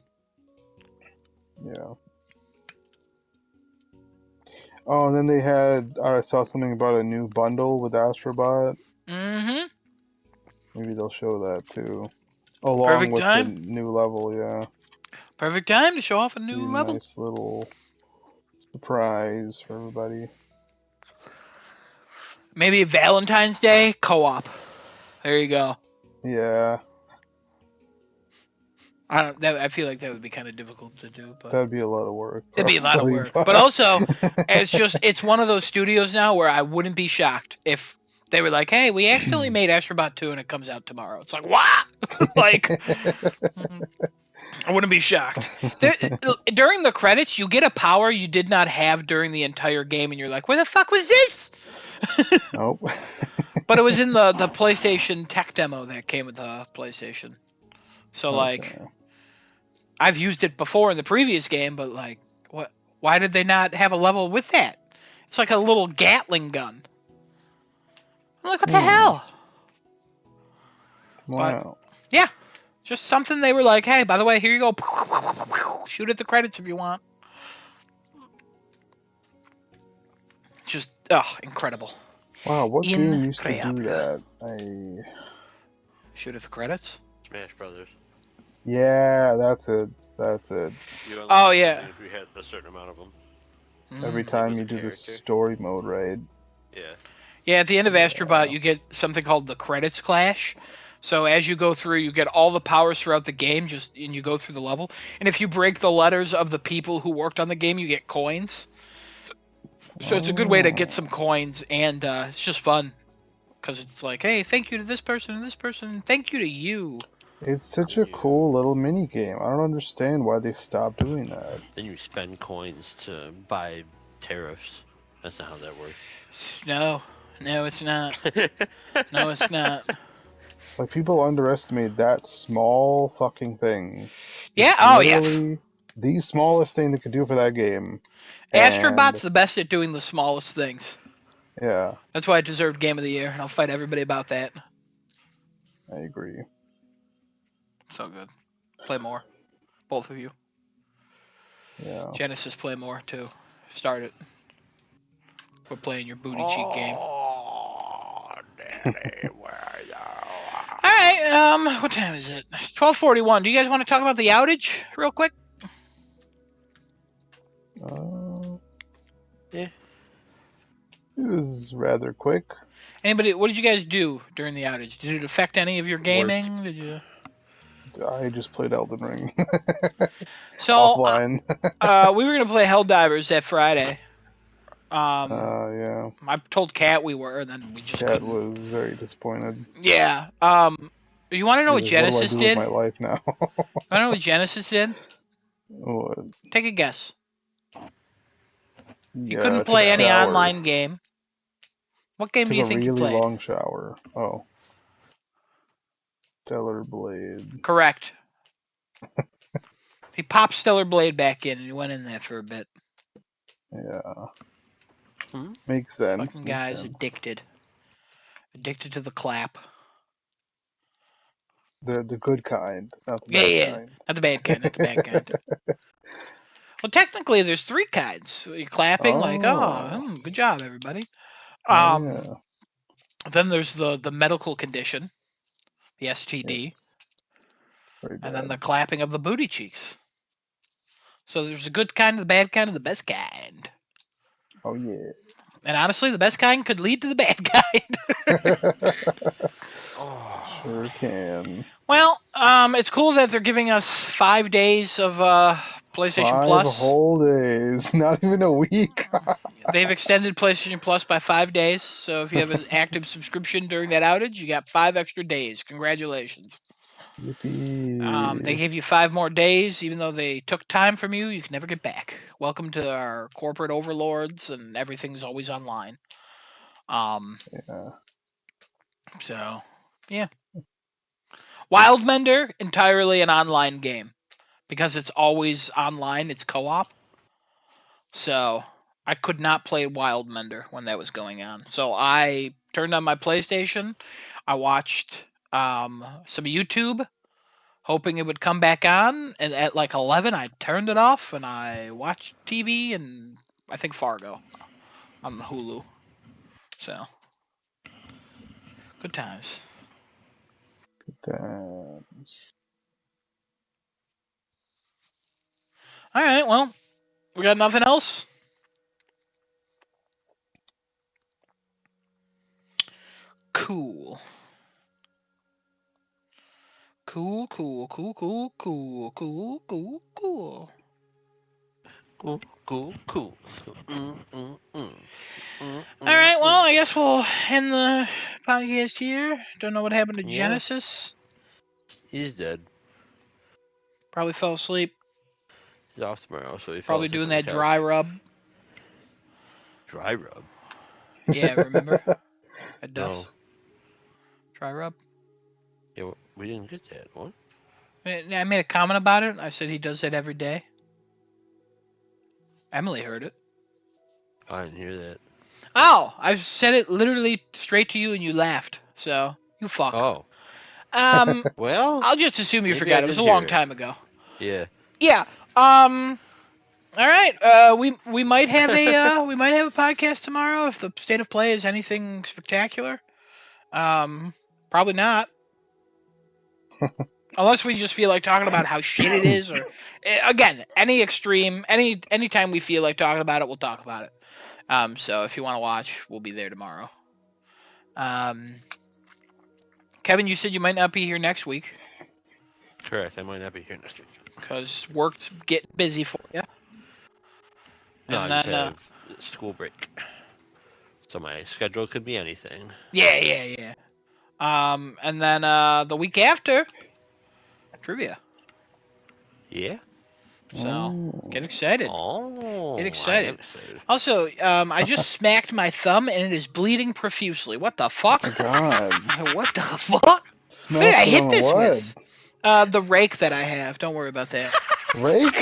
Yeah. Oh, and then I saw something about a new bundle with Astrobot.
Mm-hmm.
Maybe they'll show that too. Along
Perfect
with
time.
the new level, yeah.
Perfect time to show off a
Be
new
a
level.
nice little surprise for everybody.
Maybe Valentine's Day co-op. There you go.
Yeah,
I feel like that would be kind of difficult to do, but
that'd be a lot of work.
it'd be a lot of
probably,
work. But also, it's one of those studios now where I wouldn't be shocked if they were like, "Hey, we accidentally made Astrobot 2 and it comes out tomorrow." It's like, what? Like, I wouldn't be shocked. During the credits, you get a power you did not have during the entire game, and you're like, "Where the fuck was this?"
Nope.
But it was in the PlayStation tech demo that came with the PlayStation. So like,
Okay.
I've used it before in the previous game, but like, what? Why did they not have a level with that? It's like a little Gatling gun. I'm like, what the hell?
Wow.
Yeah, just something they were like, hey, by the way, here you go. Shoot at the credits if you want. Just, incredible.
Wow, what game used to do
Incredible.
that?
Shoot at the credits?
Smash Brothers.
Yeah, that's it.
You unlock
Oh, yeah.
them If you had a certain amount of them.
Every
Mm.
time
was
you
a
do the
character.
story mode, right?
Yeah.
Yeah, at the end of
Yeah.
Astrobot, you get something called the credits clash. So as you go through, you get all the powers throughout the game, and you go through the level. And if you break the letters of the people who worked on the game, you get coins. So it's a good way to get some coins, and it's just fun. because it's like, hey, thank you to this person and this person, and thank you to you.
It's such a cool little mini game. I don't understand why they stopped doing that.
Then you spend coins to buy tariffs. That's not how that works.
No, it's not. No, it's not.
Like, people underestimate that small fucking thing.
Yeah.
It's
Oh yeah.
literally the smallest thing they could do for that game.
Astrobot's the best at doing the smallest things.
Yeah,
That's why it deserved Game of the Year, and I'll fight everybody about that.
I agree.
So good. Play more, both of you.
Yeah.
Genesis, play more too. Start it. We're playing your booty cheek game.
Oh, Daddy, where are you?
All right. What time is it? 12:41. Do you guys want to talk about the outage real quick?
Yeah.
It was rather quick.
Anybody? What did you guys do during the outage? Did it affect any of your gaming? Did you?
I just played Elden Ring.
So
Offline.
we were gonna play Helldivers that Friday.
Yeah.
I told Kat we were, and then we just
Cat
couldn't.
was very disappointed.
Yeah. You want to know what
He was,
Genesis
what do I do
did?
with my life now?
I know what Genesis did.
What?
Take a guess.
Yeah,
You couldn't
took
play
a
any
shower.
online game. What game do
Took
you
a
think you
really
played?
long shower. Oh. Stellar Blade.
Correct. He popped Stellar Blade back in, and he went in there for a bit.
Yeah.
Hmm?
Makes sense.
Fucking
makes
guy's
sense.
addicted. Addicted to the clap.
The good kind, not the
Yeah,
bad
yeah.
kind.
Not the bad kind, not the bad kind. Well, technically, there's 3 kinds. You're clapping like, good job, everybody.
Yeah.
Then there's the medical condition, the STD,
Yes. Very bad.
and then the clapping of the booty cheeks. So there's the good kind, the bad kind, and the best kind.
Oh yeah.
And honestly, the best kind could lead to the bad kind.
Oh.
Sure can.
Well, it's cool that they're giving us 5 days of PlayStation
5
Plus.
whole days, not even a week.
They've extended PlayStation Plus by 5 days, so if you have an active subscription during that outage, you got 5 extra days. Congratulations.
Yippee.
They gave you 5 more days, even though they took time from you. You can never get back. Welcome to our corporate overlords, and everything's always online.
Yeah.
So, yeah. Wildmender, entirely an online game. Because it's always online, it's co-op. So, I could not play Wildmender when that was going on. So, I turned on my PlayStation. I watched some YouTube, hoping it would come back on. And at like 11, I turned it off and I watched TV and I think Fargo on Hulu. So, good times.
Damn.
All right, well, we got nothing else. Cool. Cool.
Cool.
All right, well, I guess we'll end the podcast here. Don't know what happened to
Yeah.
Genesis.
He's dead.
Probably fell asleep.
He's off tomorrow, so he fell
Probably
asleep
doing
on the
that
couch.
dry rub.
Dry rub?
Yeah, remember? At Duff's.
No.
Dry rub.
Yeah, we didn't get that one.
I made a comment about it. I said he does that every day. Emily heard it.
I didn't hear that.
Oh, I said it literally straight to you and you laughed. So, you fuck.
Oh. Well,
I'll just assume you
maybe
forgot.
I
It was a
did
long
hear it.
time ago.
Yeah.
Yeah. All right. We might have a podcast tomorrow if the state of play is anything spectacular. Probably not. Unless we just feel like talking about how shit it is, or again, any extreme, anytime we feel like talking about it, we'll talk about it. So if you want to watch, we'll be there tomorrow. Kevin, you said you might not be here next week
Correct. I might not be here next week.
because work's getting busy for you.
No,
And
I just
then,
have school break. So my schedule could be anything.
Yeah. And then the week after, trivia.
Yeah.
So get excited.
Oh,
Get
I
excited.
am excited.
Also, I just smacked my thumb and it is bleeding profusely. What the fuck?
God.
What the fuck? What did I
Smacked it
hit
on
this
what?
with? The rake that I have. Don't worry about that.
Rake?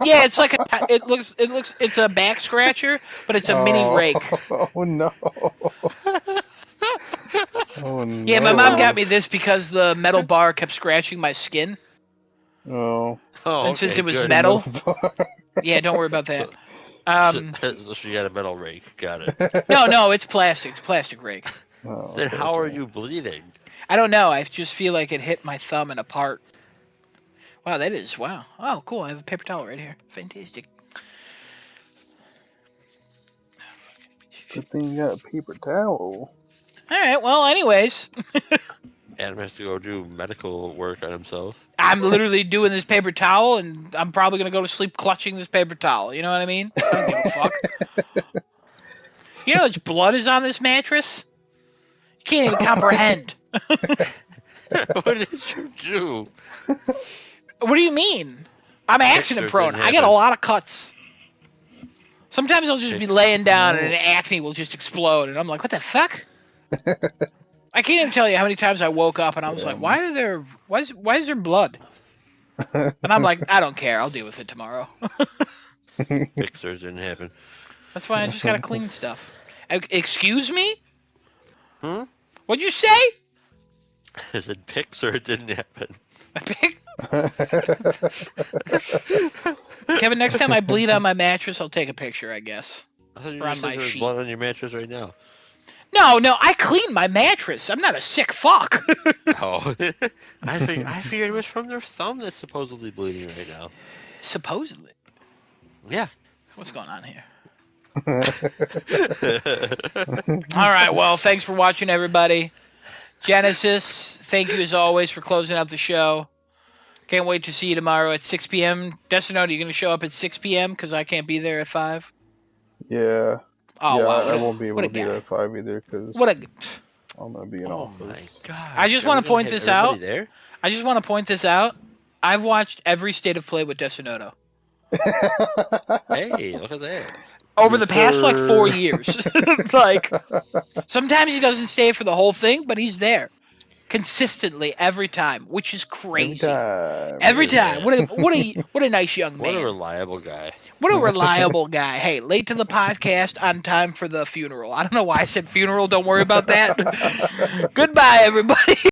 Yeah, it's like it's a back scratcher, but it's a mini rake.
Oh no. Oh no.
Yeah, my mom got me this because the metal bar kept scratching my skin,
Oh.
Oh,
and since
okay,
it was
good.
metal,
bar.
yeah, don't worry about that.
So she got a metal rake. Got it.
No, it's plastic. It's a plastic rake.
Oh,
Then
okay,
how are
okay.
you bleeding?
I don't know. I just feel like it hit my thumb in a part. Wow, that is wow. Oh, cool. I have a paper towel right here. Fantastic.
Good thing you got a paper towel.
All right. Well, anyways,
Adam has to go do medical work on himself.
I'm literally doing this paper towel, and I'm probably gonna go to sleep clutching this paper towel. You know what I mean? I don't give a fuck. You know how much blood is on this mattress? You can't even comprehend.
What did you do?
What do you mean? I'm accident prone.
didn't
I get a
happen.
lot of cuts. Sometimes I'll just be laying down and an acne will just explode, and I'm like, what the fuck? I can't even tell you how many times I woke up and I was like, why is there blood? And I'm like, I don't care. I'll deal with it tomorrow.
Pixars didn't happen.
That's why I just gotta clean stuff. Excuse me?
Hmm?
What'd you say?
I said Pixar it didn't happen.
Kevin, next time I bleed on my mattress, I'll take a picture, I guess.
I thought you
Or on
just
my
said there was
sheet.
blood on your mattress right now.
No, I clean my mattress. I'm not a sick fuck.
Oh, I figured it was from their thumb that's supposedly bleeding right now.
Supposedly.
Yeah.
What's going on here? All right, well, thanks for watching, everybody. Genesis, thank you as always for closing out the show. Can't wait to see you tomorrow at 6 p.m. Destino, are you going to show up at 6 p.m. because I can't be there at 5?
Yeah.
Oh,
yeah,
wow.
I won't be able
what
to
a
be
guy.
there at 5 either because
What a...
I'm going to be in
Oh
office.
my god.
I just
Are
wanna
we gonna
point
have
this out.
everybody There?
I just want to point this out. I've watched every State of Play with Destinoto.
Hey, look at that.
Over
Yes,
the past, like, 4
sir.
years. Like, sometimes he doesn't stay for the whole thing, but he's there. Consistently, every time, which is crazy. Every time. What a nice young
What a
man.
reliable guy.
What a reliable guy. Hey, late to the podcast, on time for the funeral. I don't know why I said funeral. Don't worry about that. Goodbye, everybody.